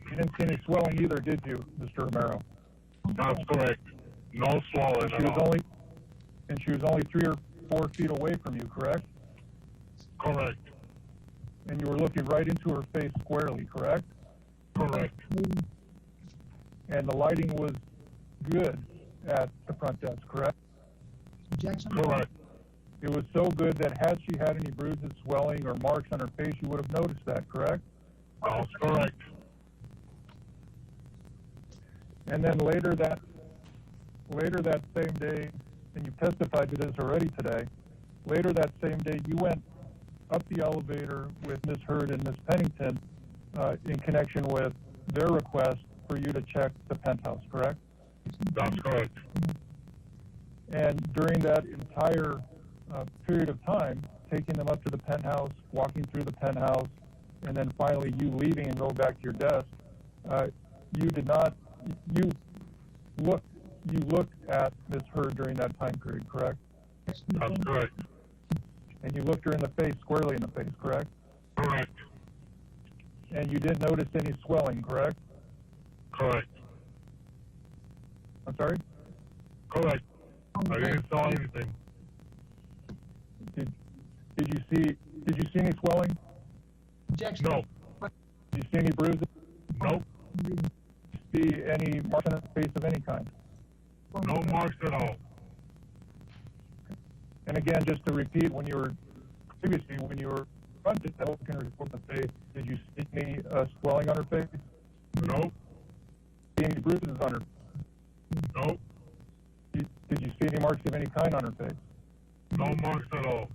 You didn't see any swelling either, did you, Mr. Romero? That's correct. No swelling at all. And she was only 3 or 4 feet away from you, correct? Correct. And you were looking right into her face squarely, correct? Correct. And the lighting was good at the front desk, correct? Objection? Correct. It was so good that had she had any bruises, swelling, or marks on her face, you would have noticed that, correct? That's correct. And then later that same day, and you've testified to this already today, later that same day you went up the elevator with Ms. Heard and Ms. Pennington in connection with their request for you to check the penthouse, correct? That's correct. And during that entire period of time, taking them up to the penthouse, walking through the penthouse, and then finally you leaving and going back to your desk, you looked at Ms. Heard during that time period, correct? That's correct. And you looked her in the face, squarely in the face, correct? Correct. And you didn't notice any swelling, correct? Correct. I'm sorry? Correct. I didn't saw anything. Did Did you see any swelling? Objection. No. Did you see any bruises? Nope. Did you see any marks on the face of any kind? No marks at all. And again, just to repeat, when you were confronted, that looking report in the face, did you see any swelling on her face? Nope. See any bruises on her? Nope. Did you see any marks of any kind on her face? No marks at all.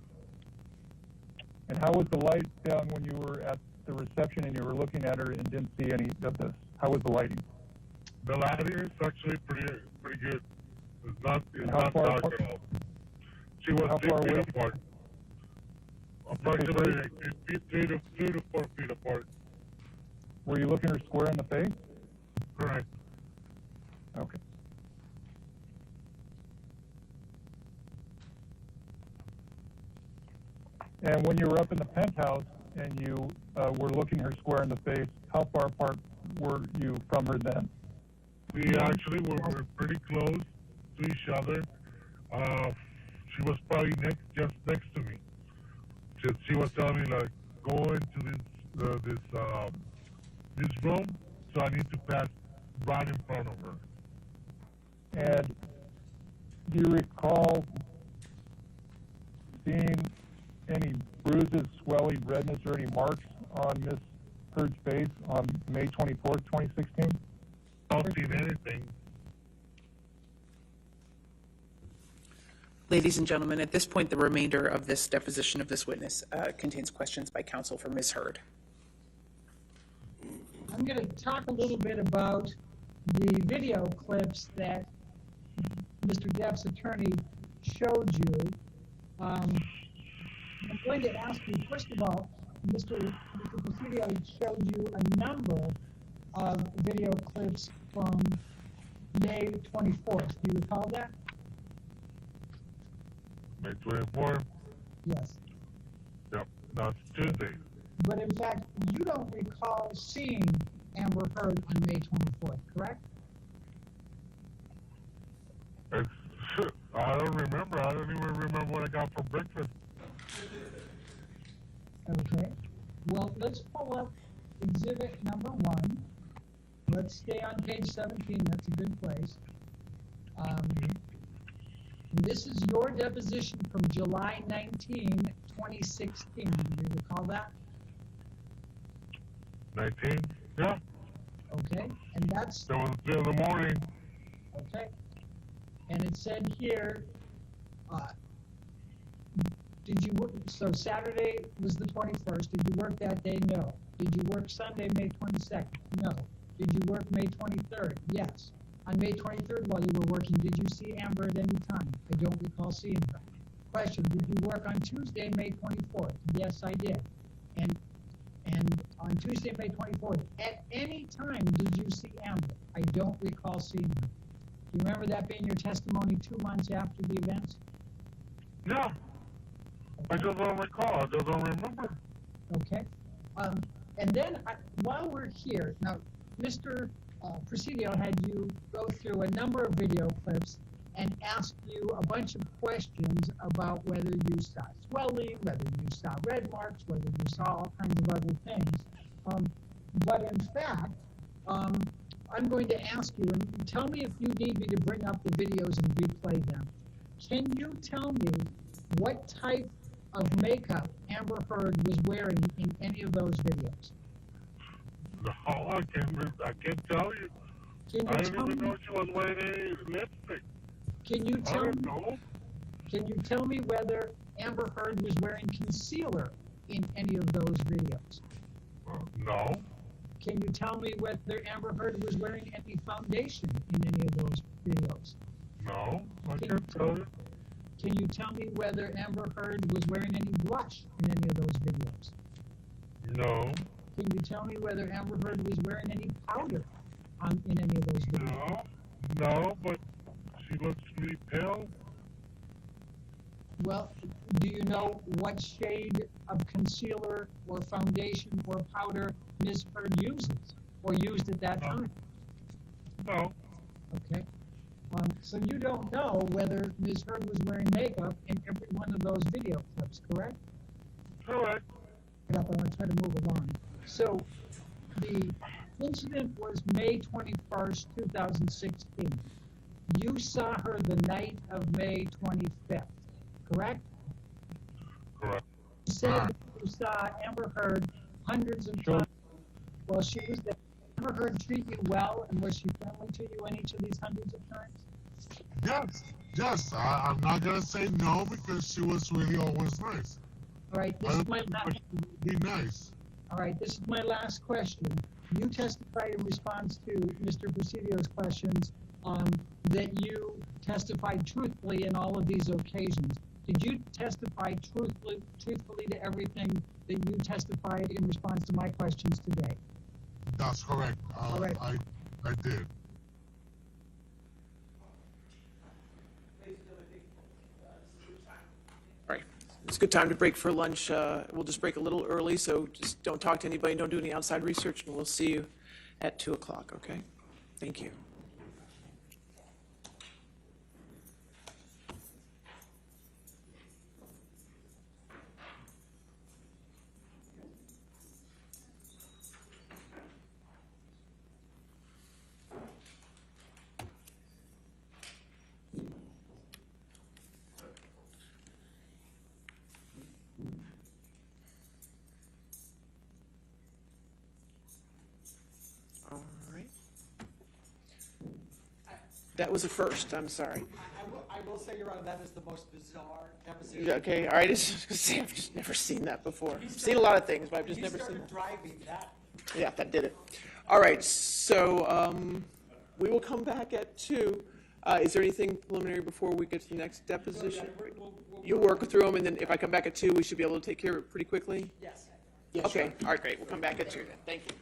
And how was the light down when you were at the reception and you were looking at her and didn't see any of this? How was the lighting? The lighting is actually pretty good. It's not how far dark apart? at all. She was How 3 far feet away? apart. Approximately like 3 to 4 feet apart. Were you looking her square in the face? Correct. Okay. And when you were up in the penthouse and you were looking her square in the face, how far apart were you from her then? We actually were pretty close to each other. She was probably just next to me. She was telling me like, go into this room, so I need to pass right in front of her. And do you recall seeing any bruises, swelling, redness, or any marks on Miss Heard's face on May 24th, 2016? Don't see anything. Ladies and gentlemen, at this point, the remainder of this deposition of this witness contains questions by counsel for Ms. Heard. I'm going to talk a little bit about the video clips that Mr. Depp's attorney showed you. I'm going to ask you, first of all, Mr. Presidio showed you a number of video clips from May 24th. Do you recall that? May 24th? Yes. Yep, that's Tuesday. But in fact, you don't recall seeing Amber Heard on May 24th, correct? I don't remember. I don't even remember what I got for breakfast. Okay. Well, let's pull up exhibit number 1. Let's stay on page 17. That's a good place. This is your deposition from July 19, 2016. Do you recall that? 19? Yeah. Okay. And that's... That was in the morning. Okay. And it said here, did you work, so Saturday was the 21st. Did you work that day? No. Did you work Sunday, May 22nd? No. Did you work May 23rd? Yes. On May 23rd, while you were working, did you see Amber at any time? I don't recall seeing her. Question, did you work on Tuesday, May 24th? Yes, I did. And on Tuesday, May 24th, at any time did you see Amber? I don't recall seeing her. Do you remember that being your testimony 2 months after the events? No. I just don't recall. I just don't remember. Okay. And then, while we're here, now, Mr. Presidio had you go through a number of video clips and ask you a bunch of questions about whether you saw swelling, whether you saw red marks, whether you saw all kinds of other things. But in fact, I'm going to ask you, and tell me if you need me to bring up the videos and replay them. Can you tell me what type of makeup Amber Heard was wearing in any of those videos? No, I can't tell you. I didn't even know she was wearing any lipstick. Can you tell I don't know. Can you tell me whether Amber Heard was wearing concealer in any of those videos? No. Can you tell me whether Amber Heard was wearing any foundation in any of those videos? No, I can't tell you. Can you tell me whether Amber Heard was wearing any blush in any of those videos? No. Can you tell me whether Amber Heard was wearing any powder in any of those videos? No, but she looks really pale. Well, do you know what shade of concealer or foundation or powder Ms. Heard uses or used at that time? No. Okay. So you don't know whether Ms. Heard was wearing makeup in every one of those video clips, correct? correct. I want to try to move along. So the incident was May 21st, 2016. You saw her the night of May 25th, correct? Correct. You said that you saw Amber Heard hundreds of times while she was there. Did Amber Heard treat you well, and was she friendly to you in each of these hundreds of times? Yes. I'm not gonna say no because she was really always nice. All right, this is my last. Be nice. All right, this is my last question. You testified in response to Mr. Presidio's questions that you testified truthfully in all of these occasions. Did you testify truthfully to everything that you testified in response to my questions today? That's correct. All right. I did. All right, it's a good time to break for lunch. We'll just break a little early, so just don't talk to anybody, don't do any outside research, and we'll see you at 2 o'clock, okay? Thank you. All right. That was a first, I'm sorry. I will say, Your Honor, that is the most bizarre deposition. Yeah, okay, all right, I've just never seen that before. I've seen a lot of things, but I've just never seen He started driving that. Yeah, that did it. All right, so we will come back at 2. Is there anything preliminary before we get to the next deposition? You'll work through them, and then if I come back at 2, we should be able to take care of it pretty quickly? Yes. Okay, all right, great, we'll come back at 2 then. Thank you.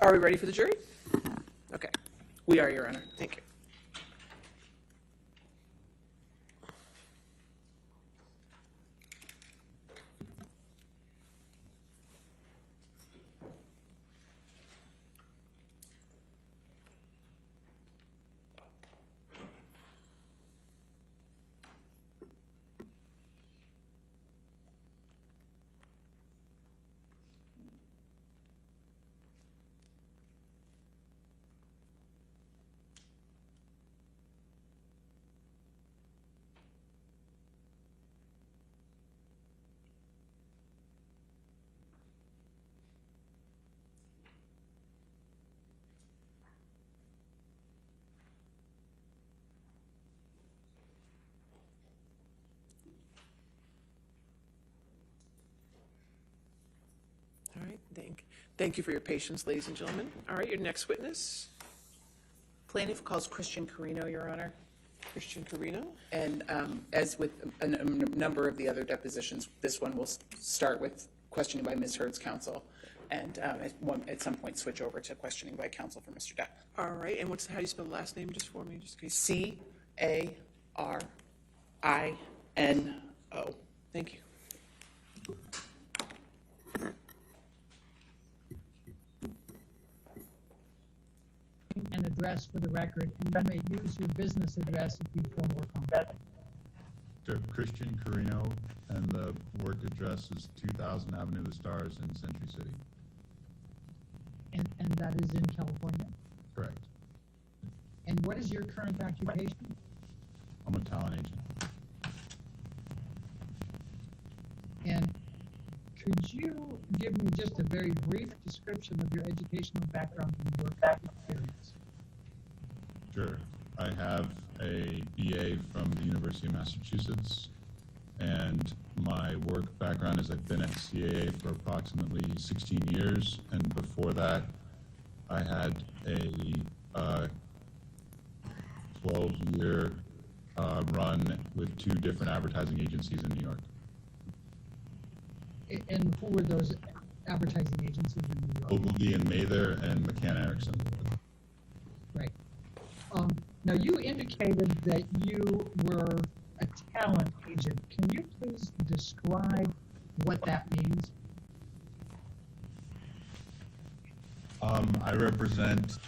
Are we ready for the jury? Okay, We are, Your Honor. thank you. All right, thank you for your patience, ladies and gentlemen. All right, your next witness, Plaintiff calls Christian Carino, Your Honor. Christian Carino. And as with a number of the other depositions, this one will start with questioning by Ms. Heard's counsel, and at some point switch over to questioning by counsel for Mr. Depp. All right, and how do you spell the last name just for me, just in case? C-A-R-I-N-O. Thank you. An address for the record, and you may use your business address if you feel more comfortable. Christian Carino, and the work address is 2000 Avenue of the Stars in Century City. And that is in California. Correct. And what is your current occupation? I'm a talent agent. And could you give me just a very brief description of your educational background and work experience? Sure. I have a BA from the University of Massachusetts, and my work background is I've been at CAA for approximately 16 years, and before that I had a 12-year run with 2 different advertising agencies in New York. And who were those advertising agencies in New York? Ogilvy and Mather and McCann Erickson. Right. Now you indicated that you were a talent agent. Can you please describe what that means? I represent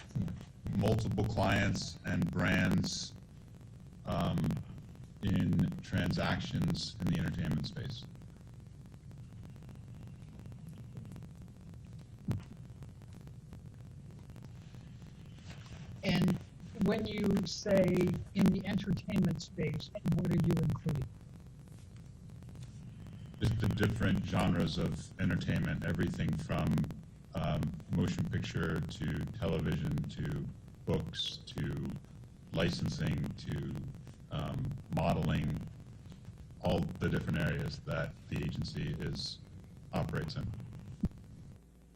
multiple clients and brands in transactions in the entertainment space. And when you say in the entertainment space, what are you including? Just the different genres of entertainment, everything from motion picture to television to books to licensing to modeling, all the different areas that the agency operates in.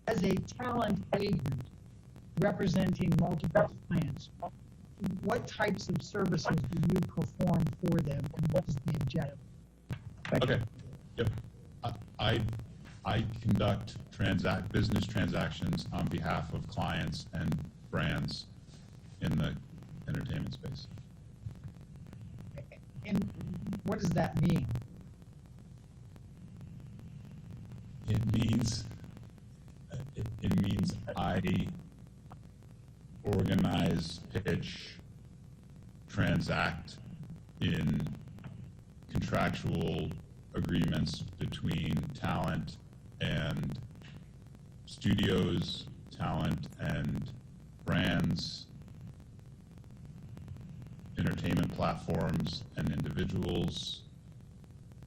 As a talent agent representing multiple clients, what types of services do you perform for them, and what is the objective? Okay. Yep. I conduct business transactions on behalf of clients and brands in the entertainment space. And what does that mean? It means I organize, pitch, transact in contractual agreements between talent and studios, talent and brands, entertainment platforms and individuals,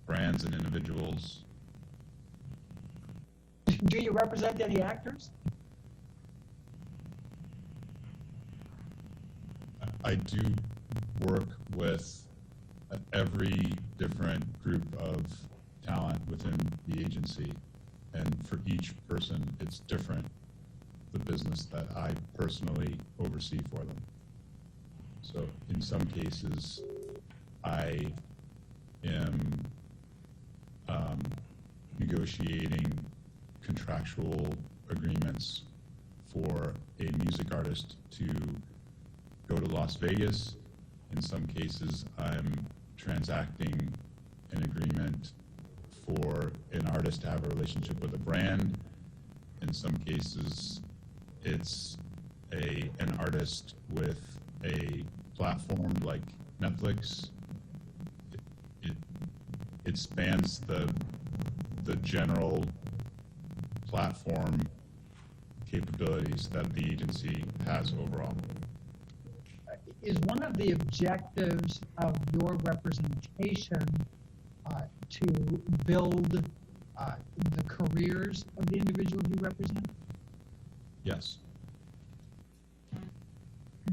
brands and individuals. Do you represent any actors? I do work with every different group of talent within the agency, and for each person it's different, the business that I personally oversee for them. So in some cases I am negotiating contractual agreements for a music artist to go to Las Vegas. In some cases, I'm transacting an agreement for an artist to have a relationship with a brand. In some cases, it's an artist with a platform like Netflix. It spans the general platform capabilities that the agency has overall. Is one of the objectives of your representation to build the careers of the individuals you represent? Yes.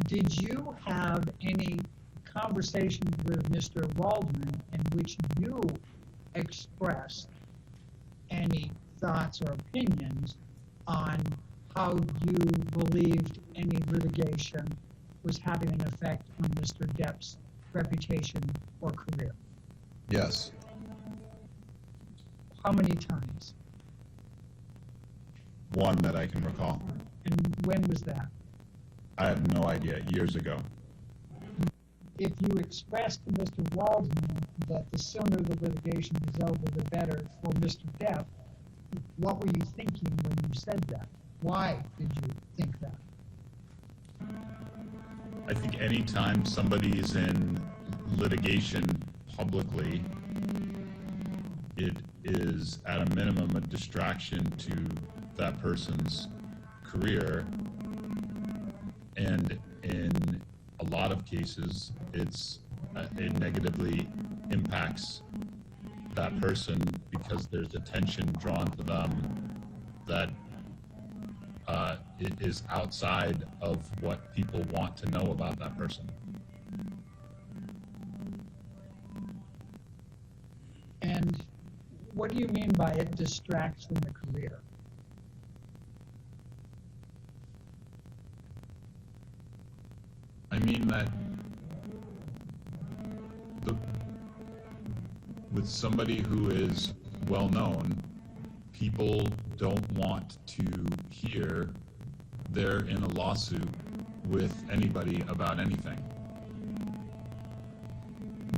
Did you have any conversations with Mr. Waldman in which you expressed any thoughts or opinions on how you believed any litigation was having an effect on Mr. Depp's reputation or career? Yes. How many times? One that I can recall. And when was that? I have no idea. Years ago. If you expressed to Mr. Waldman that the sooner the litigation is over, the better for Mr. Depp, what were you thinking when you said that? Why did you think that? I think anytime somebody is in litigation publicly, it is at a minimum a distraction to that person's career, and in a lot of cases it negatively impacts that person because there's attention drawn to them that it is outside of what people want to know about that person. And what do you mean by it distracts from the career? I mean that with somebody who is well known, people don't want to hear they're in a lawsuit with anybody about anything.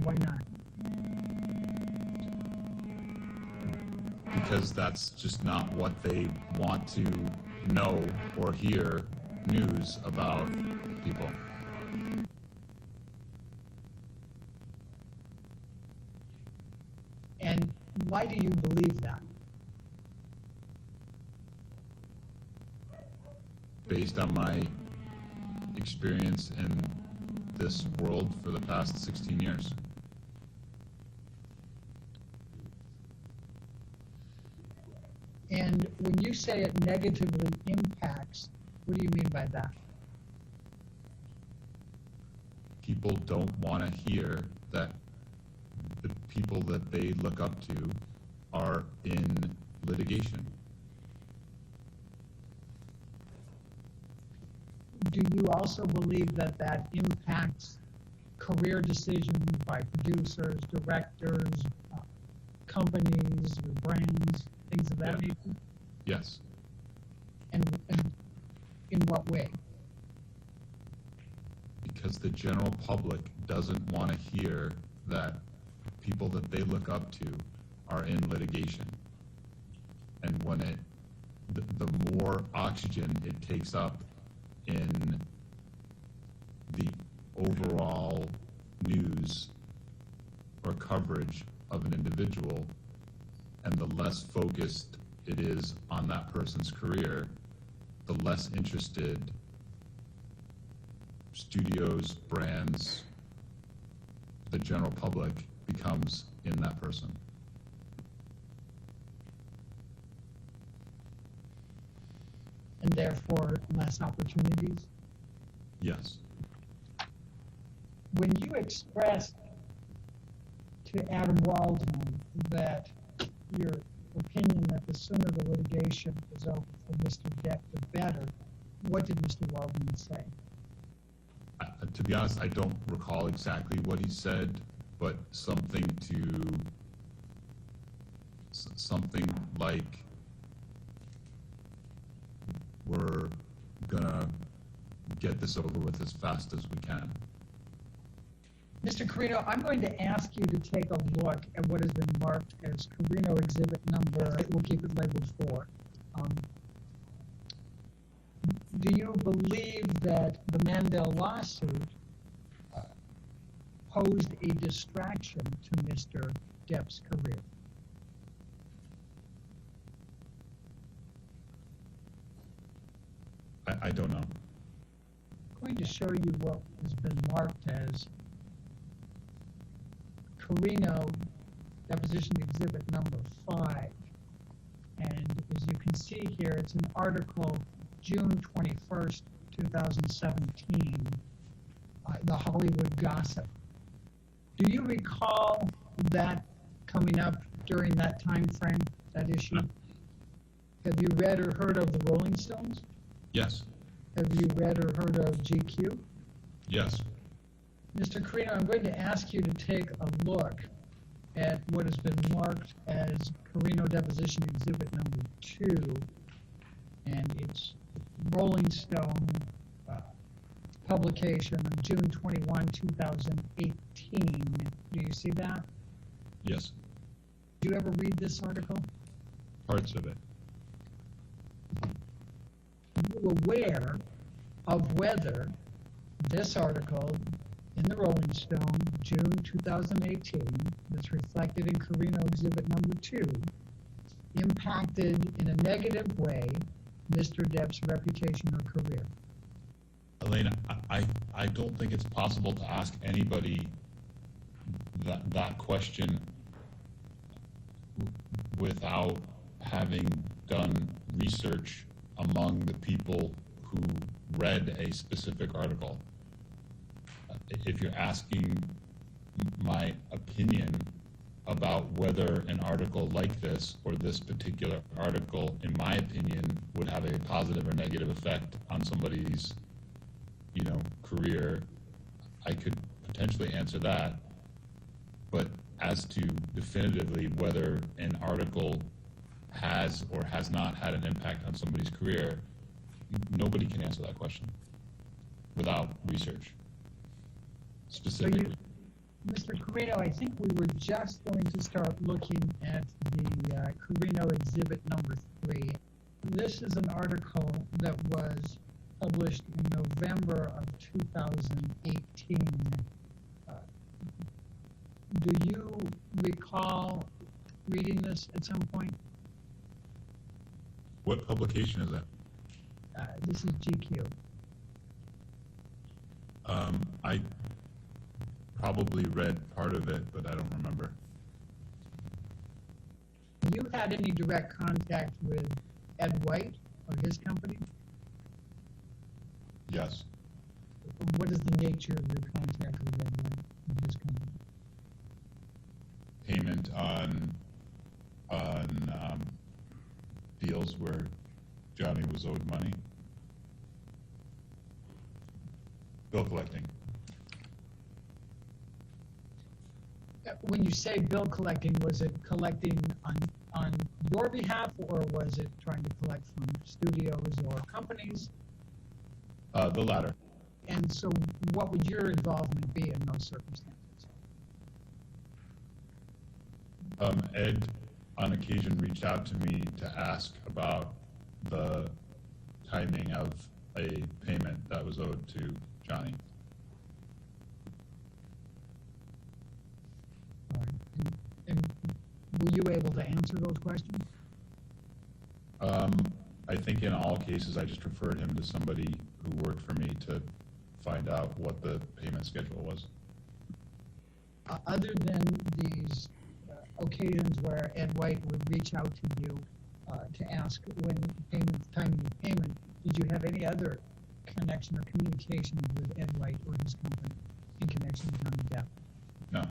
Why not? Because that's just not what they want to know or hear news about people. And why do you believe that? Based on my experience in this world for the past 16 years. And when you say it negatively impacts, what do you mean by that? People don't want to hear that the people that they look up to are in litigation. Do you also believe that that impacts career decisions by producers, directors, companies, or brands, things of that nature? Yes. And in what way? Because the general public doesn't want to hear that people that they look up to are in litigation. And when the more oxygen it takes up in the overall news or coverage of an individual, and the less focused it is on that person's career, the less interested studios, brands, the general public becomes in that person. And therefore less opportunities? Yes. When you expressed to Adam Waldman that your opinion that the sooner the litigation is over for Mr. Depp, the better, what did Mr. Waldman say? To be honest, I don't recall exactly what he said, but something like get this over with as fast as we can. Mr. Carino, I'm going to ask you to take a look at what has been marked as Carino Exhibit Number, we'll keep it labeled 4. Do you believe that the Mandel lawsuit posed a distraction to Mr. Depp's career? I don't know. I'm going to show you what has been marked as Carino Deposition Exhibit Number 5. And as you can see here, it's an article June 21st, 2017, the Hollywood Gossip. Do you recall that coming up during that time frame, that issue? No. Have you read or heard of the Rolling Stones? Yes. Have you read or heard of GQ? Yes. Mr. Carino, I'm going to ask you to take a look at what has been marked as Carino Deposition Exhibit Number 2, and it's Rolling Stone publication on June 21, 2018. Do you see that? Yes. Did you ever read this article? Parts of it. Are you aware of whether this article in the Rolling Stone, June 2018, that's reflected in Carino Exhibit Number 2, impacted in a negative way Mr. Depp's reputation or career? Elena, I don't think it's possible to ask anybody that question without having done research among the people who read a specific article. If you're asking my opinion about whether an article like this or this particular article, in my opinion, would have a positive or negative effect on somebody's, career, I could potentially answer that. But as to definitively whether an article has or has not had an impact on somebody's career, nobody can answer that question without research. Specifically. Mr. Carino, I think we were just going to start looking at the Carino Exhibit Number 3. This is an article that was published in November of 2018. Do you recall reading this at some point? What publication is that? This is GQ. I probably read part of it, but I don't remember. Have you had any direct contact with Ed White or his company? Yes. What is the nature of your contact with Ed White and his company? Payment on deals where Johnny was owed money. Bill collecting. When you say bill collecting, was it collecting on your behalf, or was it trying to collect from studios or companies? The latter. And so what would your involvement be in those circumstances? Ed, on occasion, reached out to me to ask about the timing of a payment that was owed to Johnny. And were you able to answer those questions? I think in all cases, I just referred him to somebody who worked for me to find out what the payment schedule was. Other than these occasions where Ed White would reach out to you to ask when timing of payment, did you have any other connection or communication with Ed White or his company in connection with Johnny Depp? No.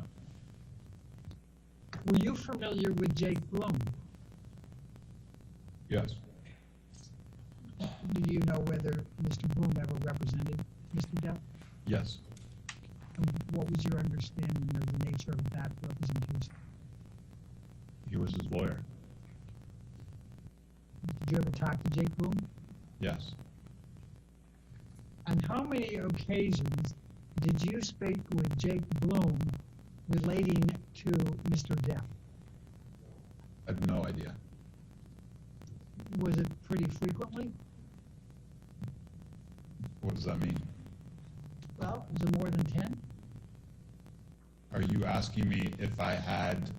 Were you familiar with Jake Bloom? Yes. Do you know whether Mr. Bloom ever represented Mr. Depp? Yes. And what was your understanding of the nature of that representation? He was his lawyer. Did you ever talk to Jake Bloom? Yes. On how many occasions did you speak with Jake Bloom relating to Mr. Depp? I have no idea. Was it pretty frequently? What does that mean? Well, was it more than 10? Are you asking me if I had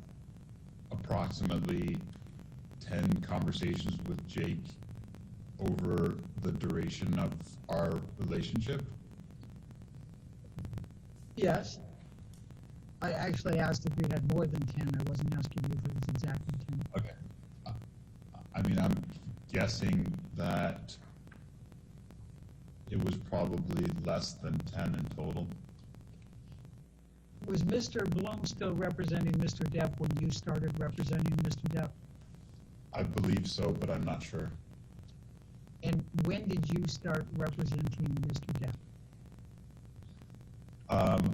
approximately 10 conversations with Jake over the duration of our relationship? Yes. I actually asked if you had more than 10. I wasn't asking you if it was exactly 10. Okay. I mean, I'm guessing that it was probably less than 10 in total. Was Mr. Bloom still representing Mr. Depp when you started representing Mr. Depp? I believe so, but I'm not sure. And when did you start representing Mr. Depp?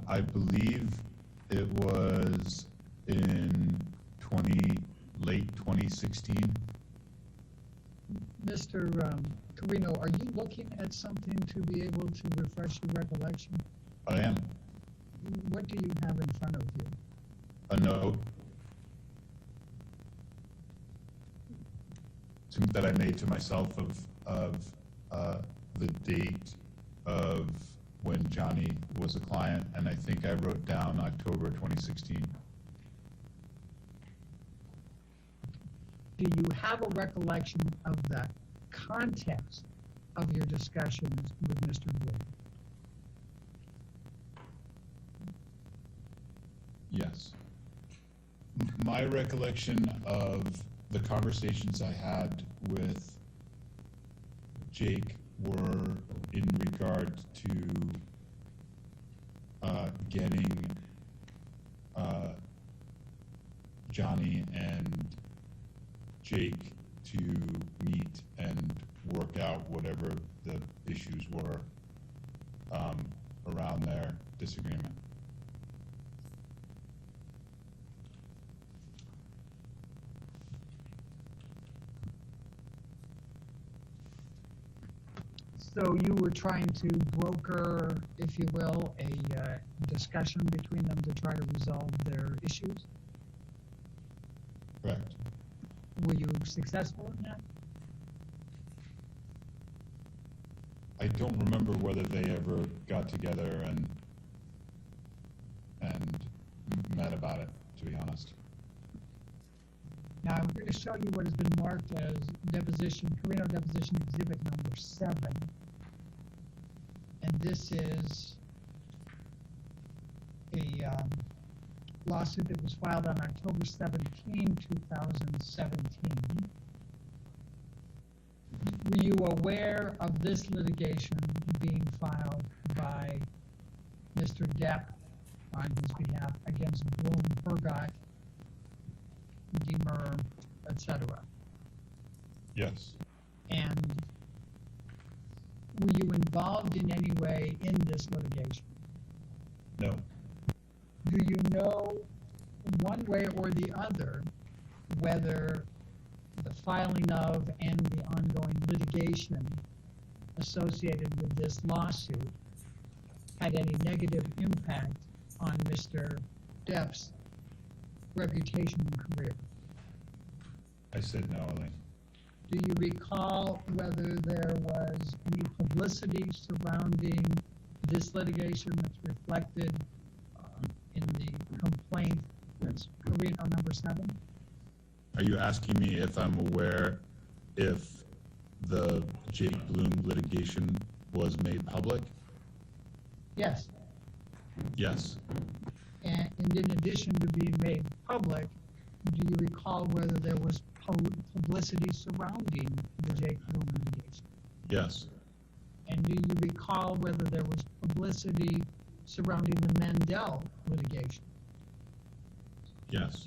I believe it was in late 2016. Mr. Carino, are you looking at something to be able to refresh your recollection? I am. What do you have in front of you? A note that I made to myself of the date of when Johnny was a client, and I think I wrote down October 2016. Do you have a recollection of the context of your discussions with Mr. Bloom? Yes. My recollection of the conversations I had with Jake were in regard to getting Johnny and Jake to meet and work out whatever the issues were around their disagreement. So you were trying to broker, if you will, a discussion between them to try to resolve their issues? Correct. Were you successful in that? I don't remember whether they ever got together and met about it, to be honest. Now I'm going to show you what has been marked as deposition, Carino deposition exhibit number 7. And this is a lawsuit that was filed on October 17, 2017. Were you aware of this litigation being filed by Mr. Depp on his behalf against Bloom, Pergott, Demer, etc.? Yes. And were you involved in any way in this litigation? No. Do you know one way or the other whether the filing of and the ongoing litigation associated with this lawsuit had any negative impact on Mr. Depp's reputation and career? I said no, Elaine. Do you recall whether there was any publicity surrounding this litigation that's reflected in the complaint that's Carino number 7? Are you asking me if I'm aware if the Jake Bloom litigation was made public? Yes. Yes. And in addition to being made public, do you recall whether there was publicity surrounding the Jake Bloom litigation? Yes. And do you recall whether there was publicity surrounding the Mandel litigation? Yes.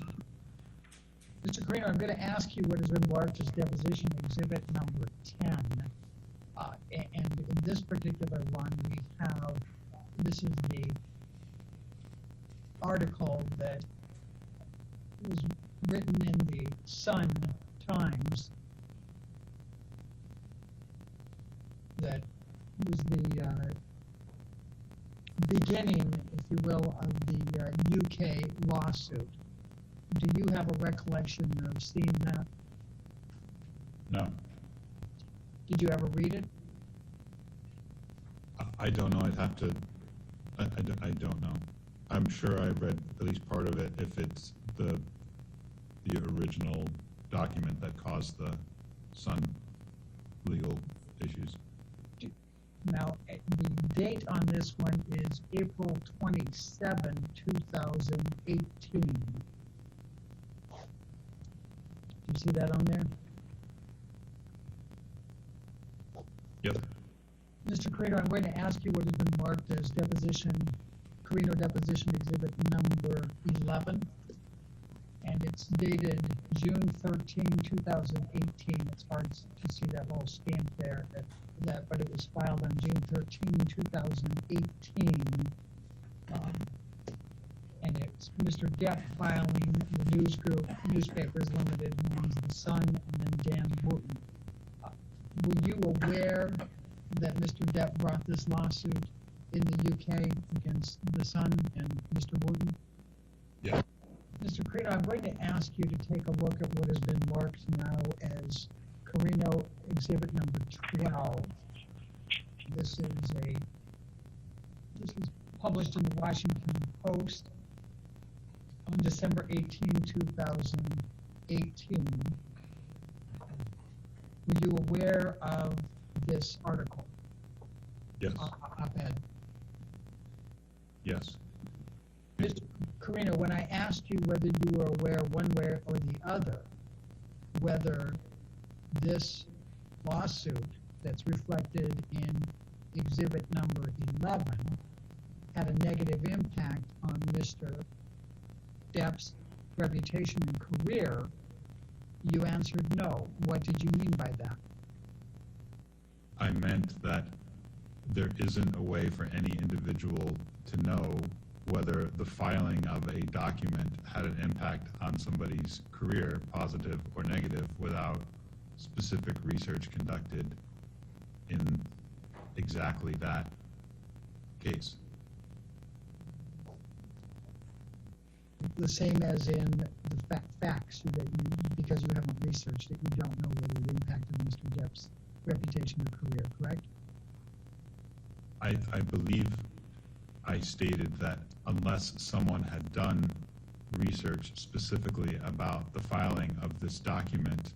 Mr. Carino, I'm going to ask you what has been marked as deposition exhibit number 10. And in this particular one, we have, this is the article that was written in the Sun Times that was the beginning, if you will, of the UK lawsuit. Do you have a recollection of seeing that? No, Did you ever read it? I don't know. I'd have to, I don't know. I'm sure I read at least part of it if it's the original document that caused the Sun legal issues. Now, the date on this one is April 27, 2018. Do you see that on there? Yep. Mr. Carino, I'm going to ask you what has been marked as Carino Deposition Exhibit number 11. And it's dated June 13, 2018. It's hard to see that little stamp there, but it was filed on June 13, 2018. And it's Mr. Depp filing the news group, Newspapers Limited, who owns The Sun, and then Dan Wooten. Were you aware that Mr. Depp brought this lawsuit in the UK against The Sun and Mr. Wooten? Yeah. Mr. Carino, I'm going to ask you to take a look at what has been marked now as Carino Exhibit number 12. This was published in the Washington Post on December 18, 2018. Were you aware of this article? Yes. Op-ed. Yes. Mr. Carino, when I asked you whether you were aware one way or the other, whether this lawsuit that's reflected in exhibit number 11 had a negative impact on Mr. Depp's reputation and career, you answered no. What did you mean by that? I meant that there isn't a way for any individual to know whether the filing of a document had an impact on somebody's career, positive or negative, without specific research conducted in exactly that case. The same as in the facts that because you haven't researched it, you don't know whether it impacted Mr. Depp's reputation or career, correct? I believe I stated that unless someone had done research specifically about the filing of this document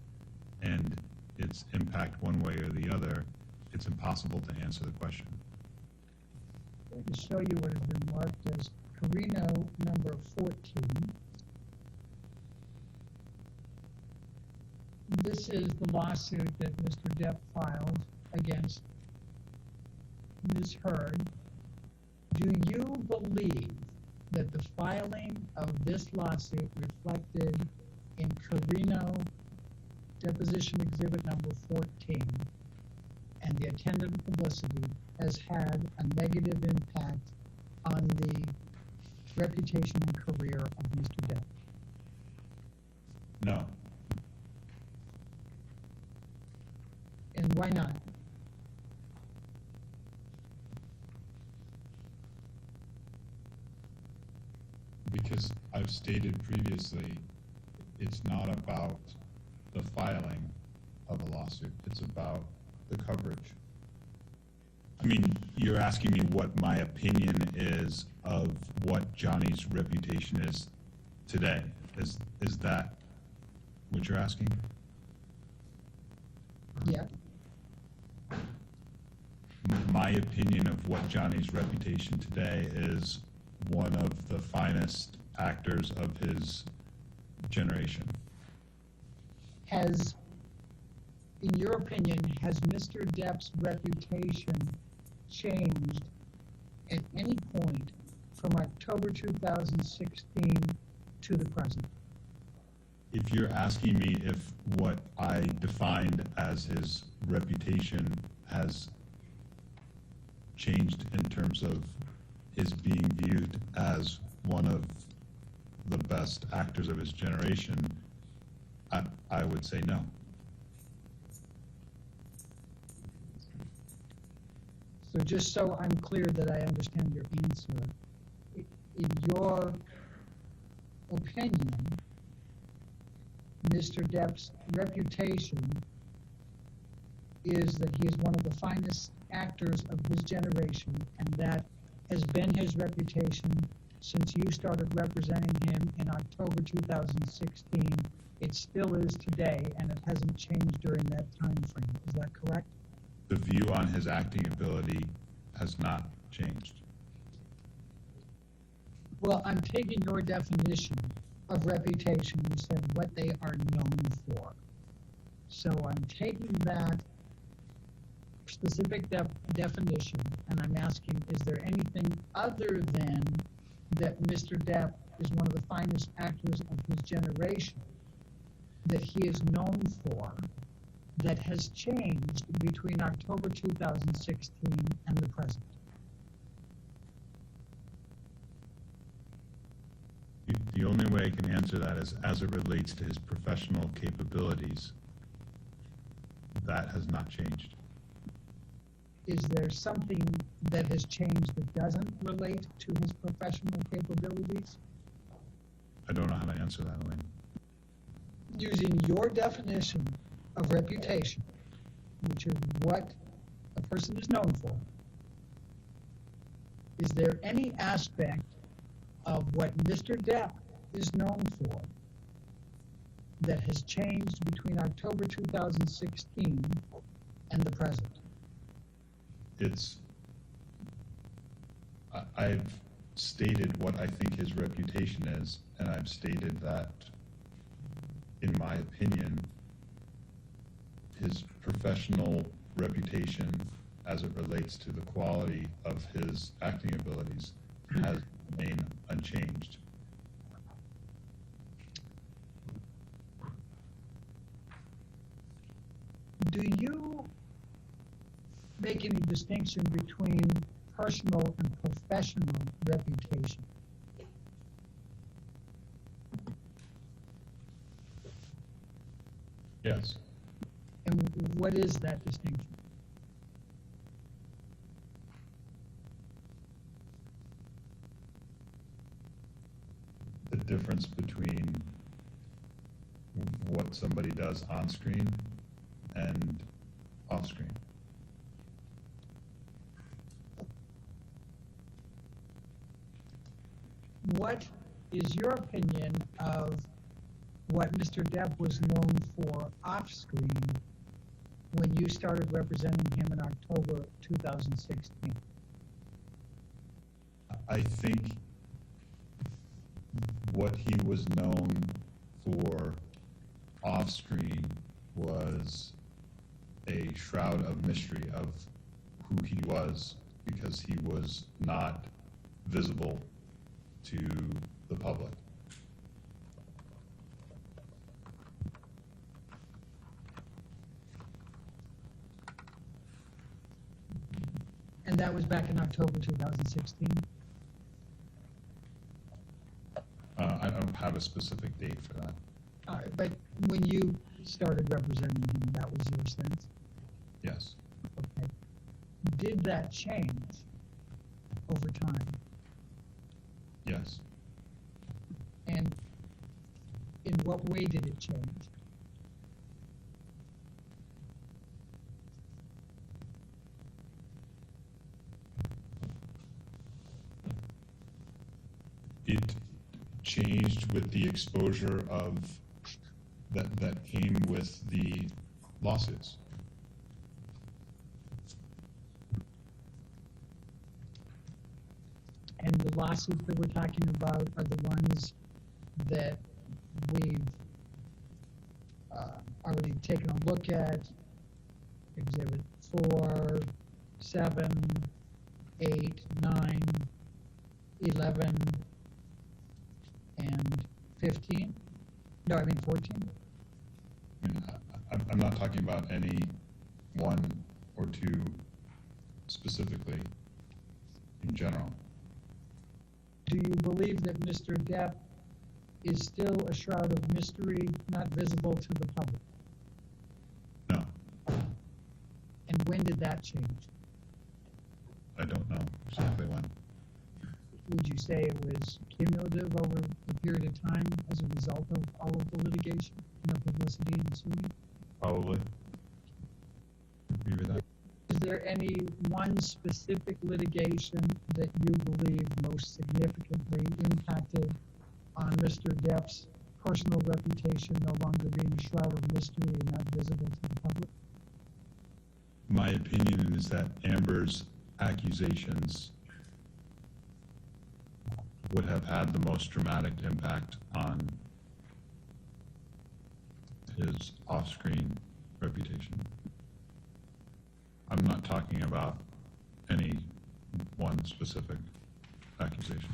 and its impact one way or the other, it's impossible to answer the question. I'm going to show you what has been marked as Carino number 14. This is the lawsuit that Mr. Depp filed against Ms. Heard. Do you believe that the filing of this lawsuit reflected in Carino Deposition Exhibit number 14 and the attendant publicity has had a negative impact on the reputation and career of Mr. Depp? No. And why not? Because I've stated previously, it's not about the filing of a lawsuit, it's about the coverage. I mean, you're asking me what my opinion is of what Johnny's reputation is today. Is that what you're asking? Yeah. My opinion of what Johnny's reputation today is one of the finest actors of his generation. In your opinion, has Mr. Depp's reputation changed at any point from October 2016 to the present? If you're asking me if what I defined as his reputation has changed in terms of his being viewed as one of the best actors of his generation, I would say no. So just so I'm clear that I understand your answer, in your opinion, Mr. Depp's reputation is that he is one of the finest actors of his generation, and that has been his reputation since you started representing him in October 2016. It still is today, and it hasn't changed during that time frame. Is that correct? The view on his acting ability has not changed. Well, I'm taking your definition of reputation. You said what they are known for. So I'm taking that specific definition, and I'm asking, is there anything other than that Mr. Depp is one of the finest actors of his generation that he is known for that has changed between October 2016 and the present? The only way I can answer that is as it relates to his professional capabilities. That has not changed. Is there something that has changed that doesn't relate to his professional capabilities? I don't know how to answer that, Elaine. Using your definition of reputation, which is what a person is known for, is there any aspect of what Mr. Depp is known for that has changed between October 2016 and the present? I've stated what I think his reputation is, and I've stated that, in my opinion, his professional reputation as it relates to the quality of his acting abilities has remained unchanged. Do you make any distinction between personal and professional reputation? Yes. And what is that distinction? The difference between what somebody does on screen and off screen. What is your opinion of what Mr. Depp was known for off screen when you started representing him in October 2016? I think what he was known for off screen was a shroud of mystery of who he was, because he was not visible to the public. And that was back in October 2016? I don't have a specific date for that. All right, but when you started representing him, that was your sense? Yes. Okay. Did that change over time? Yes. And in what way did it change? It changed with the exposure of that came with the lawsuits. And the lawsuits that we're talking about are the ones that we've already taken a look at. Exhibit 4, 7, 8, 9, 11, and 15? No, I mean 14. I'm not talking about any one or two specifically, in general. Do you believe that Mr. Depp is still a shroud of mystery, not visible to the public? No. And when did that change? I don't know exactly when. Would you say it was cumulative over a period of time as a result of all of the litigation and the publicity ensuing? Probably. Agree with that. Is there any one specific litigation that you believe most significantly impacted on Mr. Depp's personal reputation no longer being a shroud of mystery and not visible to the public? My opinion is that Amber's accusations would have had the most dramatic impact on his off-screen reputation. I'm not talking about any one specific accusation.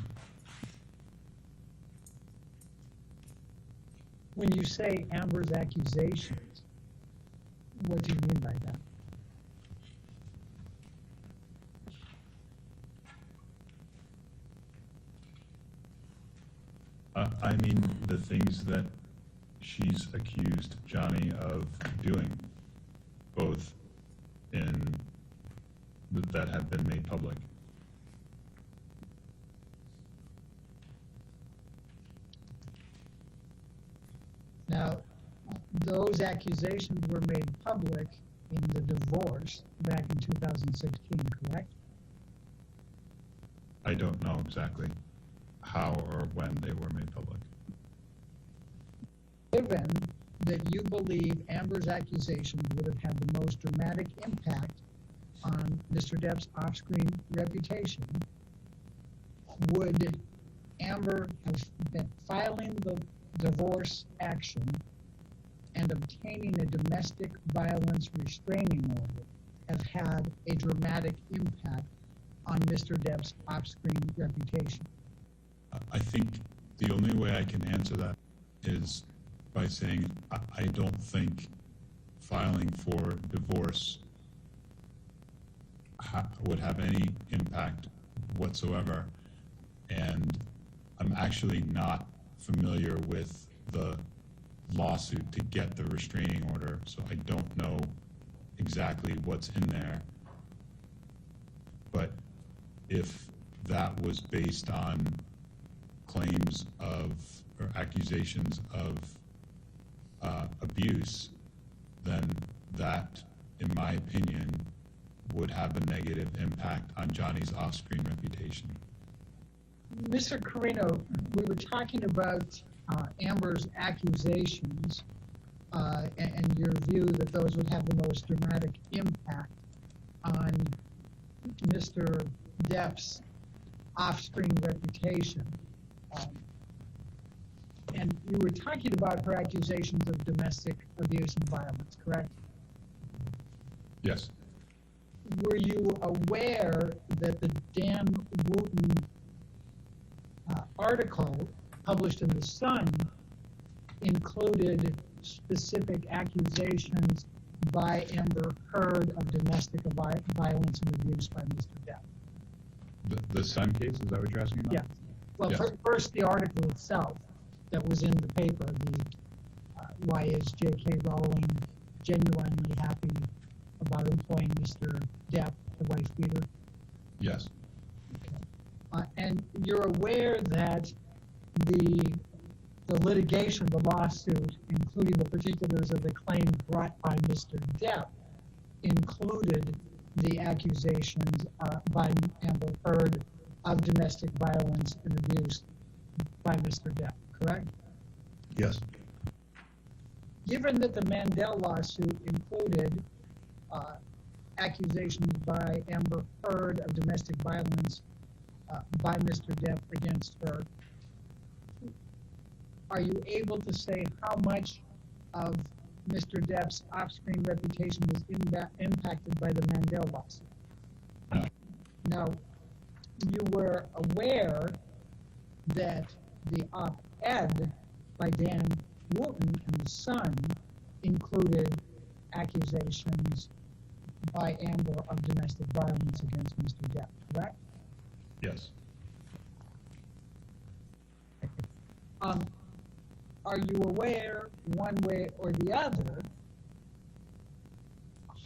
When you say Amber's accusations, what do you mean by that? I mean the things that she's accused Johnny of doing, both in that have been made public. Now, those accusations were made public in the divorce back in 2016, correct? I don't know exactly how or when they were made public. Given that you believe Amber's accusations would have had the most dramatic impact on Mr. Depp's off-screen reputation, would Amber have been filing the divorce action and obtaining a domestic violence restraining order have had a dramatic impact on Mr. Depp's off-screen reputation? I think the only way I can answer that is by saying I don't think filing for divorce would have any impact whatsoever, and I'm actually not familiar with the lawsuit to get the restraining order, so I don't know exactly what's in there. But if that was based on claims of or accusations of abuse, then that, in my opinion, would have a negative impact on Johnny's off-screen reputation. Mr. Carino, we were talking about Amber's accusations and your view that those would have the most dramatic impact on Mr. Depp's off-screen reputation. And you were talking about her accusations of domestic abuse and violence, correct? Yes. Were you aware that the Dan Wooten article published in The Sun included specific accusations by Amber Heard of domestic violence and abuse by Mr. Depp? The Sun case, is that what you're asking about? Yeah. Well, Yes. First the article itself that was in the paper, the why is J.K. Rowling genuinely happy about employing Mr. Depp, the wife beater? Yes. Okay. And you're aware that the litigation, the lawsuit, including the particulars of the claim brought by Mr. Depp, included the accusations by Amber Heard of domestic violence and abuse by Mr. Depp, correct? Yes. Given that the Mandel lawsuit included accusations by Amber Heard of domestic violence by Mr. Depp against her, are you able to say how much of Mr. Depp's off-screen reputation was impacted by the Mandel lawsuit? No. Now, you were aware that the op-ed by Dan Wooten in The Sun included accusations by Amber of domestic violence against Mr. Depp, correct? Yes. Are you aware, one way or the other,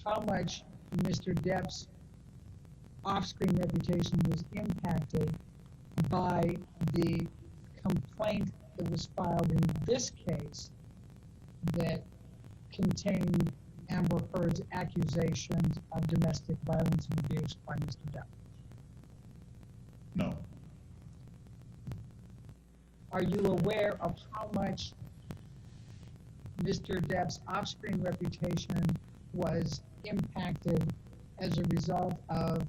how much Mr. Depp's off-screen reputation was impacted by the complaint that was filed in this case that contained Amber Heard's accusations of domestic violence and abuse by Mr. Depp? No. Are you aware of how much Mr. Depp's off-screen reputation was impacted as a result of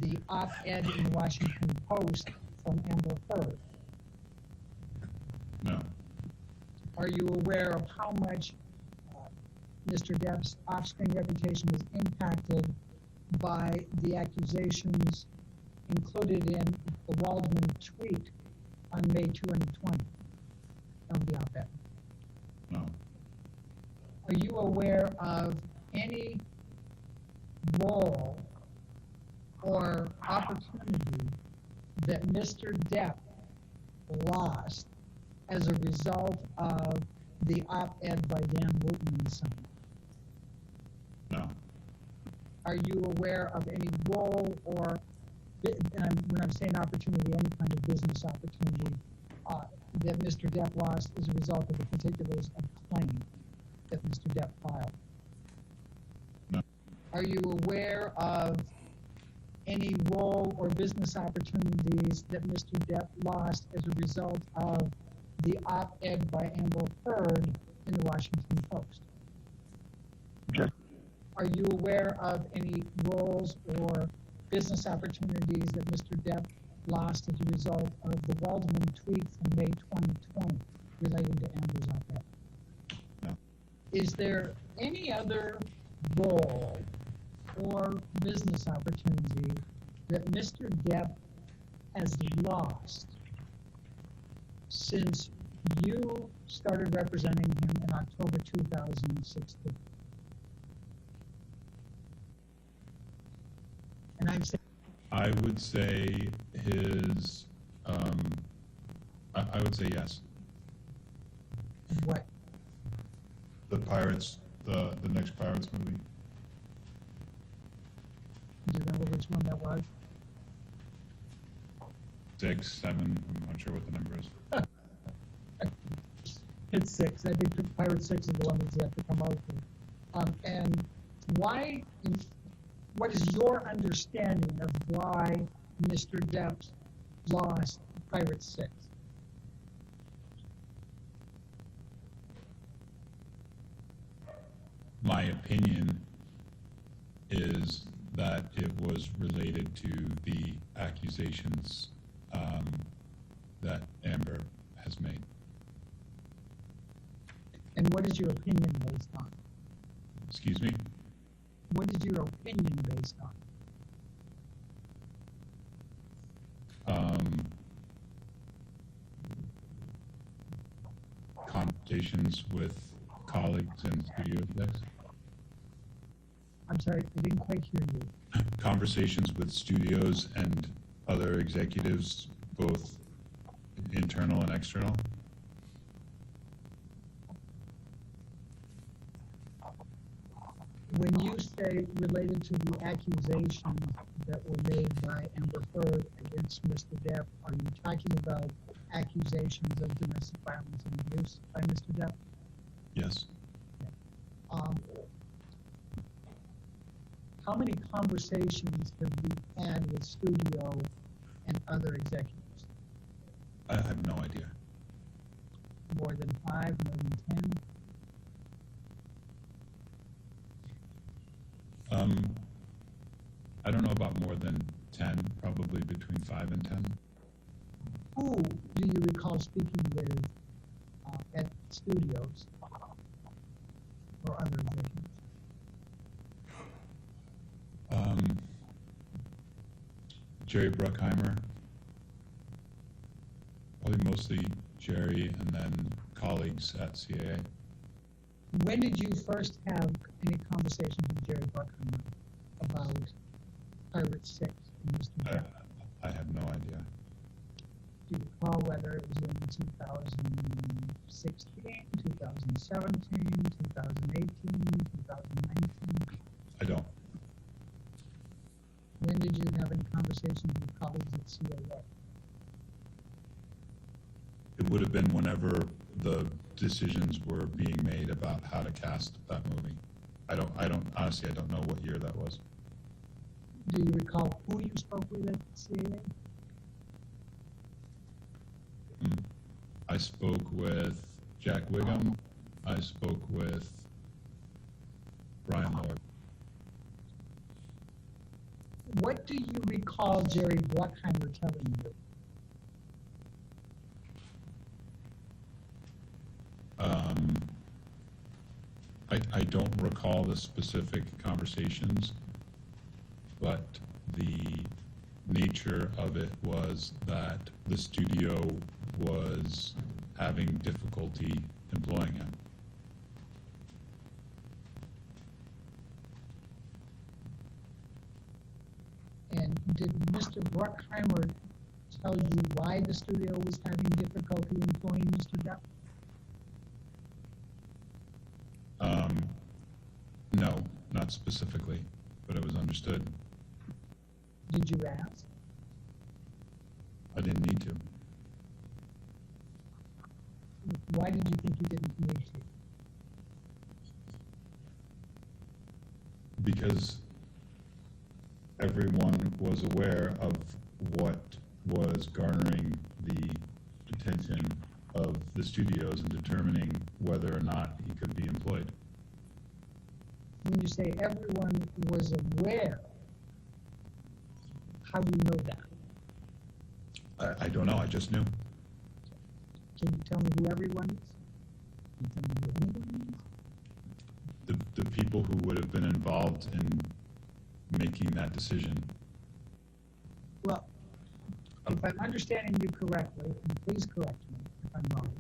the op-ed in the Washington Post from Amber Heard? No. Are you aware of how much Mr. Depp's off-screen reputation was impacted by the accusations included in the Waldman tweet on May 2020 of the op-ed? No. Are you aware of any role or opportunity that Mr. Depp lost as a result of the op-ed by Dan Wooten and Son? No. Are you aware of any role or, when I'm saying opportunity, any kind of business opportunity that Mr. Depp lost as a result of the particulars of claim that Mr. Depp filed? No. Are you aware of any role or business opportunities that Mr. Depp lost as a result of the op-ed by Amber Heard in the Washington Post? Yes. Are you aware of any roles or business opportunities that Mr. Depp lost as a result of the Waldman tweet from May 2020 relating to Amber's op-ed? No. Is there any other role or business opportunity that Mr. Depp has lost since you started representing him in October 2016? And I'm saying, I would say his, I would say yes. what? The Pirates, the next Pirates movie. Do you remember which one that was? 6, 7, I'm not sure what the number is. It's 6. I think Pirate 6 is the one that's yet to come out with. And why, what is your understanding of why Mr. Depp lost Pirate 6? My opinion is that it was related to the accusations that Amber has made. And what is your opinion based on? Excuse me? What is your opinion based on? Conversations with colleagues and studio execs. I'm sorry, I didn't quite hear you. Conversations with studios and other executives, both internal and external. When you say related to the accusations that were made by Amber Heard against Mr. Depp, are you talking about accusations of domestic violence and abuse by Mr. Depp? Yes. How many conversations have you had with studio and other executives? I have no idea. More than 5, more than 10? I don't know about more than 10, probably between 5 and 10. Who do you recall speaking with at studios or other executives? Jerry Bruckheimer, probably mostly Jerry, and then colleagues at CAA. When did you first have any conversations with Jerry Bruckheimer about Pirate 6 and Mr. Depp? I have no idea. Do you recall whether it was in 2016, 2017, 2018, 2019? I don't. When did you conversations with colleagues at CAA? It would have been whenever the decisions were being made about how to cast that movie. Honestly, I don't know what year that was. Do you recall who you spoke with at CAA? I spoke with Jack Wiggum. I spoke with Brian Lord. What do you recall Jerry Bruckheimer telling you? I don't recall the specific conversations, but the nature of it was that the studio was having difficulty employing him. And did Mr. Bruckheimer tell you why the studio was having difficulty employing Mr. Depp? No, not specifically, but it was understood. Did you ask? I didn't need to. Why did you think you didn't need to? Because everyone was aware of what was garnering the attention of the studios in determining whether or not he could be employed. When you say everyone was aware, how do you know that? I don't know, I just knew. Can you tell me who everyone is? Can you tell me who anyone is? The people who would have been involved in making that decision. Well, if I'm understanding you correctly, and please correct me if I'm wrong,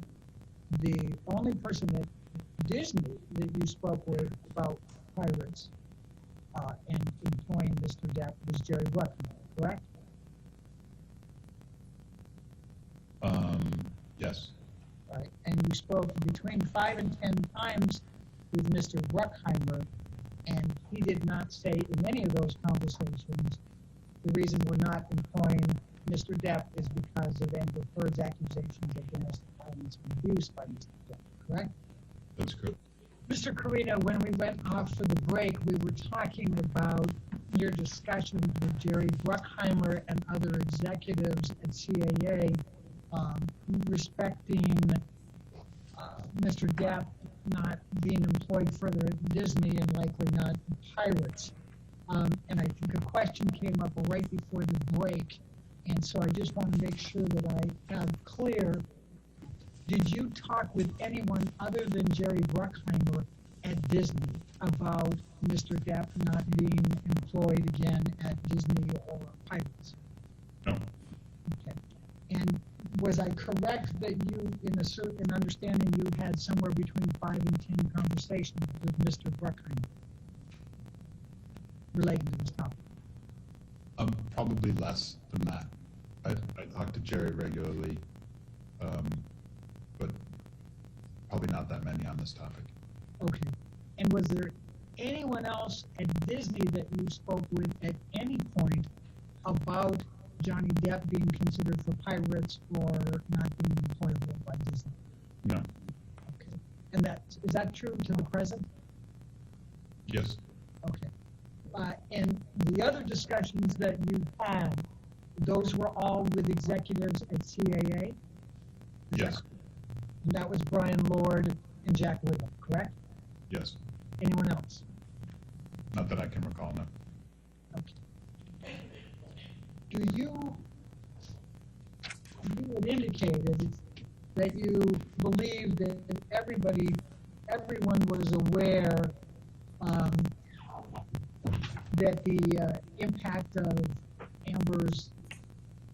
the only person at Disney that you spoke with about pirates and employing Mr. Depp was Jerry Bruckheimer, correct? Yes. Right, and you spoke between 5 and 10 times with Mr. Bruckheimer, and he did not say in any of those conversations the reason we're not employing Mr. Depp is because of Amber Heard's accusations of domestic violence and abuse by Mr. Depp, correct? That's correct. Mr. Carino, when we went off for the break, we were talking about your discussions with Jerry Bruckheimer and other executives at CAA respecting Mr. Depp not being employed further at Disney and likely not Pirates. And I think a question came up right before the break, and so I just want to make sure that I have clear. Did you talk with anyone other than Jerry Bruckheimer at Disney about Mr. Depp not being employed again at Disney or Pirates? No. Okay. And was I correct that you, in understanding, you had somewhere between 5 and 10 conversations with Mr. Bruckheimer relating to this topic? Probably less than that. I talk to Jerry regularly, but probably not that many on this topic. Okay. And was there anyone else at Disney that you spoke with at any point about Johnny Depp being considered for Pirates or not being employable by Disney? No. Okay. And is that true to the present? Yes. Okay. And the other discussions that you had, those were all with executives at CAA? Yes. And that was Brian Lord and Jack Wiggum, correct? Yes. Anyone else? Not that I can recall, no. Okay. You had indicated that you believe that everyone was aware that the impact of Amber's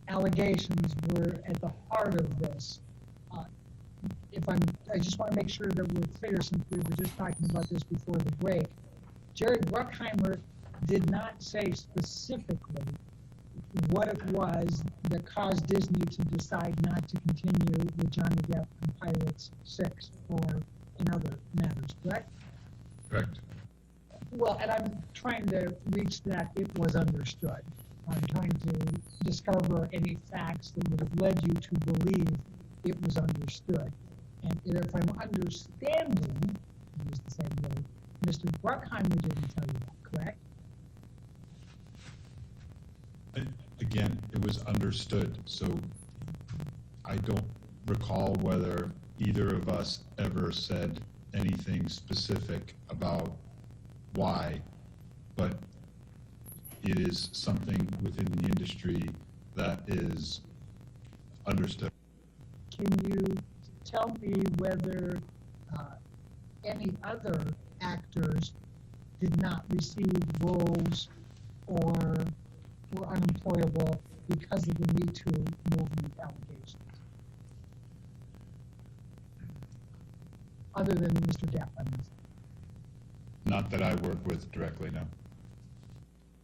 allegations were at the heart of this. I just want to make sure that we're clear, since we were just talking about this before the break. Jerry Bruckheimer did not say specifically what it was that caused Disney to decide not to continue with Johnny Depp and Pirates 6 or in other matters, correct? Correct. Well, and I'm trying to reach that it was understood. trying to discover any facts that would have led you to believe it was understood. And if I'm understanding, use the same word, Mr. Bruckheimer didn't tell you that, correct? Again, it was understood, so I don't recall whether either of us ever said anything specific about why, but it is something within the industry that is understood. Can you tell me whether any other actors did not receive roles or were unemployable because of the Me Too movement allegations? Other than Mr. Depp, I mean. Not that I work with directly, no.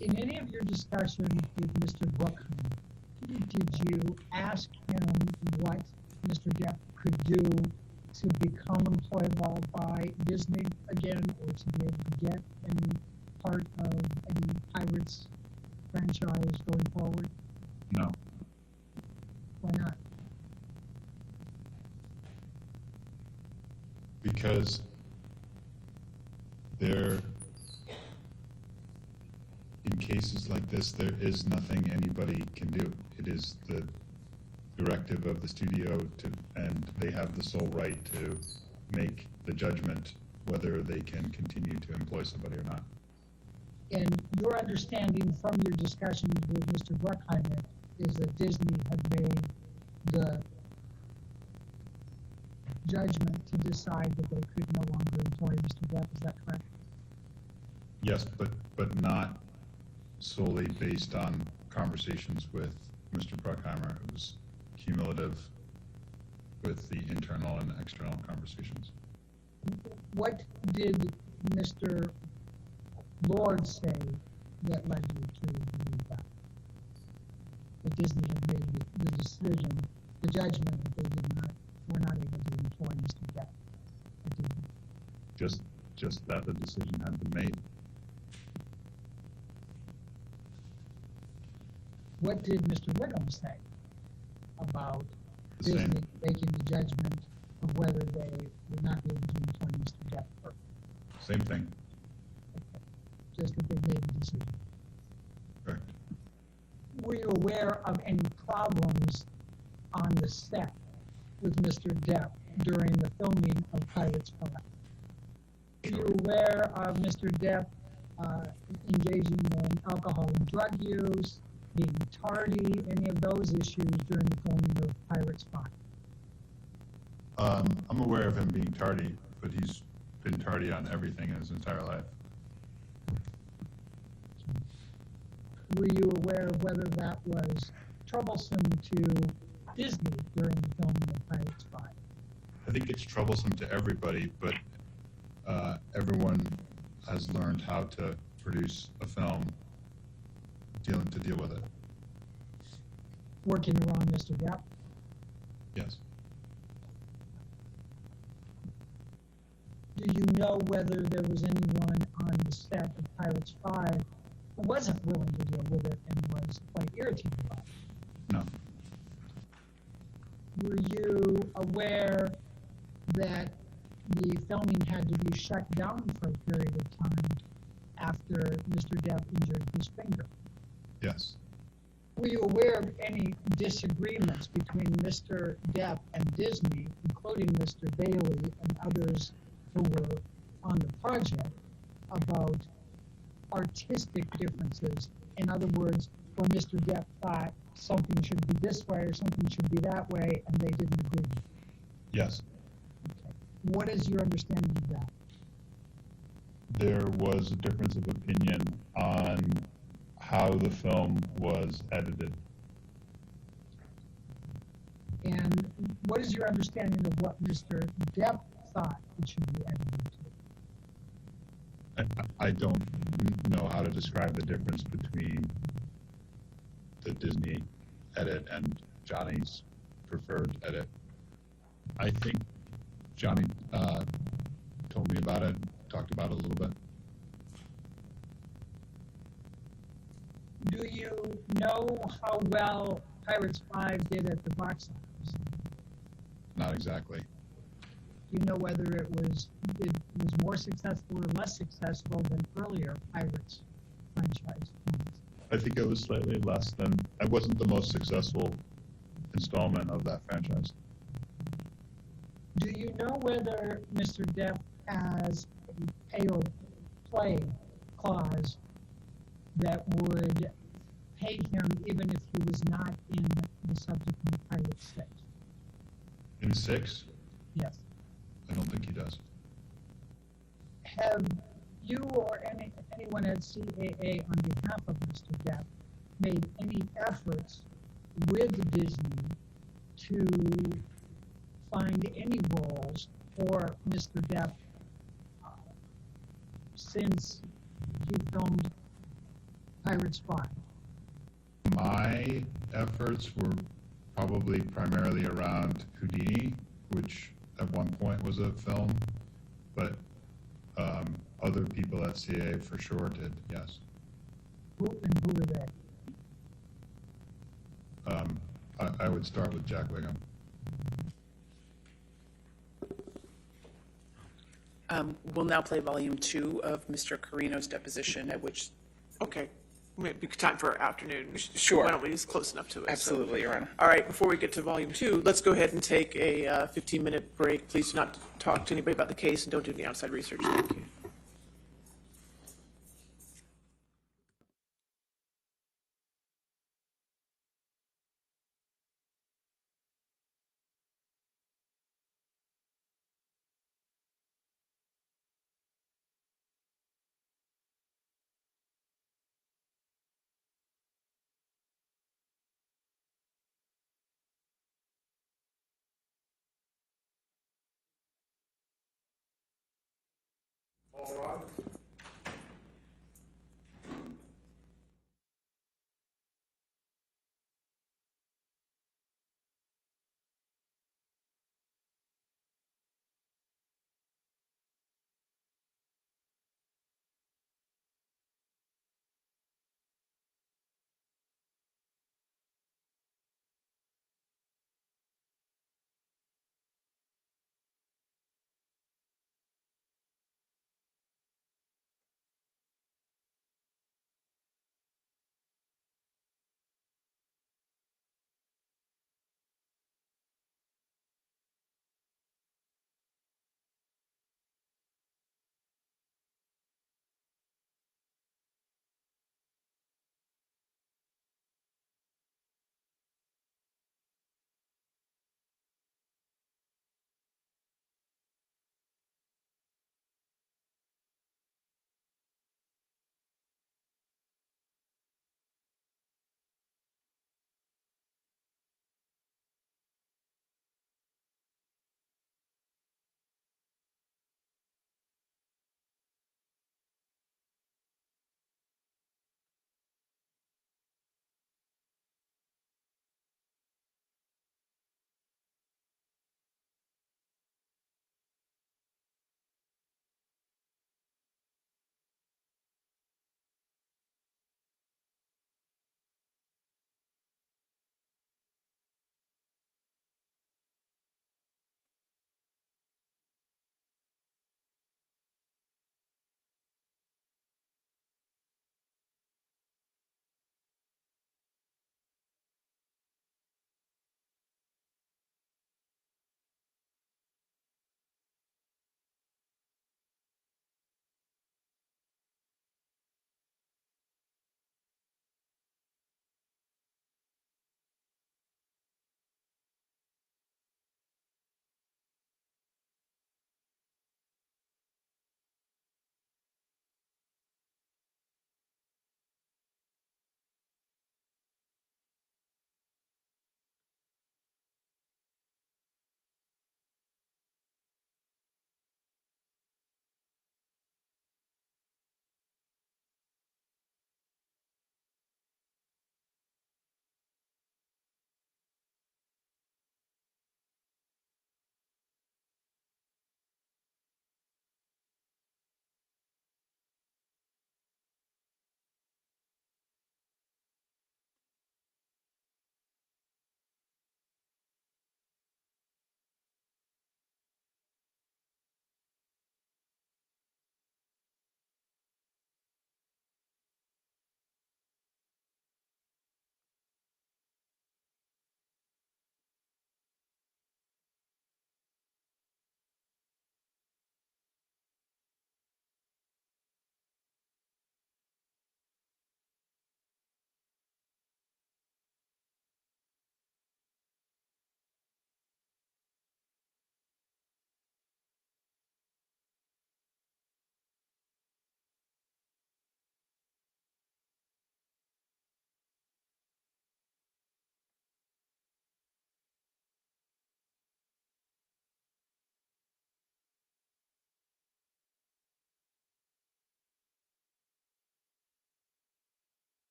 In any of your discussion with Mr. Bruckheimer, did you ask him what Mr. Depp could do to become employable by Disney again, or to be able to get any part of any Pirates franchise going forward? No. Why not? Because there, in cases like this, there is nothing anybody can do. It is the directive of the studio and they have the sole right to make the judgment whether they can continue to employ somebody or not. And your understanding from your discussions with Mr. Bruckheimer is that Disney had made the judgment to decide that they could no longer employ Mr. Depp. Is that correct? Yes, but not solely based on conversations with Mr. Bruckheimer. It was cumulative with the internal and external conversations. What did Mr. Lord say that led you to believe that? That Disney had made the decision, the judgment that they were not able to employ Mr. Depp at Disney? Just that the decision had been made. What did Mr. Whittam say about The Disney same. making the judgment of whether they would not be able to employ Mr. Depp? Same thing. Just that they made the decision. Correct. Were you aware of any problems on the set with Mr. Depp during the filming of Pirates 5? Were you aware of Mr. Depp engaging in alcohol and drug use, being tardy, any of those issues during the filming of Pirates 5? I'm aware of him being tardy, but he's been tardy on everything in his entire life. Were you aware of whether that was troublesome to Disney during the filming of Pirates 5? I think it's troublesome to everybody, but everyone has learned how to produce a film to deal with it. Working around Mr. Depp? Yes. Do you know whether there was anyone on the set of Pirates 5 who wasn't willing to deal with it and was quite irritated by it? No. Were you aware that the filming had to be shut down for a period of time after Mr. Depp injured his finger? Yes. Were you aware of any disagreements between Mr. Depp and Disney, including Mr. Bailey and others who were on the project, about artistic differences? In other words, where Mr. Depp thought something should be this way or something should be that way, and they didn't agree? Yes. Okay. What is your understanding of that? There was a difference of opinion on how the film was edited. And what is your understanding of what Mr. Depp thought it should be edited to? I don't know how to describe the difference between the Disney edit and Johnny's preferred edit. I think Johnny told me about it, talked about it a little bit. Do you know how well Pirates 5 did at the box office? Not exactly. Do you know whether it was more successful or less successful than earlier Pirates franchise movies? I think it was slightly less than, it wasn't the most successful installment of that franchise. Do you know whether Mr. Depp has a pay or play clause that would pay him even if he was not in the subsequent Pirate 6? In 6? Yes. I don't think he does. Have you or anyone at CAA on behalf of Mr. Depp made any efforts with Disney to find any roles for Mr. Depp since he filmed Pirates 5? My efforts were probably primarily around Houdini, which at one point was a film, but other people at CA for sure did, yes. Who were they? I would start with Jack Wiggum. We'll now play volume 2 of Mr. Carino's deposition, at which, Okay, maybe time for afternoon. Sure. Why don't we, it's close enough to it. so- absolutely, Your Honor. All right, before we get to volume 2, let's go ahead and take a 15-minute break. Please do not talk to anybody about the case and don't do any outside research. Thank you.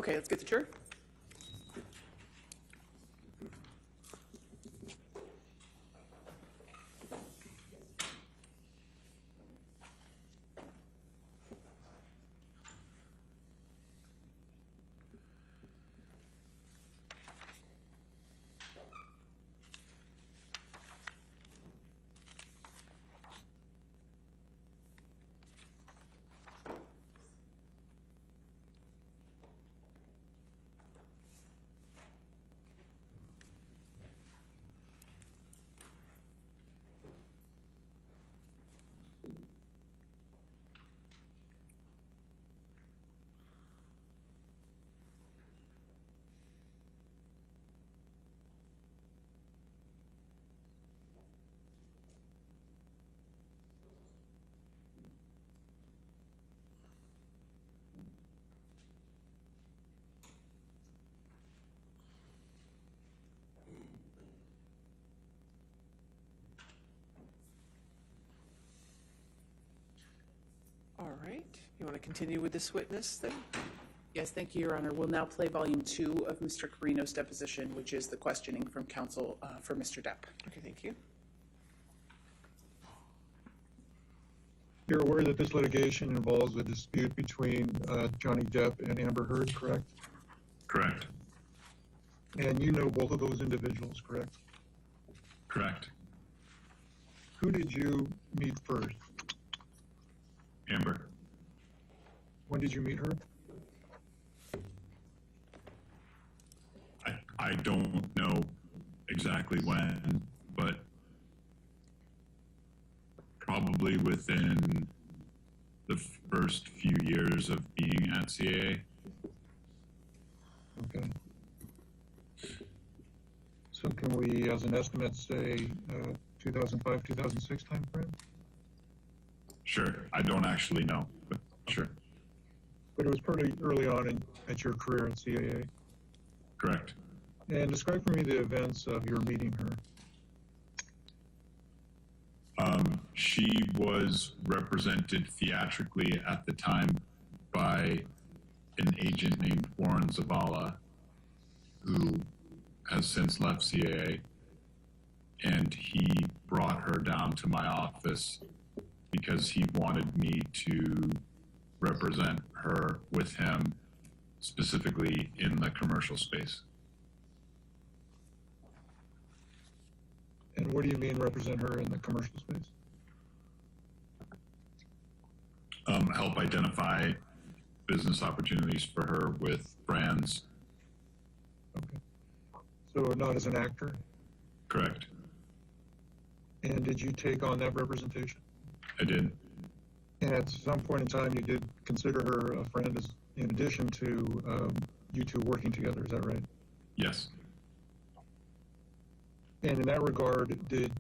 Okay, let's get the jury. All right, you want to continue with this witness then? Yes, thank you, Your Honor. We'll now play volume 2 of Mr. Carino's deposition, which is the questioning from counsel for Mr. Depp. Okay, thank you. You're aware that this litigation involves a dispute between Johnny Depp and Amber Heard, correct? Correct. And you know both of those individuals, correct? Correct. Who did you meet first? Amber. When did you meet her? I don't know exactly when, but probably within the first few years of being at CAA. Okay. So can we, as an estimate, say 2005, 2006 timeframe? Sure. I don't actually know, but sure. But it was pretty early on at your career at CAA. Correct. And describe for me the events of your meeting her. She was represented theatrically at the time by an agent named Warren Zavala, who has since left CAA, and he brought her down to my office because he wanted me to represent her with him, specifically in the commercial space. And what do you mean represent her in the commercial space? Help identify business opportunities for her with brands. Okay. So not as an actor? Correct. And did you take on that representation? I did. And at some point in time, you did consider her a friend as, in addition to you two working together, is that right? Yes. And in that regard, did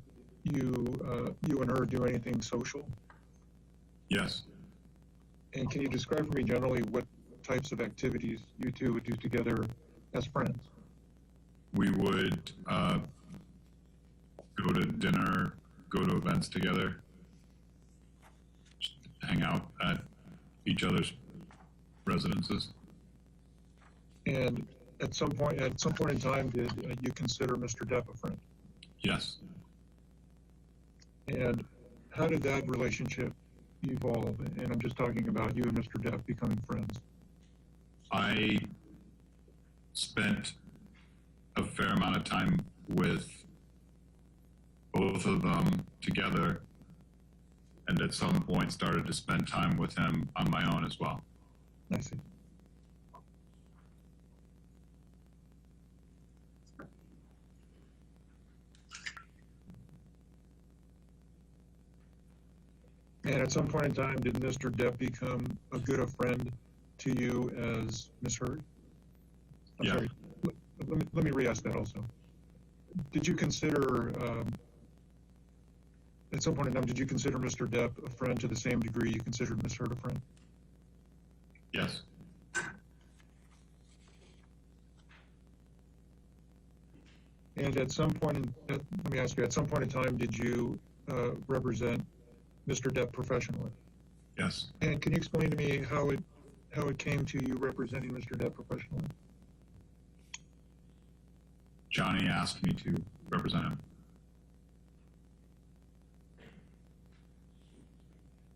you and her do anything social? Yes. And can you describe for me generally what types of activities you two would do together as friends? We would go to dinner, go to events together, just hang out at each other's residences. And at some point in time, did you consider Mr. Depp a friend? Yes. And how did that relationship evolve? And I'm just talking about you and Mr. Depp becoming friends. I spent a fair amount of time with both of them together, and at some point started to spend time with him on my own as well. I see. And at some point in time, did Mr. Depp become a good a friend to you as Ms. Heard? Yeah. Sorry. Let me re-ask that also. Did you consider, at some point in time, did you consider Mr. Depp a friend to the same degree you considered Ms. Heard a friend? Yes. And at some point, let me ask you, at some point in time, did you represent Mr. Depp professionally? Yes. And can you explain to me how how it came to you representing Mr. Depp professionally? Johnny asked me to represent him.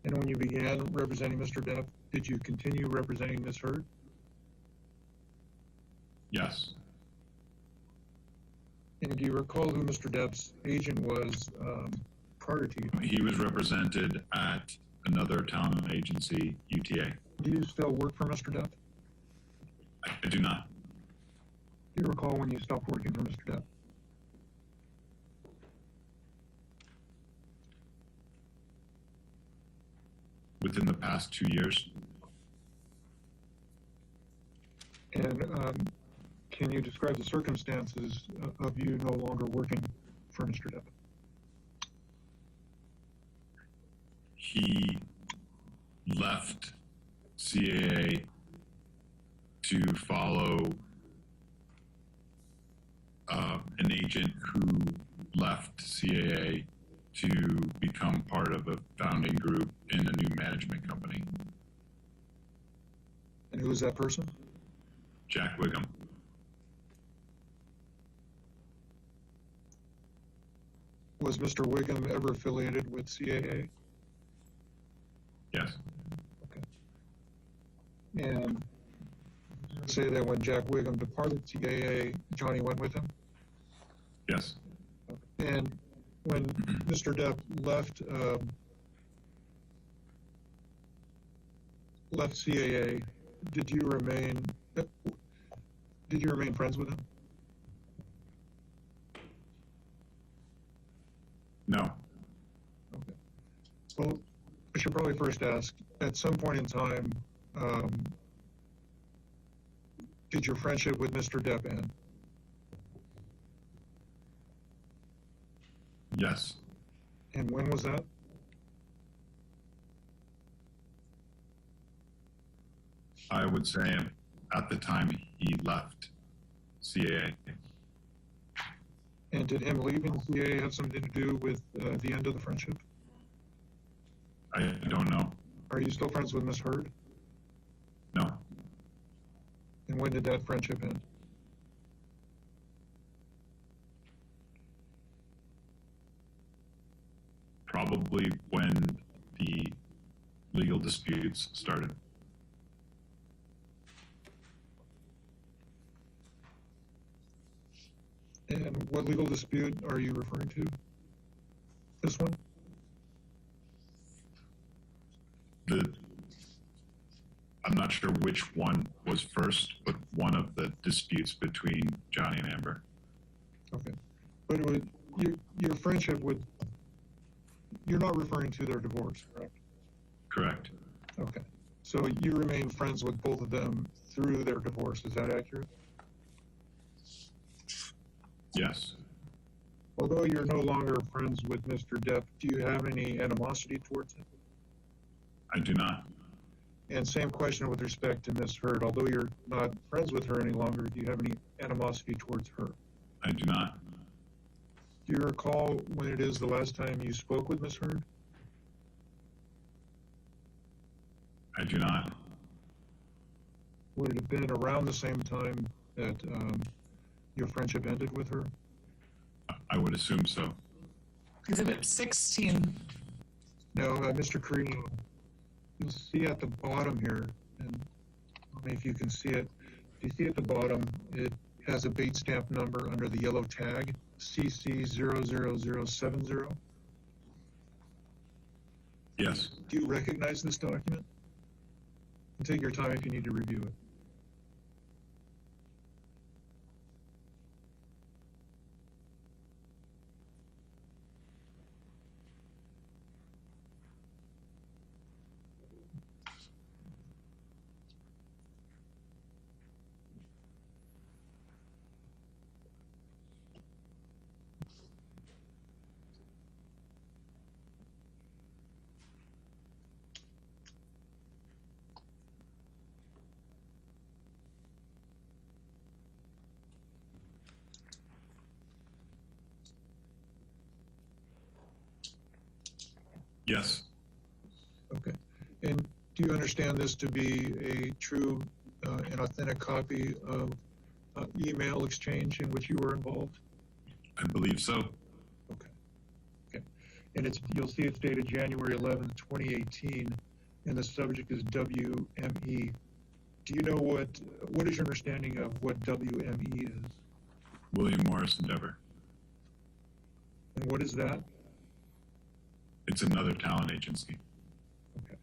And when you began representing Mr. Depp, did you continue representing Ms. Heard? Yes. And do you recall who Mr. Depp's agent was prior to you? He was represented at another talent agency, UTA. Do you still work for Mr. Depp? I do not. Do you recall when you stopped working for Mr. Depp? Within the past 2 years. And can you describe the circumstances of you no longer working for Mr. Depp? He left CAA to follow an agent who left CAA to become part of a founding group in a new management company. And who is that person? Jack Wiggum. Was Mr. Wiggum ever affiliated with CAA? Yes. And say that when Jack Wiggum departed CAA, Johnny went with him? Yes. And when Mr. Depp left CAA, did you remain friends with him? No. Okay. Well, I should probably first ask, at some point in time, did your friendship with Mr. Depp end? Yes. And when was that? I would say at the time he left CAA. And did him leaving CAA have something to do with the end of the friendship? I don't know. Are you still friends with Miss Heard? No. And when did that friendship end? Probably when the legal disputes started. And what legal dispute are you referring to? This one? I'm not sure which one was first, but one of the disputes between Johnny and Amber. Okay. But it would, your friendship with, you're not referring to their divorce, correct? Correct. Okay. So you remain friends with both of them through their divorce, is that accurate? Yes. Although you're no longer friends with Mr. Depp, do you have any animosity towards him? I do not. And same question with respect to Miss Heard. Although you're not friends with her any longer, do you have any animosity towards her? I do not. Do you recall when it is the last time you spoke with Miss Heard? I do not. Would it have been around the same time that your friendship ended with her? I would assume so. Exhibit 16. No, Mr. Carino, you'll see at the bottom here, and I don't know if you can see it. If you see at the bottom, it has a bait stamp number under the yellow tag, CC00070. Yes. Do you recognize this document? And take your time if you need to review it. Yes. Okay. And Do you understand this to be a true and authentic copy of email exchange in which you were involved? I believe so. Okay. Okay. And you'll see it's dated January 11th, 2018, and the subject is WME. Do you know what is your understanding of what WME is? William Morris Endeavor. And what is that? It's another talent agency. Okay.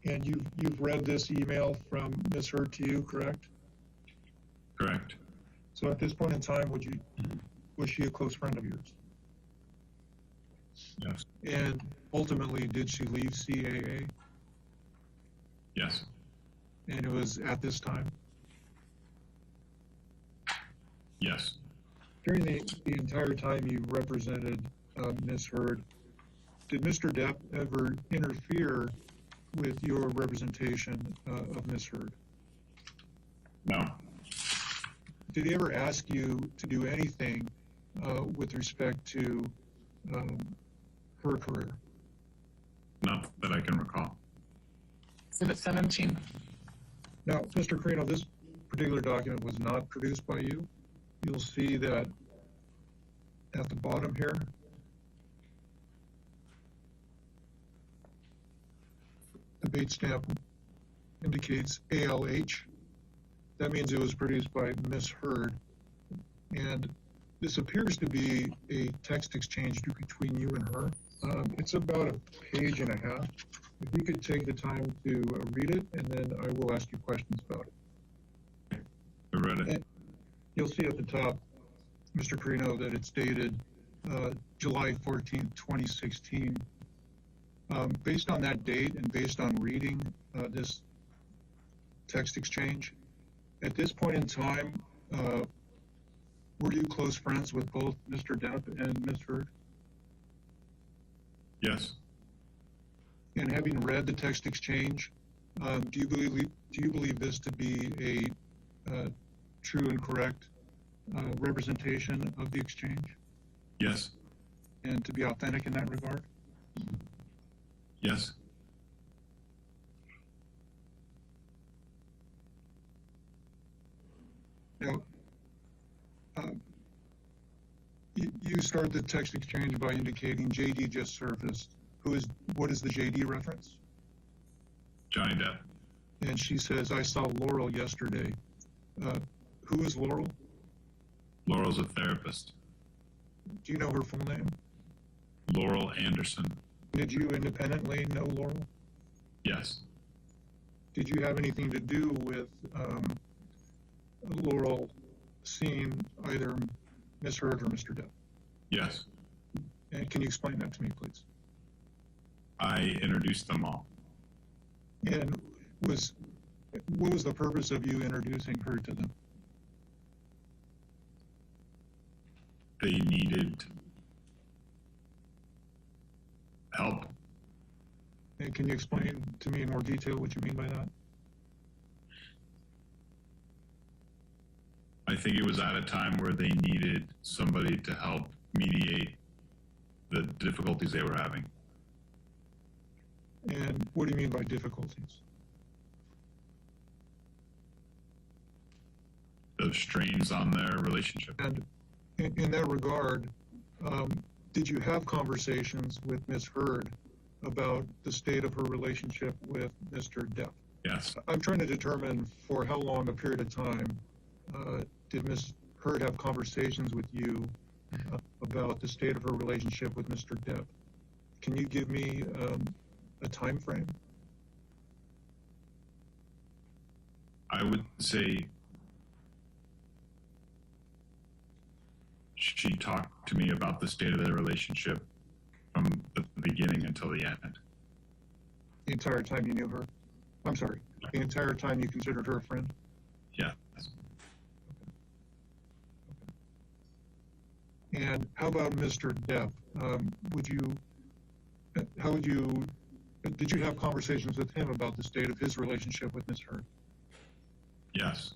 And you've read this email from Ms. Hurd to you, correct? Correct. So at this point in time, was she a close friend of yours? Yes. And ultimately, did she leave CAA? Yes. And it was at this time? Yes. During the entire time you represented Ms. Hurd, did Mr. Depp ever interfere with your representation of Ms. Hurd? No. Did he ever ask you to do anything with respect to her career? Not that I can recall. Exhibit 17. Now, Mr. Carino, this particular document was not produced by you. You'll see that at the bottom here, the date stamp indicates ALH. That means it was produced by Ms. Hurd. And this appears to be a text exchange between you and her. It's about a page and a half. If you could take the time to read it, and then I will ask you questions about it. I read it. And you'll see at the top, Mr. Carino, that it's dated July 14th, 2016. Based on that date and based on reading this text exchange, at this point in time, were you close friends with both Mr. Depp and Ms. Hurd? Yes. And having read the text exchange, do you believe this to be a true and correct representation of the exchange? Yes. And to be authentic in that regard? Yes. Now, you start the text exchange by indicating JD just surfaced. What is the JD reference? Johnny Depp. And she says, I saw Laurel yesterday. Who is Laurel? Laurel's a therapist. Do you know her full name? Laurel Anderson. Did you independently know Laurel? Yes. Did you have anything to do with Laurel seeing either Ms. Hurd or Mr. Depp? Yes. And can you explain that to me, please? I introduced them all. And what was the purpose of you introducing her to them? They needed help. And can you explain to me in more detail what you mean by that? I think it was at a time where they needed somebody to help mediate the difficulties they were having. And what do you mean by difficulties? The strains on their relationship. And in that regard, did you have conversations with Ms. Hurd about the state of her relationship with Mr. Depp? Yes. I'm trying to determine for how long a period of time did Ms. Hurd have conversations with you about the state of her relationship with Mr. Depp? Can you give me a time frame? I would say she talked to me about the state of their relationship from the beginning until the end. The entire time you knew her? I'm sorry, the entire time you considered her a friend? Yes. And how about Mr. Depp? Did you have conversations with him about the state of his relationship with Ms. Hurd? Yes.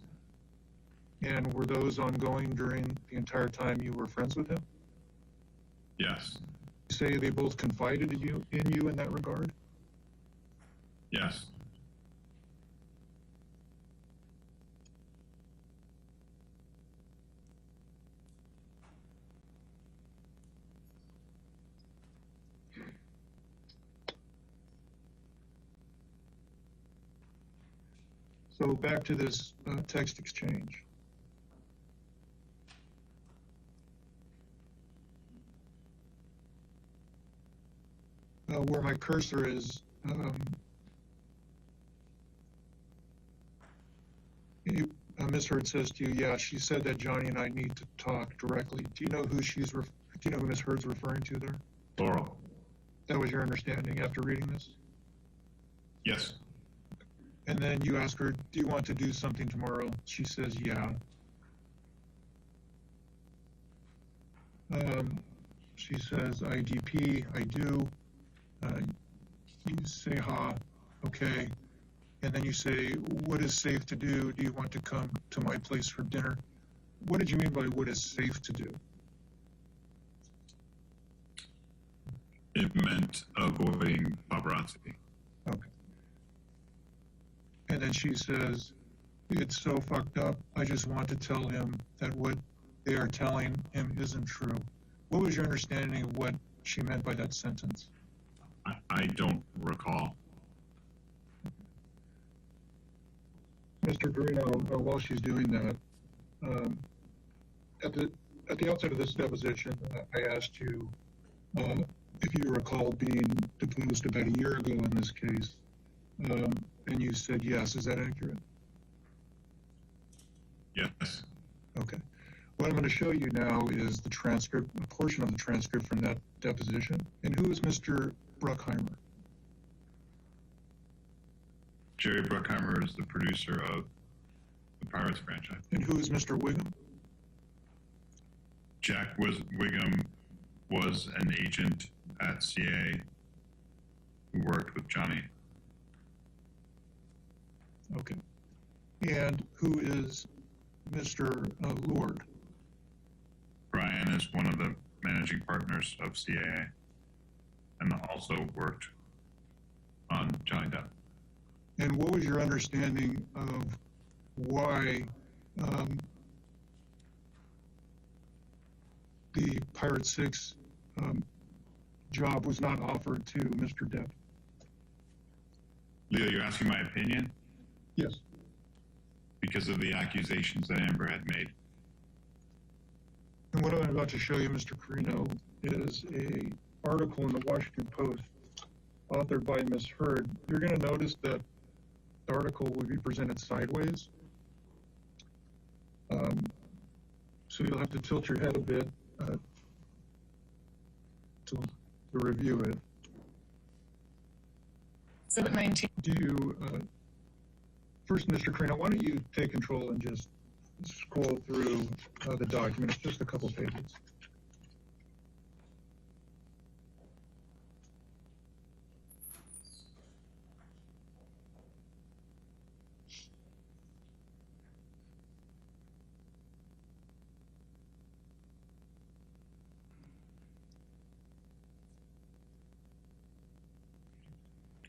And were those ongoing during the entire time you were friends with him? Yes. You say they both confided in you in that regard? Yes. So back to this text exchange. Where my cursor is, Ms. Hurd says to you, yeah, she said that Johnny and I need to talk directly. Do you know who do you know who Ms. Hurd's referring to there? Laurel. That was your understanding after reading this? Yes. And then you ask her, do you want to do something tomorrow? She says, yeah. She says, IDP, I do. You say, ha, okay. And then you say, what is safe to do? Do you want to come to my place for dinner? What did you mean by what is safe to do? It meant avoiding paparazzi. Okay. And then she says, it's so fucked up. I just want to tell him that what they are telling him isn't true. What was your understanding of what she meant by that sentence? I don't recall. Mr. Garino, while she's doing that, at the outset of this deposition, I asked you if you recall being deposed about a year ago in this case, and you said yes. Is that accurate? Yes. Okay. What I'm going to show you now is the transcript, a portion of the transcript from that deposition. And who is Mr. Bruckheimer? Jerry Bruckheimer is the producer of the Pirates franchise. And who is Mr. Wiggum? Jack Wiggum was an agent at CA who worked with Johnny. Okay. And who is Mr. Lord? Brian is one of the managing partners of CAA and also worked on Johnny Depp. And what was your understanding of why the Pirate 6 job was not offered to Mr. Depp? Leo, you're asking my opinion? Yes. Because of the accusations that Amber had made. And what I'm about to show you, Mr. Carino, is a article in the Washington Post authored by Ms. Hurd. You're going to notice that the article will be presented sideways. So you'll have to tilt your head a bit to review it. So at 19. Do you, first, Mr. Carino, why don't you take control and just scroll through the document? It's just a couple pages.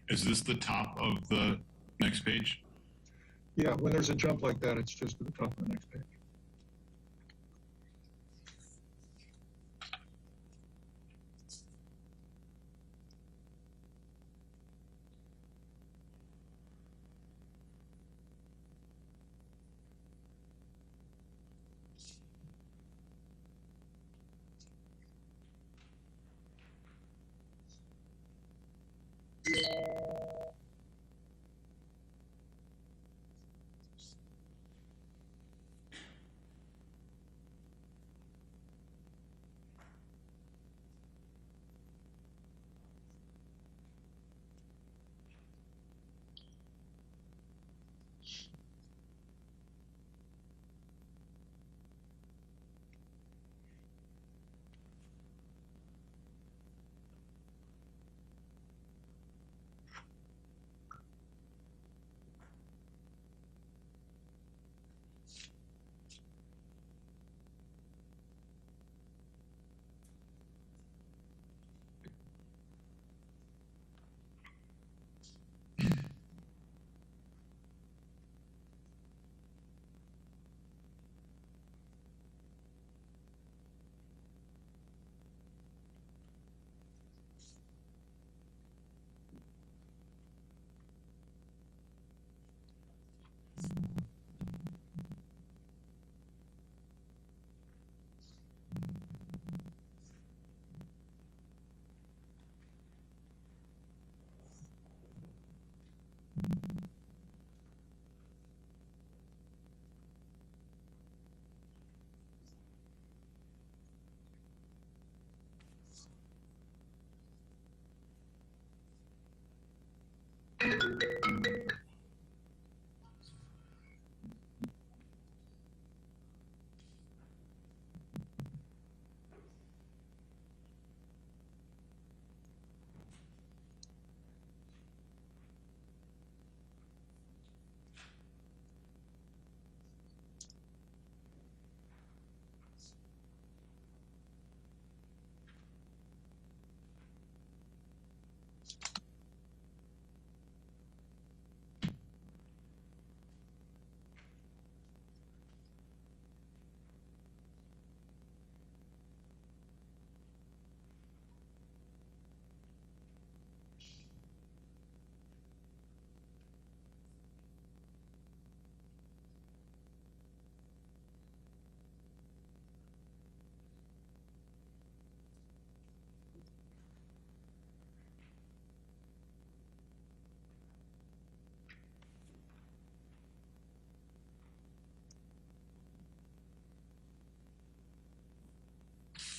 Is this the top of the next page? Yeah, when there's a jump like that, it's just at the top of the next page.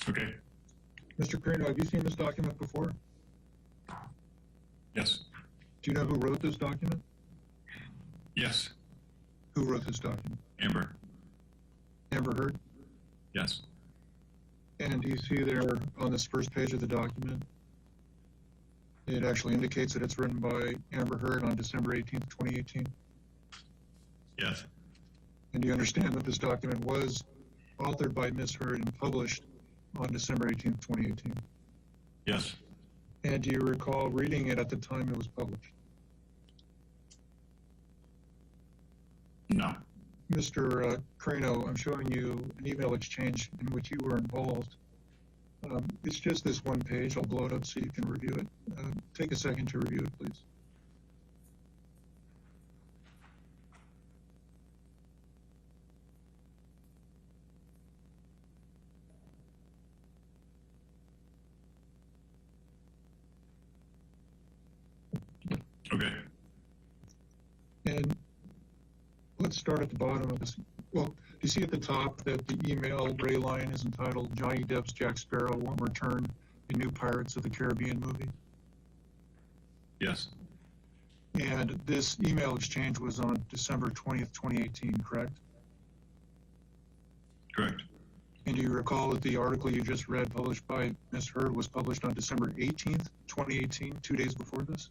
Okay. Mr. Carino, have you seen this document before? Yes. Do you know who wrote this document? Yes. Who wrote this document? Amber. Amber Heard? Yes. And do you see there on this first page of the document, it actually indicates that it's written by Amber Heard on December 18th, 2018? Yes. And do you understand that this document was authored by Ms. Heard and published on December 18th, 2018? Yes. And do you recall reading it at the time it was published? No. Mr. Carino, I'm showing you an email exchange in which you were involved. It's just this one page. I'll blow it up so you can review it. Take a second to review it, please. Okay. And let's start at the bottom of this. Well, do you see at the top that the email gray line is entitled Johnny Depp's Jack Sparrow won't return in new Pirates of the Caribbean movie? Yes. And this email exchange was on December 20th, 2018, correct? Correct. And do you recall that the article you just read published by Ms. Heard was published on December 18th, 2018, 2 days before this?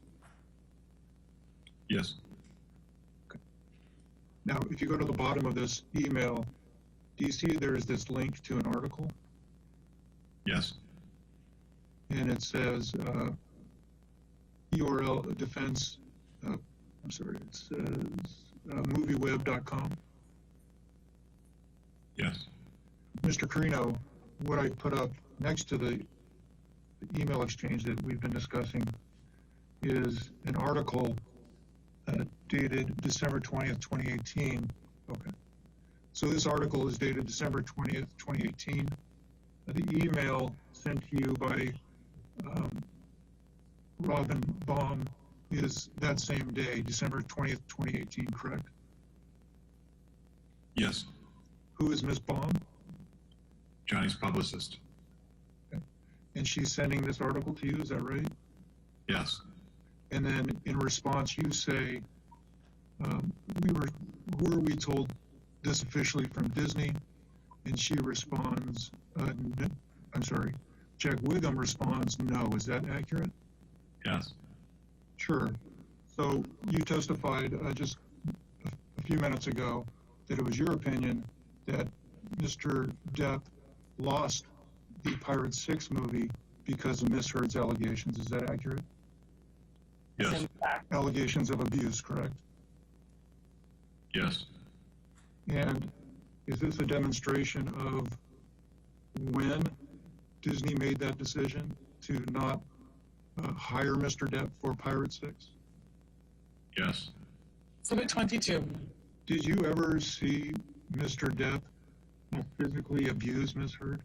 Yes. Now, if you go to the bottom of this email, do you see there is this link to an article? Yes. And it says URL defense, I'm sorry, it says movieweb.com. Yes. Mr. Carino, what I put up next to the email exchange that we've been discussing is an article dated December 20th, 2018. Okay. So this article is dated December 20th, 2018. The email sent to you by Robin Baum is that same day, December 20th, 2018, correct? Yes. Who is Ms. Baum? Johnny's publicist. Okay. And she's sending this article to you, is that right? Yes. And then in response, you say, were we told this officially from Disney? And she responds, I'm sorry, Jack Wiggum responds, no. Is that accurate? Yes. Sure. So you testified just a few minutes ago that it was your opinion that Mr. Depp lost the Pirates 6 movie because of Ms. Heard's allegations. Is that accurate? Yes. Allegations of abuse, correct? Yes. And is this a demonstration of when Disney made that decision to not hire Mr. Depp for Pirates 6? Yes. Exhibit 22. Did you ever see Mr. Depp physically abuse Ms. Heard?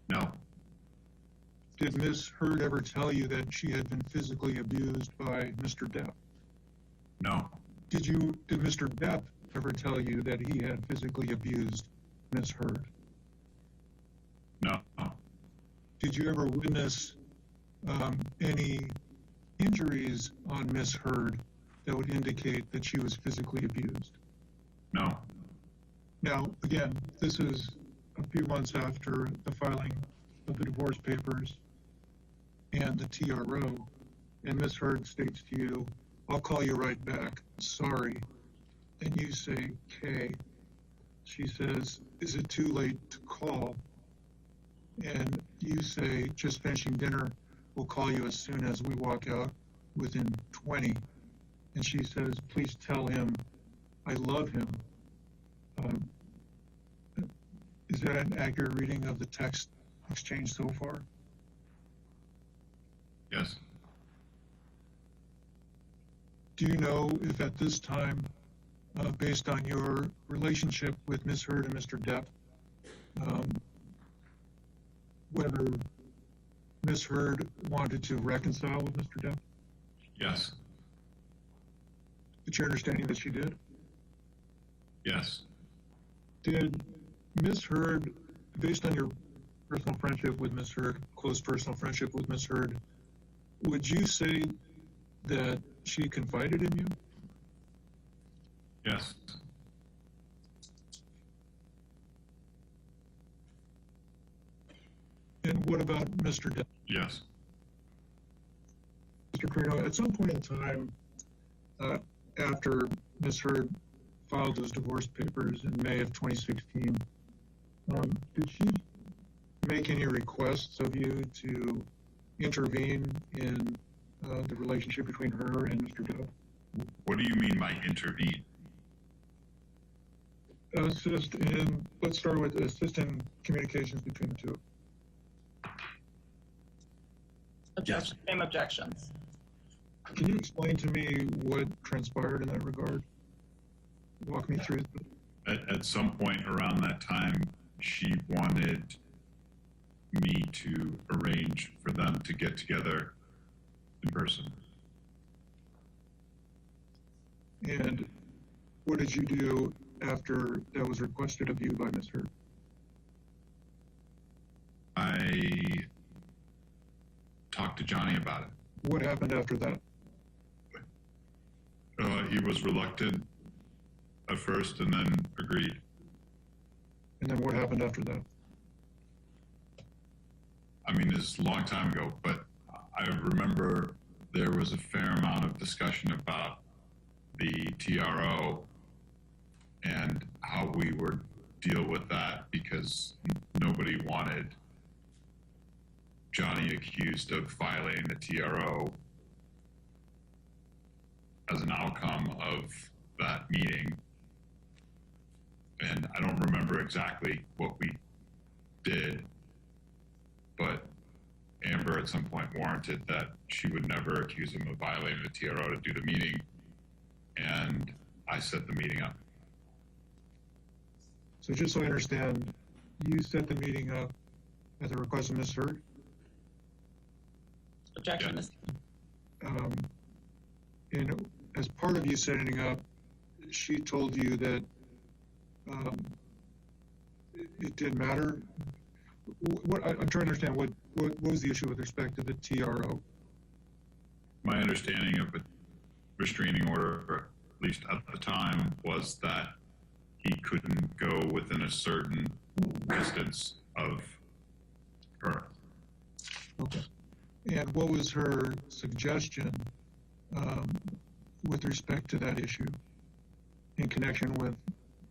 No. Did Ms. Heard ever tell you that she had been physically abused by Mr. Depp? No. Did Mr. Depp ever tell you that he had physically abused Ms. Heard? No. Did you ever witness any injuries on Ms. Heard that would indicate that she was physically abused? No. Now, again, this is a few months after the filing of the divorce papers and the TRO, and Ms. Heard states to you, I'll call you right back, sorry. And you say, K. She says, is it too late to call? And you say, just finishing dinner, we'll call you as soon as we walk out within 20. And she says, please tell him I love him. Is that an accurate reading of the text exchange so far? Yes. Do you know if at this time, based on your relationship with Ms. Heard and Mr. Depp, whether Ms. Heard wanted to reconcile with Mr. Depp? Yes. It's your understanding that she did? Yes. Did Ms. Heard based on your personal friendship with Ms. Heard, close personal friendship with Ms. Heard, would you say that she confided in you? Yes. And what about Mr. Depp? Yes. Mr. Carino, at some point in time, after Ms. Heard filed those divorce papers in May of 2016, did she make any requests of you to intervene in the relationship between her and Mr. Depp? What do you mean by intervene? Assist in, let's start with assist in communications between the two. Objection. Same objections. Can you explain to me what transpired in that regard? Walk me through it. At some point around that time, she wanted me to arrange for them to get together in person. And what did you do after that was requested of you by Ms. Heard? I talked to Johnny about it. What happened after that? He was reluctant at first and then agreed. And then what happened after that? I mean, this is a long time ago, but I remember there was a fair amount of discussion about the TRO and how we would deal with that because nobody wanted Johnny accused of violating the TRO as an outcome of that meeting. And I don't remember exactly what we did, but Amber at some point warranted that she would never accuse him of violating the TRO to do the meeting, and I set the meeting up. So just so I understand, you set the meeting up at the request of Ms. Heard? Objection. And as part of you setting up, she told you that it didn't matter. I'm trying to understand what was the issue with respect to the TRO? My understanding of a restraining order, at least at the time, was that he couldn't go within a certain distance of her. Okay. And what was her suggestion with respect to that issue in connection with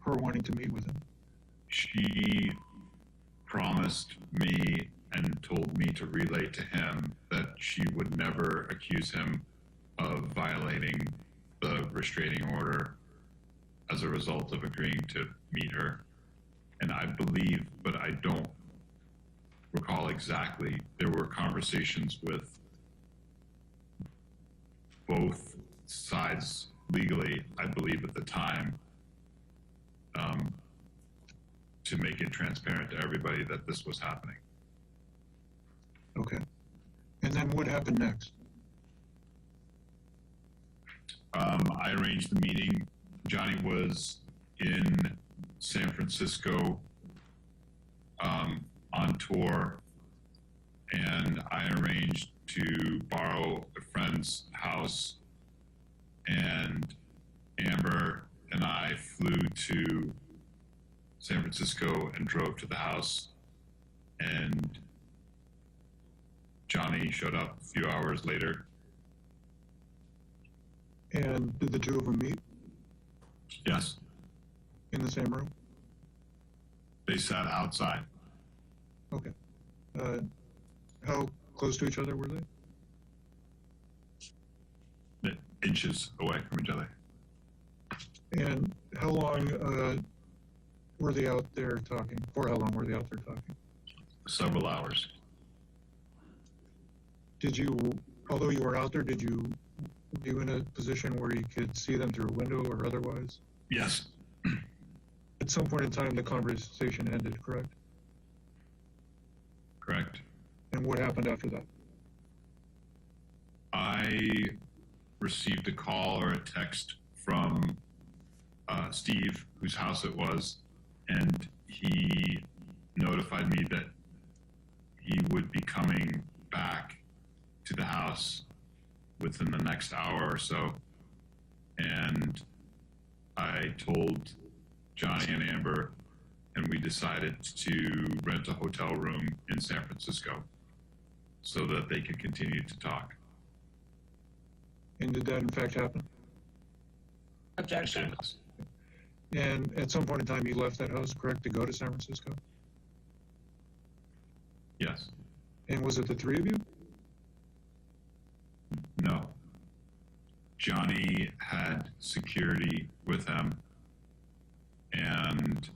her wanting to meet with him? She promised me and told me to relay to him that she would never accuse him of violating the restraining order as a result of agreeing to meet her. And I believe, but I don't recall exactly, there were conversations with both sides legally, I believe at the time, to make it transparent to everybody that this was happening. Okay. And then what happened next? I arranged the meeting. Johnny was in San Francisco on tour, and I arranged to borrow a friend's house, and Amber and I flew to San Francisco and drove to the house, and Johnny showed up a few hours later. And did the two of them meet? Yes. In the same room? They sat outside. Okay. How close to each other were they? Inches away from each other. And how long were they out there talking? For how long were they out there talking? Several hours. Did you, although you were out there, were you in a position where you could see them through a window or otherwise? Yes. At some point in time, the conversation ended, correct? Correct. And what happened after that? I received a call or a text from Steve, whose house it was, and he notified me that he would be coming back to the house within the next hour or so. And I told Johnny and Amber, and we decided to rent a hotel room in San Francisco so that they could continue to talk. And did that in fact happen? Objection. And at some point in time, you left that house, correct, to go to San Francisco? Yes. And was it the three of you? No. Johnny had security with him, and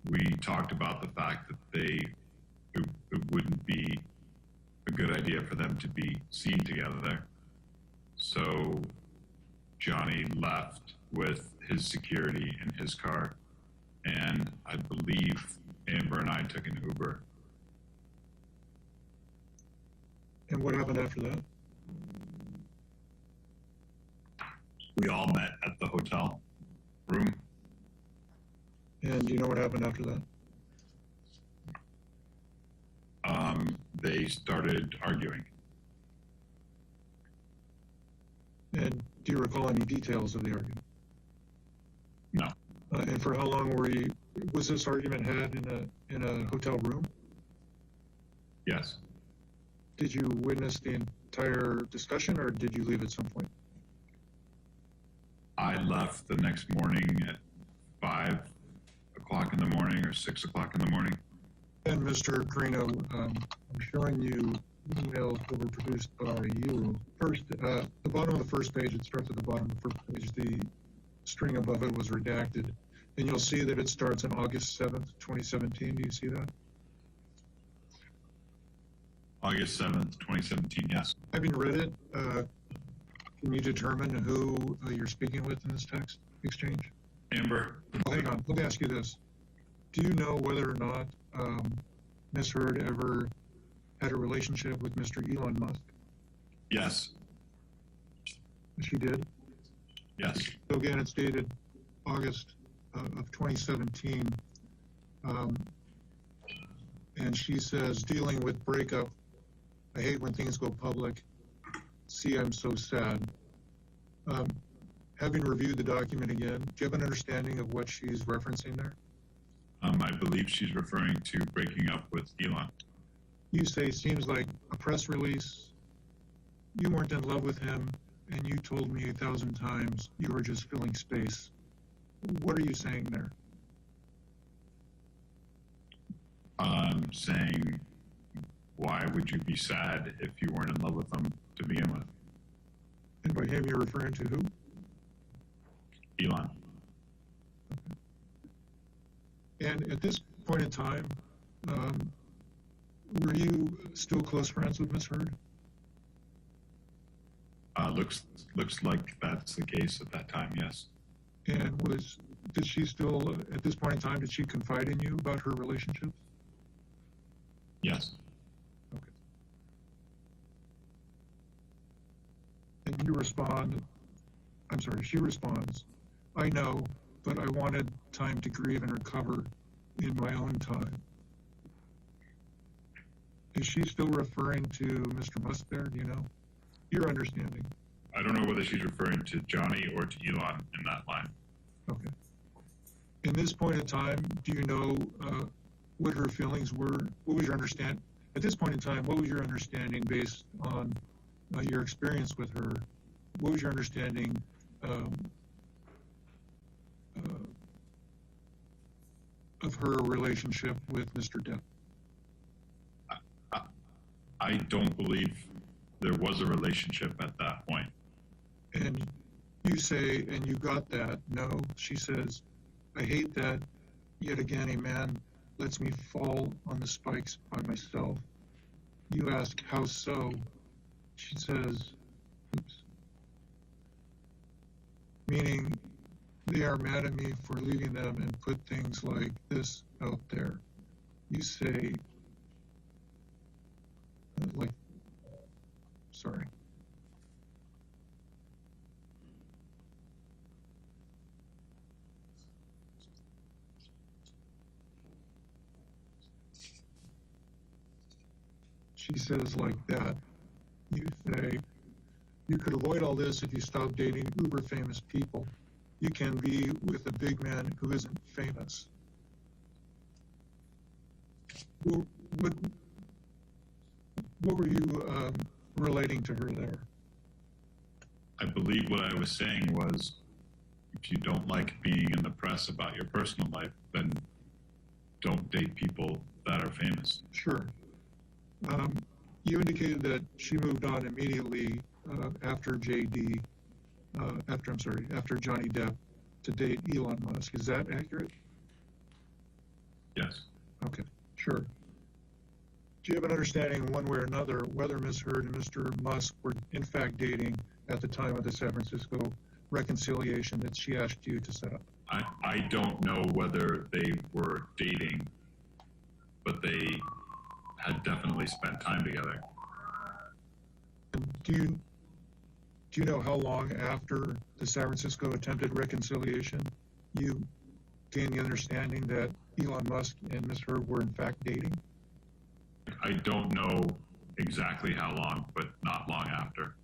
we talked about the fact that it wouldn't be a good idea for them to be seen together there. So Johnny left with his security in his car, and I believe Amber and I took an Uber. And what happened after that? We all met at the hotel room. And do you know what happened after that? They started arguing. And do you recall any details of the argument? No. And for how long was this argument had in a hotel room? Yes. Did you witness the entire discussion, or did you leave at some point? I left the next morning at 5 o'clock in the morning or 6 o'clock in the morning. And Mr. Carino, I'm showing you emails that were produced by you. First, the bottom of the first page, it starts at the bottom of the first page. The string above it was redacted. And you'll see that it starts on August 7th, 2017. Do you see that? August 7th, 2017, yes. Having read it, can you determine who you're speaking with in this text exchange? Amber. Oh, hang on, let me ask you this. Do you know whether or not Ms. Heard ever had a relationship with Mr. Elon Musk? Yes. She did? Yes. So again, it's dated August of 2017. And she says, dealing with breakup, I hate when things go public. See, I'm so sad. Having reviewed the document again, do you have an understanding of what she's referencing there? I believe she's referring to breaking up with Elon. You say, seems like a press release. You weren't in love with him, and you told me 1,000 times you were just filling space. What are you saying there? Saying, why would you be sad if you weren't in love with him to begin with? And by him, you're referring to who? Elon. And at this point in time, were you still close friends with Ms. Heard? Looks like that's the case at that time, yes. And did she still, at this point in time, did she confide in you about her relationship? Yes. Okay. And you respond, I'm sorry, she responds, I know, but I wanted time to grieve and recover in my own time. Is she still referring to Mr. Musk there, do you know? Your understanding. I don't know whether she's referring to Johnny or to Elon in that line. Okay. In this point in time, do you know what her feelings were? What was your understanding? At this point in time, what was your understanding based on your experience with her? What was your understanding of her relationship with Mr. Depp? I don't believe there was a relationship at that point. And you say, and you got that, no. She says, I hate that yet again a man lets me fall on the spikes by myself. You ask, how so? She says, oops. Meaning, they are mad at me for leaving them and put things like this out there. You say, sorry. she says like that, you say, you could avoid all this if you stop dating uber famous people. You can be with a big man who isn't famous. What were you relating to her there? I believe what I was saying was, if you don't like being in the press about your personal life, then don't date people that are famous. Sure. You indicated that she moved on immediately after after Johnny Depp to date Elon Musk. Is that accurate? Yes. Okay, sure. Do you have an understanding one way or another whether Ms. Heard and Mr. Musk were in fact dating at the time of the San Francisco reconciliation that she asked you to set up? I don't know whether they were dating, but they had definitely spent time together. Do you know how long after the San Francisco attempted reconciliation you gained the understanding that Elon Musk and Ms. Heard were in fact dating? I don't know exactly how long, but not long after.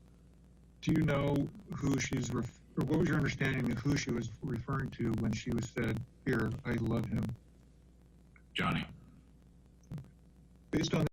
Do you know who she's or what was your understanding of who she was referring to when she was said, "Here, I love him"? Johnny. Based on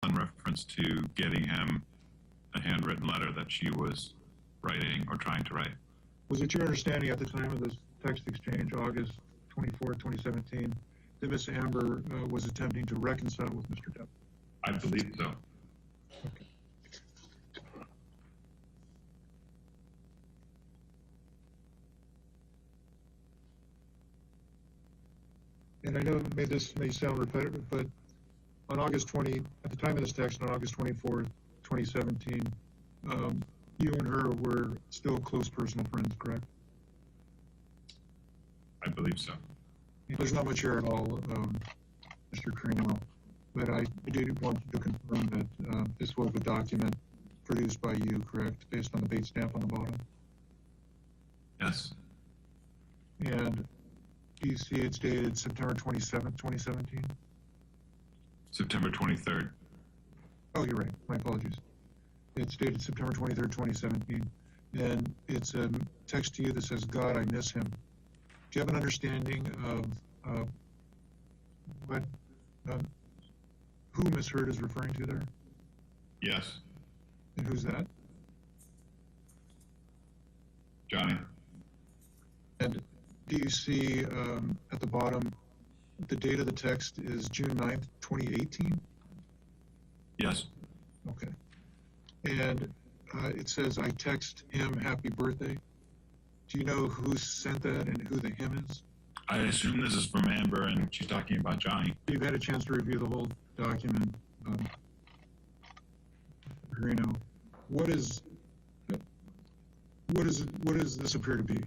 In reference to getting him a handwritten letter that she was writing or trying to write. was it your understanding at the time of this text exchange, August 24, 2017, that Miss Amber was attempting to reconcile with Mr. Depp? I believe so. Okay. And I know this may sound repetitive, but on August 20, at the time of this text, on August 24, 2017, you and her were still close personal friends, correct? I believe so. There's not much here at all, Mr. Carino, but I did want to confirm that this was a document produced by you, correct, based on the date stamp on the bottom? Yes. And do you see it's dated September 27th, 2017? September 23rd. Oh, you're right. My apologies. It's dated September 23rd, 2017. And it's a text to you that says, "God, I miss him." Do you have an understanding of what, who Ms. Heard is referring to there? Yes. And who's that? Johnny. And do you see at the bottom, the date of the text is June 9th, 2018? Yes. Okay. And it says, I text him happy birthday. Do you know who sent that and who the him is? I assume this is from Amber, and she's talking about Johnny. You've had a chance to review the whole document. Reno, what does this appear to be?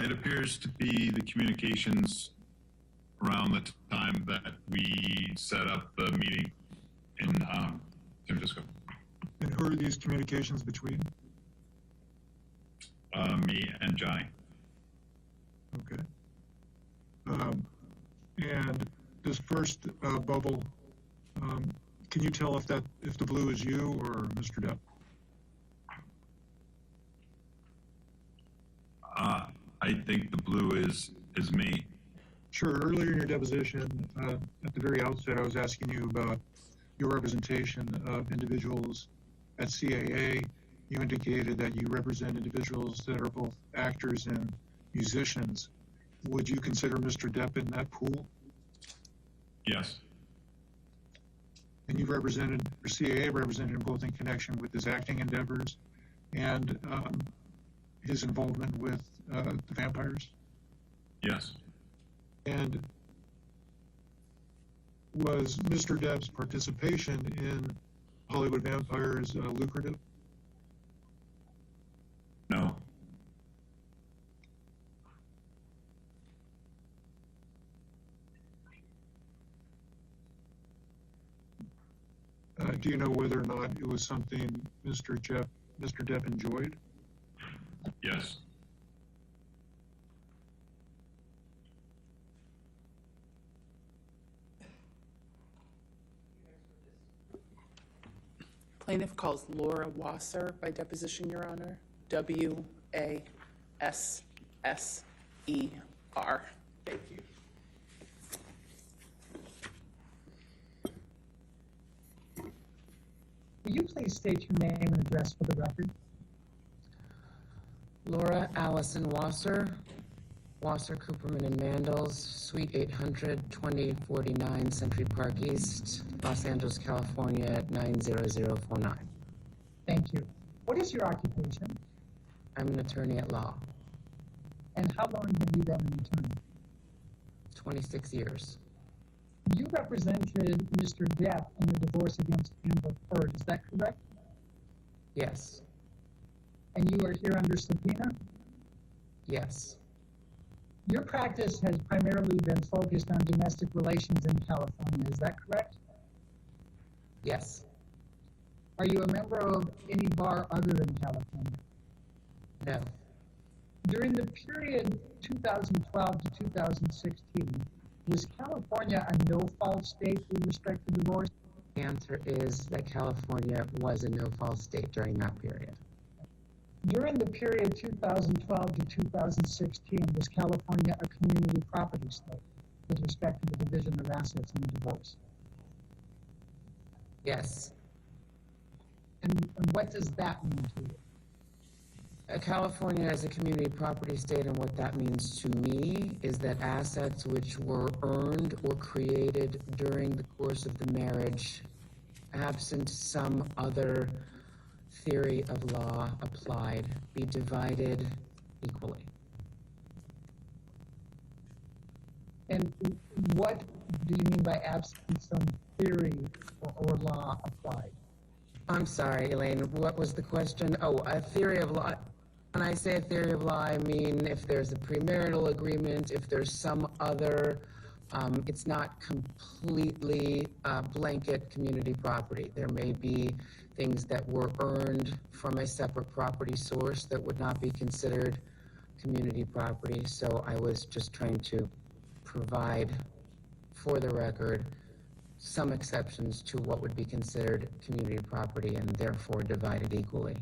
It appears to be the communications around the time that we set up the meeting in San Francisco. And who are these communications between? Me and Johnny. Okay. And this first bubble, can you tell if the blue is you or Mr. Depp? I think the blue is me. Sure. Earlier in your deposition, at the very outset, I was asking you about your representation of individuals at CAA. You indicated that you represent individuals that are both actors and musicians. Would you consider Mr. Depp in that pool? Yes. And you've represented, or CAA represented him both in connection with his acting endeavors and his involvement with the vampires? Yes. And was Mr. Depp's participation in Hollywood Vampires lucrative? No. Do you know whether or not it was something Mr. Depp enjoyed? Yes. Plaintiff calls Laura Wasser by deposition, Your Honor. W-A-S-S-E-R. Thank you. Will you please state your name and address for the record? Laura Allison Wasser, Wasser, Cooperman and Mandels, Suite 800, 2049 Century Park East, Los Angeles, California, 90049. Thank you. What is your occupation? I'm an attorney at law. And how long have you been an attorney? 26 years. You represented Mr. Depp in the divorce against Amber Heard, is that correct? Yes. And you are here under subpoena? Yes. Your practice has primarily been focused on domestic relations in California, is that correct? Yes. Are you a member of any bar other than California? No. During the period 2012 to 2016, was California a no-fault state with respect to divorce? The answer is that California was a no-fault state during that period. During the period 2012 to 2016, was California a community property state with respect to the division of assets in the divorce? Yes. And what does that mean to you? California is a community property state, and what that means to me is that assets which were earned or created during the course of the marriage, absent some other theory of law applied, be divided equally. And what do you mean by absent some theory or law applied? I'm sorry, Elaine, what was the question? Oh, a theory of law. When I say a theory of law, I mean if there's a premarital agreement, if there's some other, it's not completely blanket community property. There may be things that were earned from a separate property source that would not be considered community property. So I was just trying to provide, for the record, some exceptions to what would be considered community property and therefore divided equally.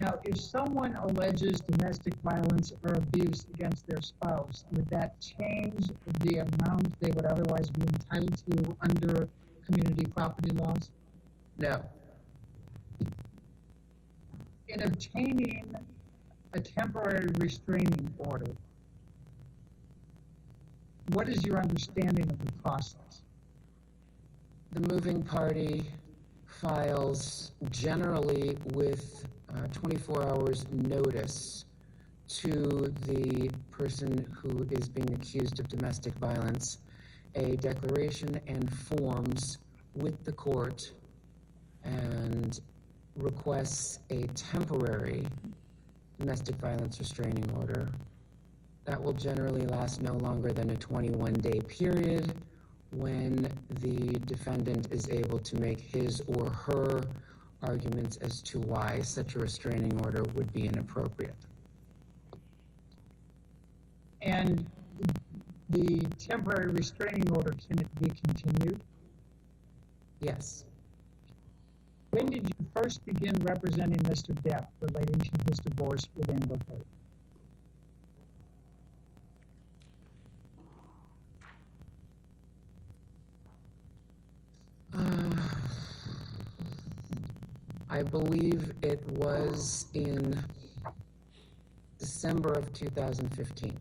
Now, if someone alleges domestic violence or abuse against their spouse, would that change the amount they would otherwise be entitled to under community property laws? No. In obtaining a temporary restraining order, what is your understanding of the process? The moving party files generally with 24 hours notice to the person who is being accused of domestic violence a declaration and forms with the court and requests a temporary domestic violence restraining order. That will generally last no longer than a 21-day period when the defendant is able to make his or her arguments as to why such a restraining order would be inappropriate. And the temporary restraining order, can it be continued? Yes. When did you first begin representing Mr. Depp relating to his divorce with Amber Heard? I believe it was in December of 2015.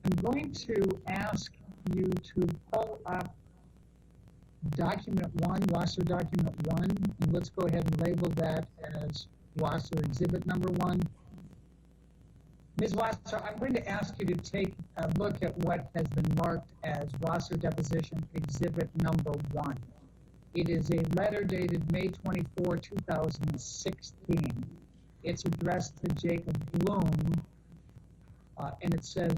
I'm going to ask you to pull up document 1, Wasser document 1, and let's go ahead and label that as Wasser exhibit number 1. Ms. Wasser, I'm going to ask you to take a look at what has been marked as Wasser deposition exhibit number 1. It is a letter dated May 24, 2016. It's addressed to Jacob Bloom, and it says,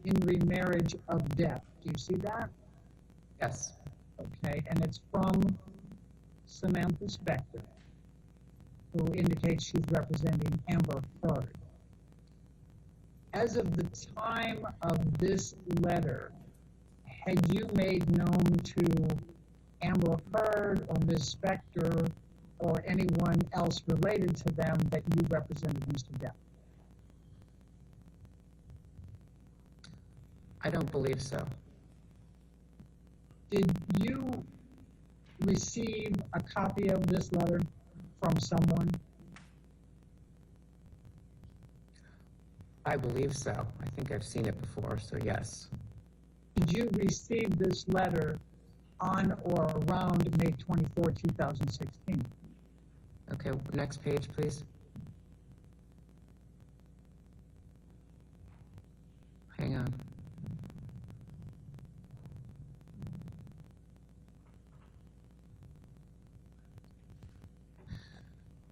in remarriage of Depp. Do you see that? Yes. Okay, and it's from Samantha Spector, who indicates she's representing Amber Heard. As of the time of this letter, had you made known to Amber Heard or Ms. Spector or anyone else related to them that you represented Mr. Depp? I don't believe so. Did you receive a copy of this letter from someone? I believe so. I think I've seen it before, so yes. Did you receive this letter on or around May 24, 2016? Okay, next page, please. Hang on.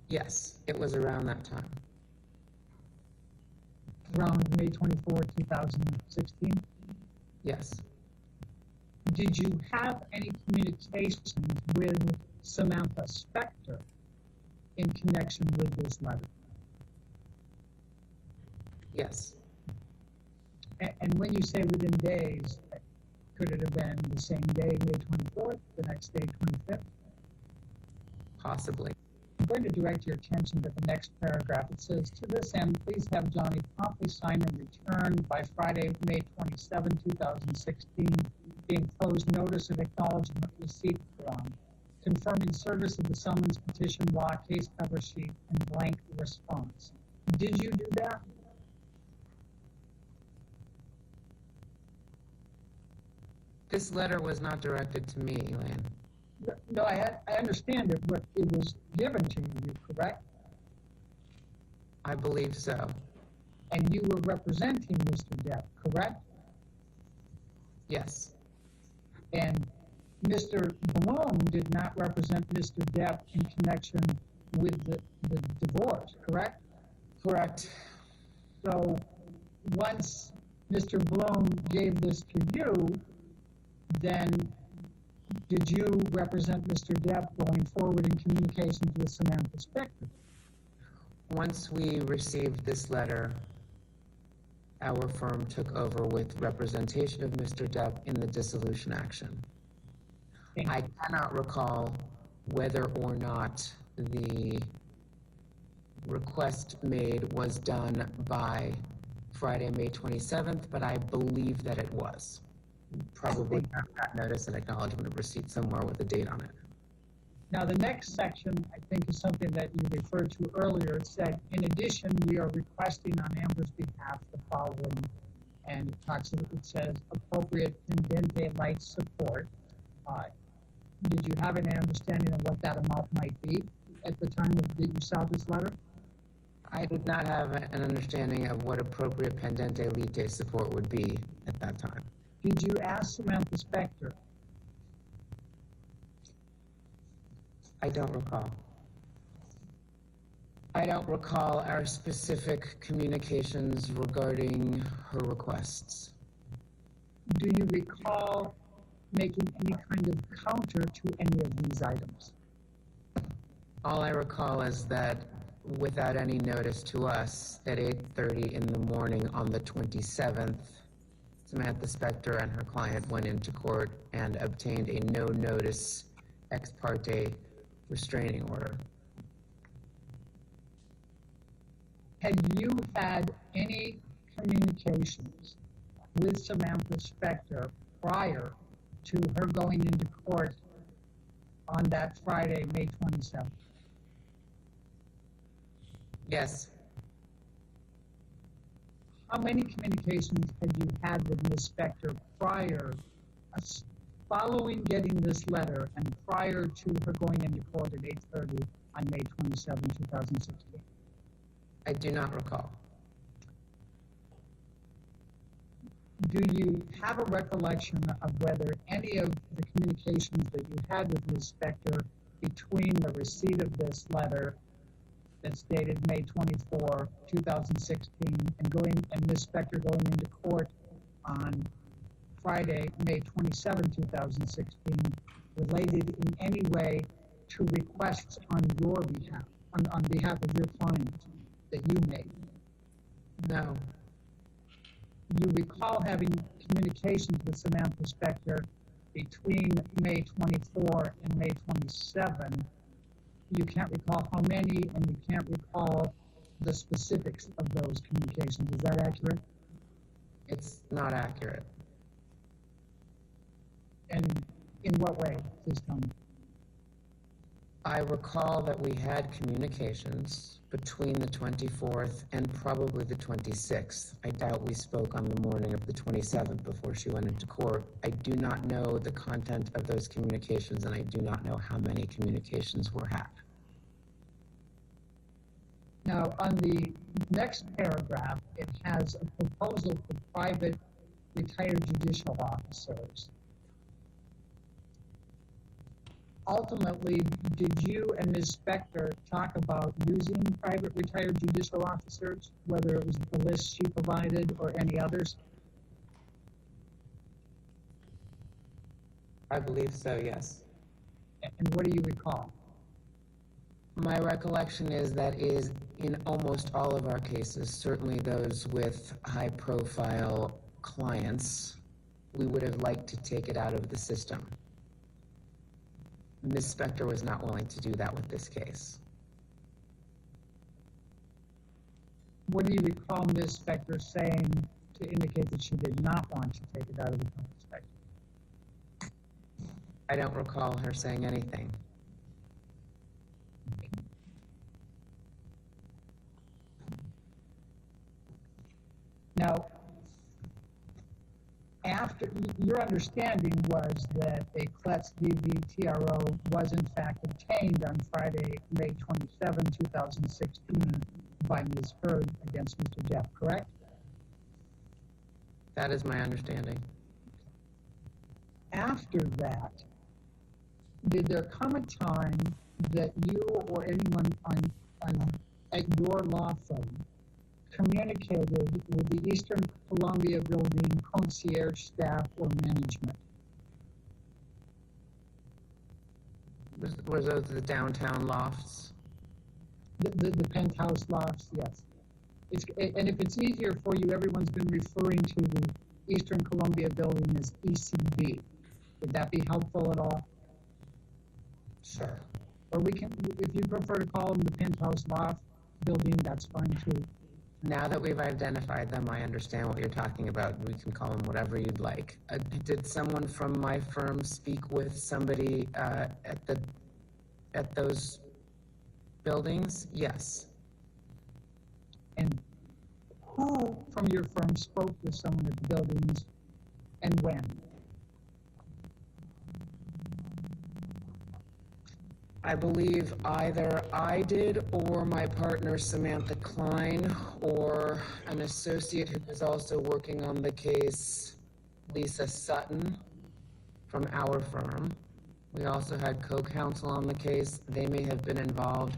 Yes, it was around that time. Around May 24, 2016? Yes. Did you have any communications with Samantha Spector in connection with this letter? Yes. And when you say within days, could it have been the same day, May 24th, the next day, 25th? Possibly. I'm going to direct your attention to the next paragraph. It says, to this end, please have Johnny promptly sign and return by Friday, May 27, 2016, the enclosed notice of acknowledgement receipt form, confirming service of the summons, petition, law, case cover sheet, and blank response. Did you do that? This letter was not directed to me, Elaine. No, I understand it, but it was given to you, correct? I believe so. And you were representing Mr. Depp, correct? Yes. And Mr. Bloom did not represent Mr. Depp in connection with the divorce, correct? Correct. So once Mr. Bloom gave this to you, then did you represent Mr. Depp going forward in communications with Samantha Spector? Once we received this letter, our firm took over with representation of Mr. Depp in the dissolution action. I cannot recall whether or not the request made was done by Friday, May 27th, but I believe that it was. Probably have that notice and acknowledgement of receipt somewhere with a date on it. Now, the next section, I think, is something that you referred to earlier. It said, in addition, we are requesting on Amber's behalf the following, and it says appropriate pendente light support. Did you have any understanding of what that amount might be at the time that you saw this letter? I did not have an understanding of what appropriate pendente lite support would be at that time. Did you ask Samantha Spector? I don't recall. I don't recall our specific communications regarding her requests. Do you recall making any kind of counter to any of these items? All I recall is that without any notice to us, at 8:30 in the morning on the 27th, Samantha Spector and her client went into court and obtained a no-notice ex parte restraining order. Had you had any communications with Samantha Spector prior to her going into court on that Friday, May 27th? Yes. How many communications had you had with Ms. Spector prior, following getting this letter and prior to her going into court at 8:30 on May 27, 2016? I do not recall. Do you have a recollection of whether any of the communications that you had with Ms. Spector between the receipt of this letter that's dated May 24, 2016, and Ms. Spector going into court on Friday, May 27, 2016, related in any way to requests on your behalf, on behalf of your client that you made? No. You recall having communications with Samantha Spector between May 24 and May 27. You can't recall how many, and you can't recall the specifics of those communications. Is that accurate? It's not accurate. And in what way? Please tell me. I recall that we had communications between the 24th and probably the 26th. I doubt we spoke on the morning of the 27th before she went into court. I do not know the content of those communications, and I do not know how many communications were had. Now, on the next paragraph, it has a proposal for private retired judicial officers. Ultimately, did you and Ms. Spector talk about using private retired judicial officers, whether it was the list she provided or any others? I believe so, yes. And what do you recall? My recollection is that is in almost all of our cases, certainly those with high-profile clients, we would have liked to take it out of the system. Ms. Spector was not willing to do that with this case. What do you recall Ms. Spector saying to indicate that she did not want to take it out of the public spectrum? I don't recall her saying anything. Now, after your understanding was that a CLETS DVTRO was in fact obtained on Friday, May 27, 2016 by Ms. Heard against Mr. Depp, correct? That is my understanding. After that, did there come a time that you or anyone at your law firm communicated with the Eastern Columbia Building concierge staff or management? Were those the downtown lofts? The penthouse lofts, yes. And if it's easier for you, everyone's been referring to the Eastern Columbia Building as ECB. Would that be helpful at all? Sure. Or we can, if you prefer to call them the penthouse loft building, that's fine too. Now that we've identified them, I understand what you're talking about. We can call them whatever you'd like. Did someone from my firm speak with somebody at the at those buildings, yes. And who from your firm spoke with someone at the buildings and when? I believe either I did or my partner Samantha Klein or an associate who was also working on the case, Lisa Sutton, from our firm. We also had co-counsel on the case. They may have been involved.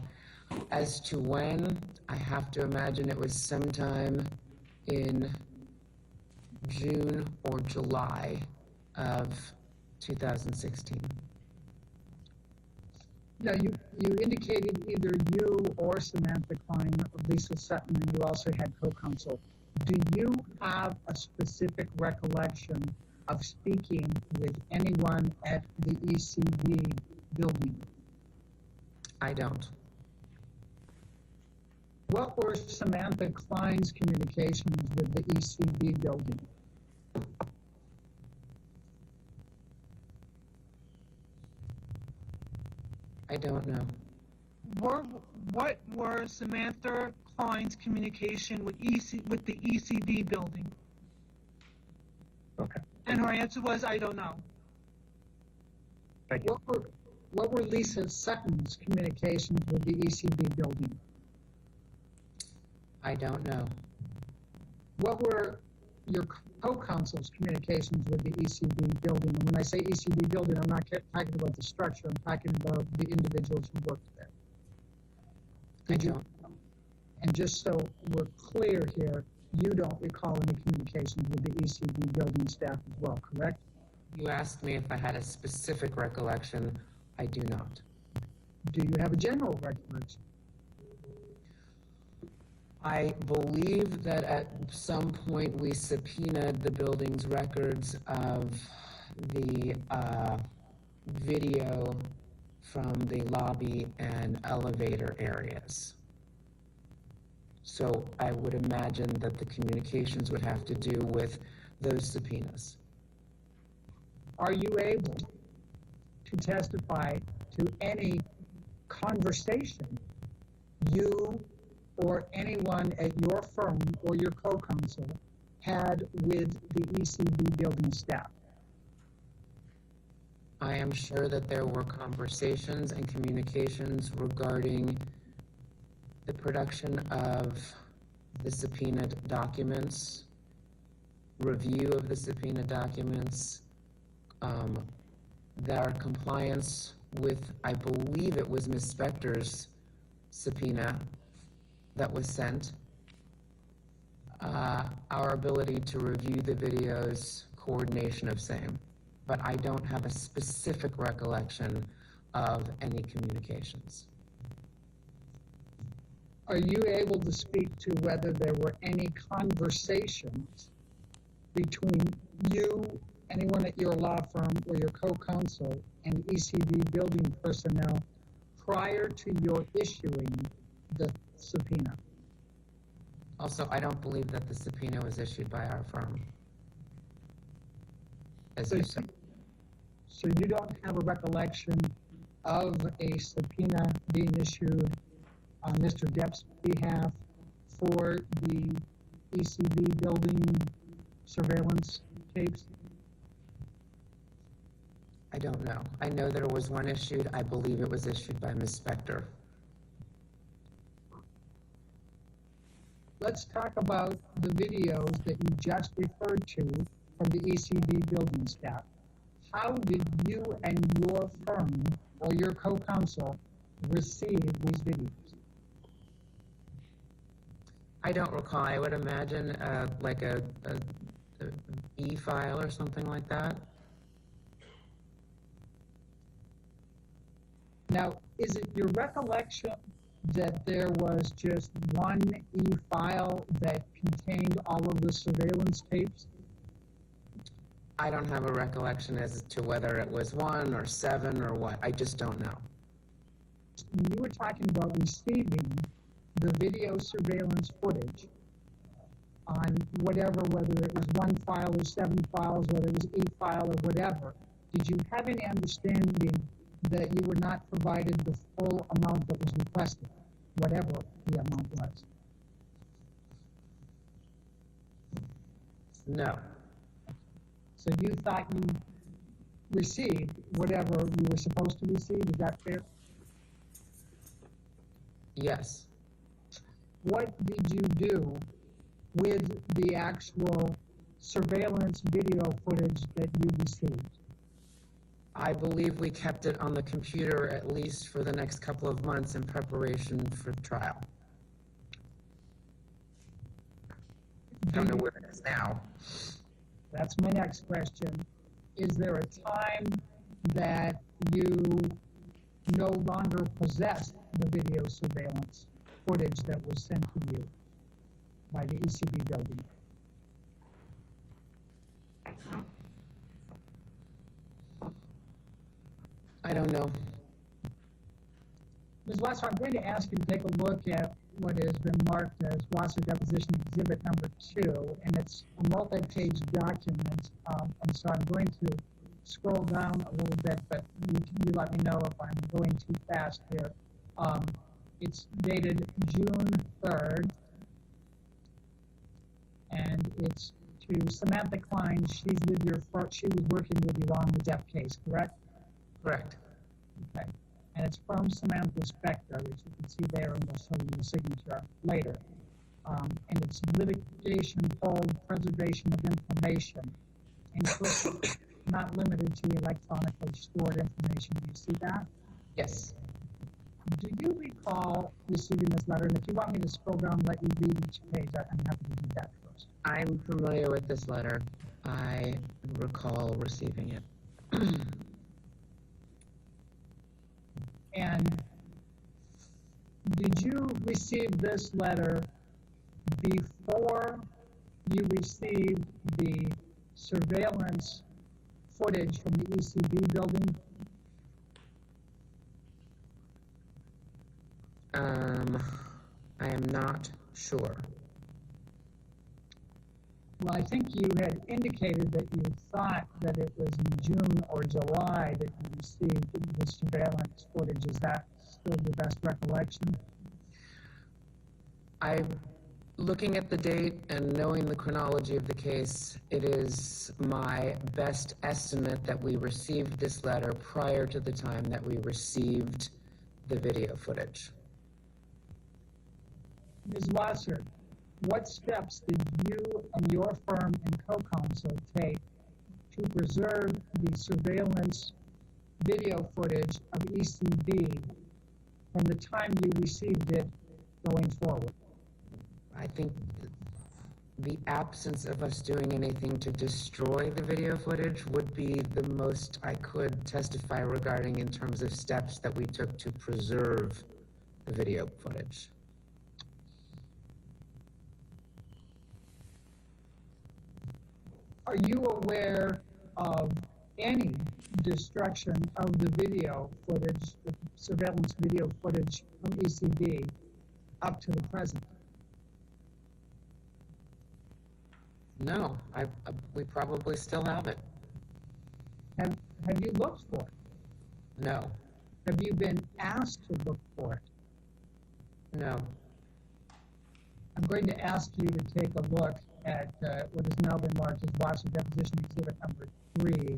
As to when, I have to imagine it was sometime in June or July of 2016. Now, you indicated either you or Samantha Klein or Lisa Sutton, and you also had co-counsel. Do you have a specific recollection of speaking with anyone at the ECB building? I don't. What were Samantha Klein's communications with the ECB building? I don't know. What were Samantha Klein's communication with the ECB building? Okay. And her answer was, I don't know. Thank you. What were Lisa Sutton's communications with the ECB building? I don't know. What were your co-counsel's communications with the ECB building? And when I say ECB building, I'm not talking about the structure. I'm talking about the individuals who worked there. And just so we're clear here, you don't recall any communications with the ECB building staff as well, correct? You asked me if I had a specific recollection. I do not. Do you have a general recollection? I believe that at some point we subpoenaed the building's records of the video from the lobby and elevator areas. So I would imagine that the communications would have to do with those subpoenas. Are you able to testify to any conversation you or anyone at your firm or your co-counsel had with the ECB building staff? I am sure that there were conversations and communications regarding the production of the subpoenaed documents, review of the subpoenaed documents, their compliance with, I believe it was Ms. Spector's subpoena that was sent, our ability to review the videos, coordination of same. But I don't have a specific recollection of any communications. Are you able to speak to whether there were any conversations between you, anyone at your law firm, or your co-counsel and ECB building personnel prior to your issuing the subpoena? Also, I don't believe that the subpoena was issued by our firm. So you don't have a recollection of a subpoena being issued on Mr. Depp's behalf for the ECB building surveillance tapes? I don't know. I know there was one issued. I believe it was issued by Ms. Spector. Let's talk about the videos that you just referred to from the ECB building staff. How did you and your firm or your co-counsel receive these videos? I don't recall. I would imagine like a e-file or something like that. Now, is it your recollection that there was just one e-file that contained all of the surveillance tapes? I don't have a recollection as to whether it was 1 or 7 or what. I just don't know. You were talking about receiving the video surveillance footage on whatever, whether it was 1 file or 7 files, whether it was e-file or whatever. Did you have any understanding that you were not provided the full amount that was requested, whatever the amount was? No. So you thought you received whatever you were supposed to receive, is that fair? Yes. What did you do with the actual surveillance video footage that you received? I believe we kept it on the computer at least for the next couple of months in preparation for trial. I don't know where it is now. That's my next question. Is there a time that you no longer possessed the video surveillance footage that was sent to you by the ECB building? I don't know. Ms. Wasser, I'm going to ask you to take a look at what has been marked as Wasser Deposition Exhibit number 2, and it's a multi-page document, and so I'm going to scroll down a little bit, but you let me know if I'm going too fast here. It's dated June 3rd, and it's to Samantha Klein. She was working with you on the Depp case, correct? Correct. Okay. And it's from Samantha Spector, which you can see there, and we'll show you the signature later. And it's litigation hold preservation of information, including not limited to electronically stored information. Do you see that? Yes. Do you recall receiving this letter? And if you want me to scroll down and let you read each page, I'm happy to do that first. I'm familiar with this letter. I recall receiving it. And did you receive this letter before you received the surveillance footage from the ECB building? I am not sure. Well, I think you had indicated that you thought that it was in June or July that you received the surveillance footage. Is that still the best recollection? Looking at the date and knowing the chronology of the case, it is my best estimate that we received this letter prior to the time that we received the video footage. Ms. Wasser, what steps did you and your firm and co-counsel take to preserve the surveillance video footage of ECB from the time you received it going forward? I think the absence of us doing anything to destroy the video footage would be the most I could testify regarding in terms of steps that we took to preserve the video footage. Are you aware of any destruction of the video footage, the surveillance video footage from ECB up to the present? No, we probably still have it. Have you looked for it? No. Have you been asked to look for it? No. I'm going to ask you to take a look at what has now been marked as Wasser Deposition Exhibit number 3,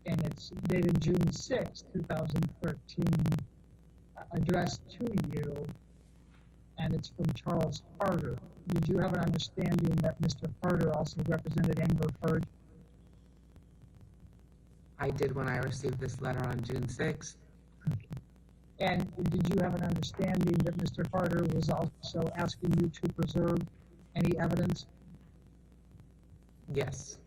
and it's dated June 6, 2013, addressed to you, and it's from Charles Carter. Did you have an understanding that Mr. Carter also represented Amber Heard? I did when I received this letter on June 6th. Okay. And did you have an understanding that Mr. Carter was also asking you to preserve any evidence? Yes.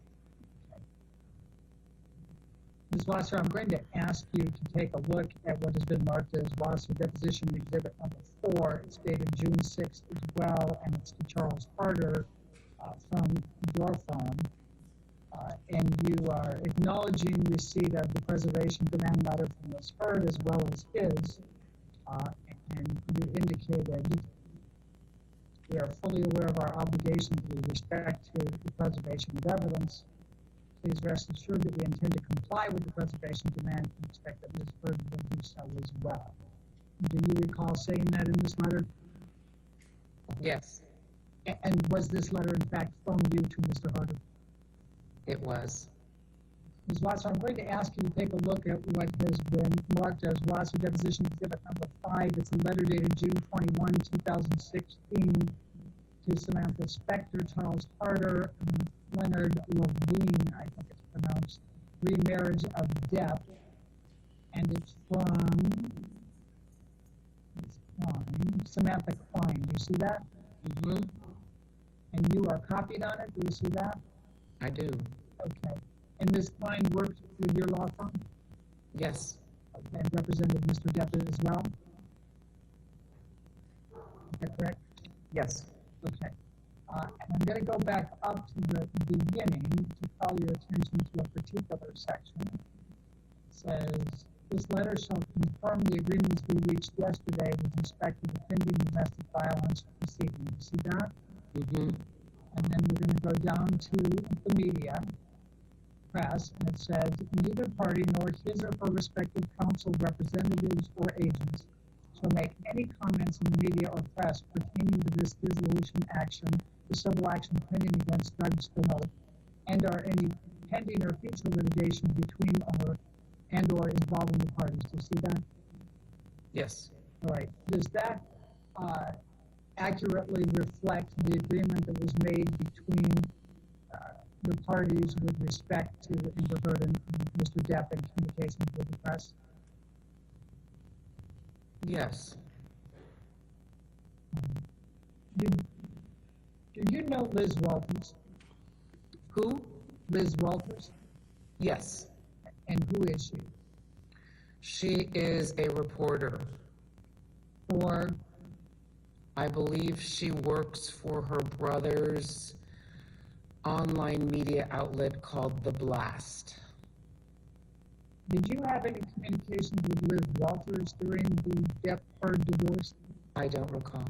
Ms. Wasser, I'm going to ask you to take a look at what has been marked as Wasser Deposition Exhibit number 4. It's dated June 6th as well, and it's to Charles Carter from your firm. And you are acknowledging receipt of the preservation demand letter from Ms. Heard as well as his, and you indicated we are fully aware of our obligations with respect to the preservation of evidence, Please rest assured that we intend to comply with the preservation demand and expect that Ms. Bird will do so as well. Do you recall saying that in this letter? Yes, And was this letter in fact from you to Mr. Harder? it was. Ms. Wasser, I'm going to ask you to take a look at what has been marked as Wasser Deposition Exhibit number 5. It's a letter dated June 21, 2016 to Samantha Spector, Charles Harder, and Leonard Levine, I think it's pronounced, remarriage of Depp. And it's from Samantha Klein. You see that? Mm-hmm. And you are copied on it. Do you see that? I do. Okay. And Ms. Klein worked with your law firm? Yes. Okay. And represented Mr. Depp as well? Is that correct? Yes. Okay. And I'm going to go back up to the beginning to call your attention to a particular section. It says, this letter shall confirm the agreements we reached yesterday with respect to the pending domestic violence proceeding. You see that? Mm-hmm. And then we're going to go down to the media, press, and it says, neither party nor his or her respective counsel representatives or agents shall make any comments in the media or press pertaining to this dissolution action, the civil action pending against Doug Spinell, and or any pending or future litigation between or involving the parties. Do you see that? Yes. All right. Does that accurately reflect the agreement that was made between the parties with respect to Amber Heard and Mr. Depp in communications with the press? Yes. Do you know Liz Walters? Who? Liz Walters? Yes. And who is she? She is a reporter. For? I believe she works for her brother's online media outlet called The Blast. Did you have any communications with Liz Walters during the Depp-Heard divorce? I don't recall.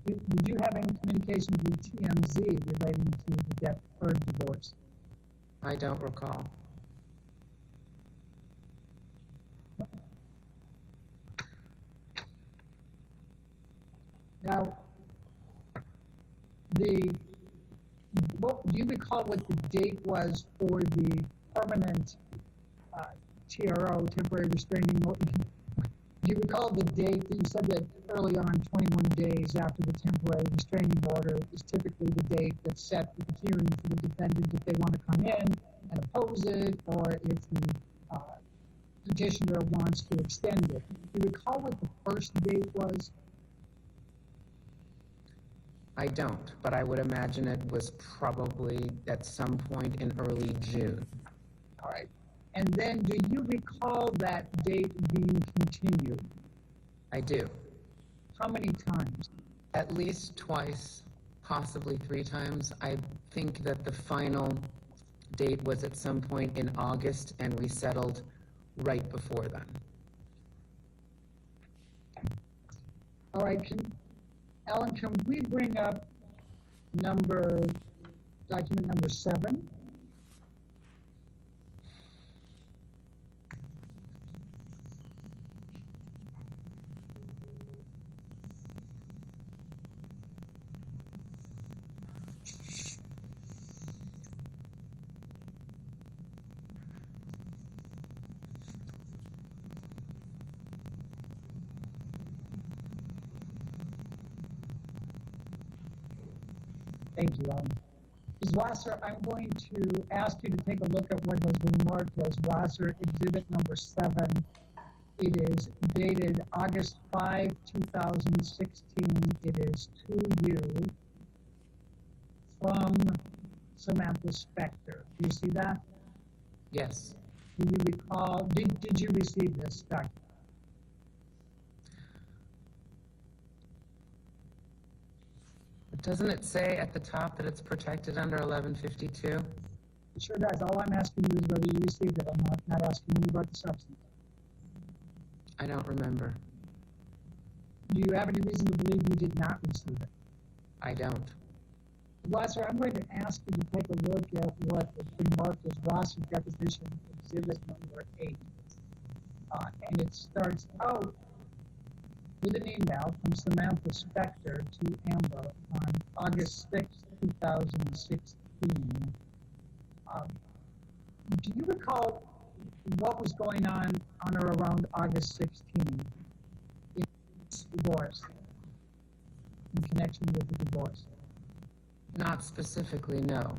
Did you have any communications with TMZ relating to the Depp-Heard divorce? I don't recall. Now, do you recall what the date was for the permanent TRO, temporary restraining order? Do you recall the date that you said that early on, 21 days after the temporary restraining order is typically the date that's set for the hearing for the defendant if they want to come in and oppose it, or if the petitioner wants to extend it? Do you recall what the first date was? I don't, but I would imagine it was probably at some point in early June. All right. And then do you recall that date being continued? I do. How many times? At least twice, possibly 3 times. I think that the final date was at some point in August, and we settled right before then. All right. Ellen, can we bring up document number 7? Thank you, Ellen. Ms. Wasser, I'm going to ask you to take a look at what has been marked as Wasser Exhibit number 7. It is dated August 5, 2016. It is to you from Samantha Spector. Do you see that? Yes. Do you recall, did you receive this document? Doesn't it say at the top that it's protected under 1152? It sure does. All I'm asking you is whether you received it. I'm not asking you about the substance. I don't remember. Do you have any reason to believe you did not receive it? I don't. Wasser, I'm going to ask you to take a look at what has been marked as Wasser Deposition Exhibit number 8. And it starts out with an email from Samantha Spector to Amber on August 6, 2016. Do you recall what was going on or around August 16 in divorce, in connection with the divorce? Not specifically, no.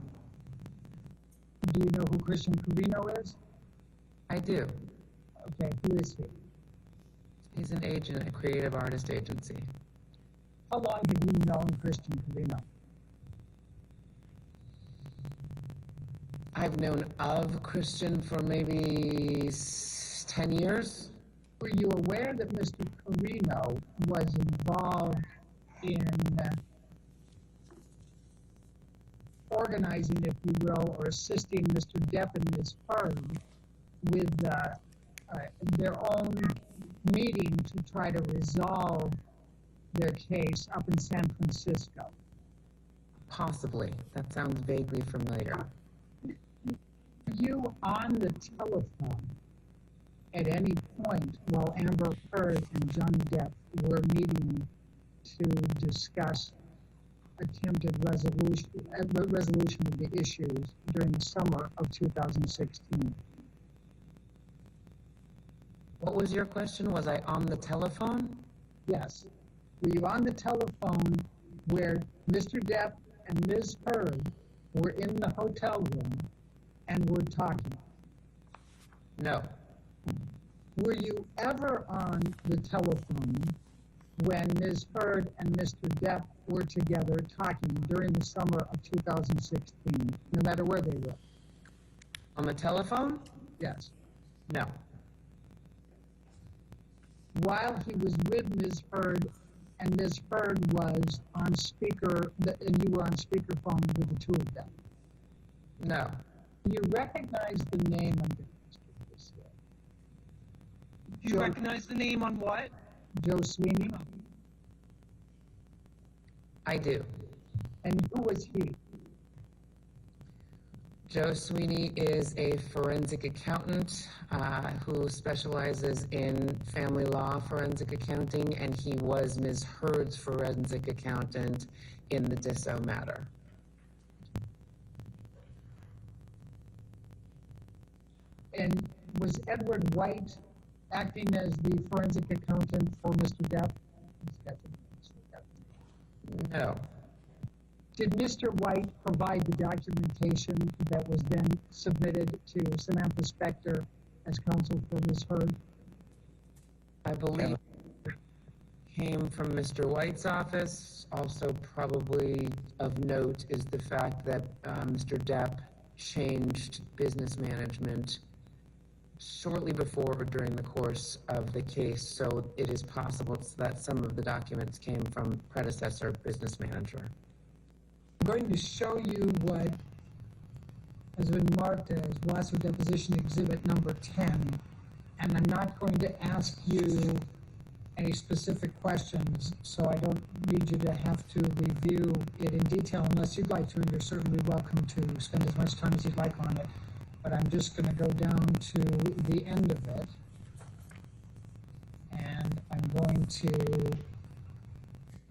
Do you know who Christian Carino is? I do. Okay, who is he? He's an agent, a creative artist agency. How long have you known Christian Carino? I've known of Christian for maybe 10 years. Were you aware that Mr. Carino was involved in organizing, if you will, or assisting Mr. Depp and Ms. Heard with their own meeting to try to resolve their case up in San Francisco? Possibly. That sounds vaguely familiar. Were you on the telephone at any point while Amber Heard and Johnny Depp were meeting to discuss attempted resolution of the issues during the summer of 2016? What was your question? Was I on the telephone? Yes. Were you on the telephone where Mr. Depp and Ms. Heard were in the hotel room and were talking? No. Were you ever on the telephone when Ms. Heard and Mr. Depp were together talking during the summer of 2016, no matter where they were? On the telephone? Yes. No. While he was with Ms. Heard and Ms. Heard was on speaker, and you were on speakerphone with the two of them? No. Do you recognize the name of the Do you recognize the name on what? Joe Sweeney? I do. And who was he? Joe Sweeney is a forensic accountant who specializes in family law forensic accounting, and he was Ms. Heard's forensic accountant in the Disso matter. And was Edward White acting as the forensic accountant for Mr. Depp? No. Did Mr. White provide the documentation that was then submitted to Samantha Spector as counsel for Ms. Heard? I believe it came from Mr. White's office. Also probably of note is the fact that Mr. Depp changed business management shortly before or during the course of the case, so it is possible that some of the documents came from predecessor business manager. I'm going to show you what has been marked as Wasser Deposition Exhibit number 10, and I'm not going to ask you any specific questions, so I don't need you to have to review it in detail unless you'd like to, and you're certainly welcome to spend as much time as you'd like on it. But I'm just going to go down to the end of it, and I'm going to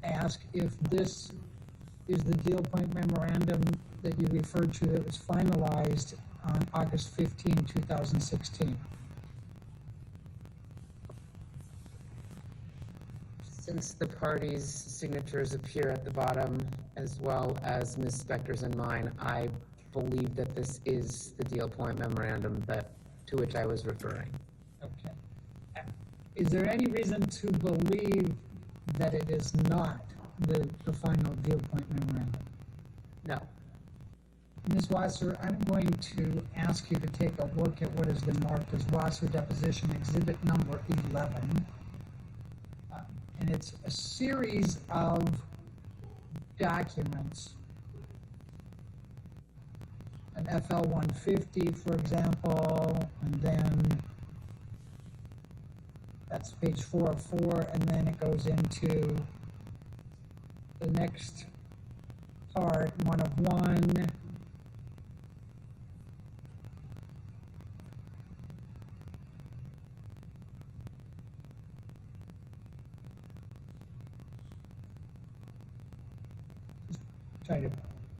ask if this is the deal point memorandum that you referred to that was finalized on August 15, 2016. Since the parties' signatures appear at the bottom, as well as Ms. Spector's and mine, I believe that this is the deal point memorandum to which I was referring. Okay. Is there any reason to believe that it is not the final deal point memorandum? No. Ms. Wasser, I'm going to ask you to take a look at what has been marked as Wasser Deposition Exhibit number 11. And it's a series of documents. An FL-150, for example, and then that's page 404, and then it goes into the next part, one of one. Try to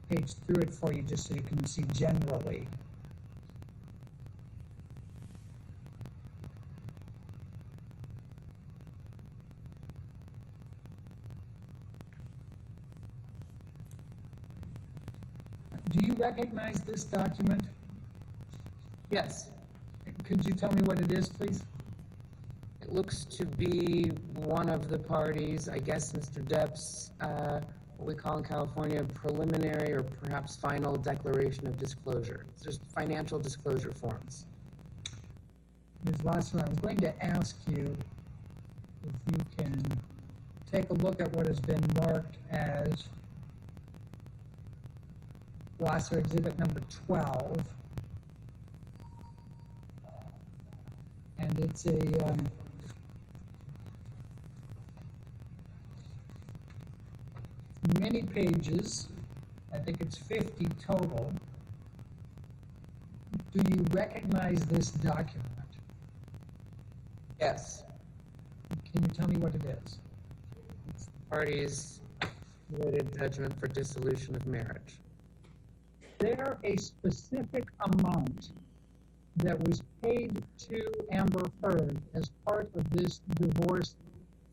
page through it for you just so you can see generally. Do you recognize this document? Yes. Could you tell me what it is, please? It looks to be one of the parties, I guess Mr. Depp's, what we call in California, preliminary or perhaps final declaration of disclosure. It's just financial disclosure forms. Ms. Wasser, I was going to ask you if you can take a look at what has been marked as Wasser Exhibit number 12. And it's a many pages. I think it's 50 total. Do you recognize this document? Yes. Can you tell me what it is? It's the party's related judgment for dissolution of marriage. There a specific amount that was paid to Amber Heard as part of this divorce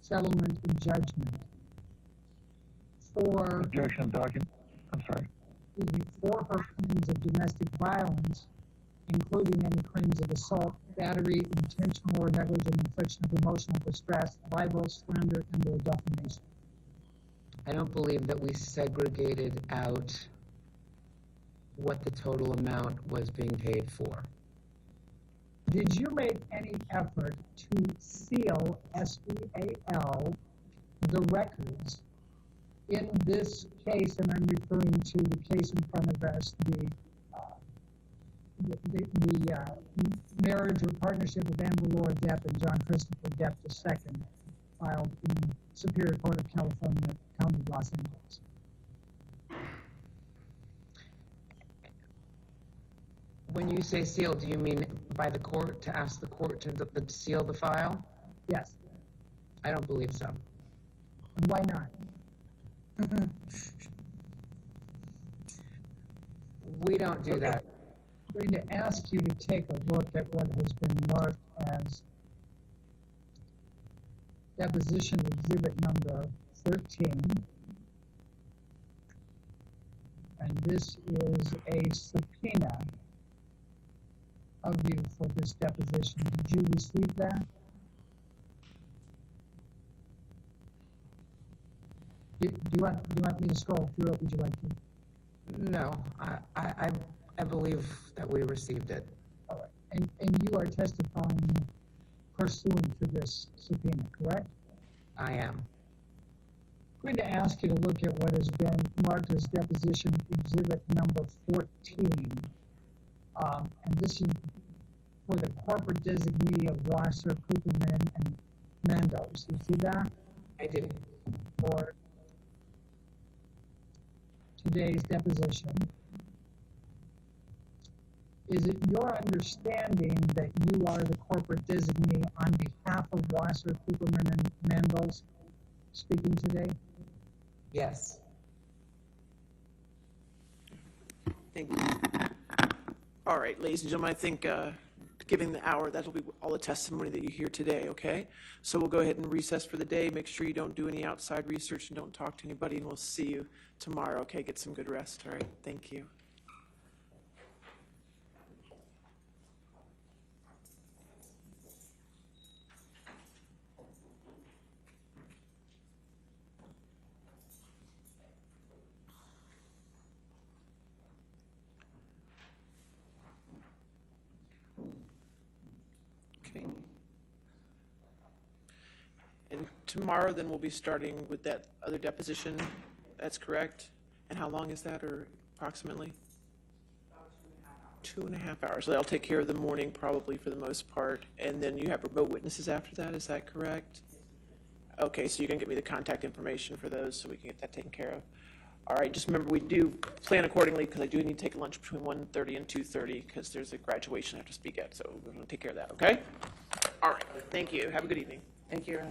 settlement and judgment for Objection, document. I'm sorry. for her claims of domestic violence, including any claims of assault, battery, intentional or negligent infliction of emotional distress, libel, slander, and or defamation. I don't believe that we segregated out what the total amount was being paid for. Did you make any effort to seal, S-E-A-L, the records in this case, and I'm referring to the case in front of us, the marriage or partnership of Amber Laura Depp and John Christopher Depp II, filed in Superior Court of California, County of Los Angeles? When you say seal, do you mean by the court, to ask the court to seal the file? Yes. I don't believe so. Why not? We don't do that. I'm going to ask you to take a look at what has been marked as Deposition Exhibit number 13. And this is a subpoena of you for this deposition. Did you receive that? Do you want me to scroll through it? Would you like to? No, I believe that we received it. All right. And you are testifying pursuant to this subpoena, correct? I am. I'm going to ask you to look at what has been marked as Deposition Exhibit number 14. And this is for the corporate designee of Wasser, Cooperman, and Mandos. You see that? I do. For today's deposition. Is it your understanding that you are the corporate designee on behalf of Wasser, Cooperman, and Mandos speaking today? Yes. Thank you. All right, ladies and gentlemen, I think given the hour, that'll be all the testimony that you hear today, okay? So we'll go ahead and recess for the day. Make sure you don't do any outside research and don't talk to anybody, and we'll see you tomorrow, okay? Get some good rest, all right? Thank you. Okay. And tomorrow, then we'll be starting with that other deposition. That's correct? And how long is that, or approximately? About 2.5 hours. So that'll take care of the morning, probably, for the most part. And then you have remote witnesses after that, is that correct? Okay, so you can get me the contact information for those so we can get that taken care of. All right, just remember, we do plan accordingly, because I do need to take a lunch between 1:30 and 2:30, because there's a graduation I have to speak at, so we're going to take care of that, okay? All right, thank you. Have a good evening. Thank you.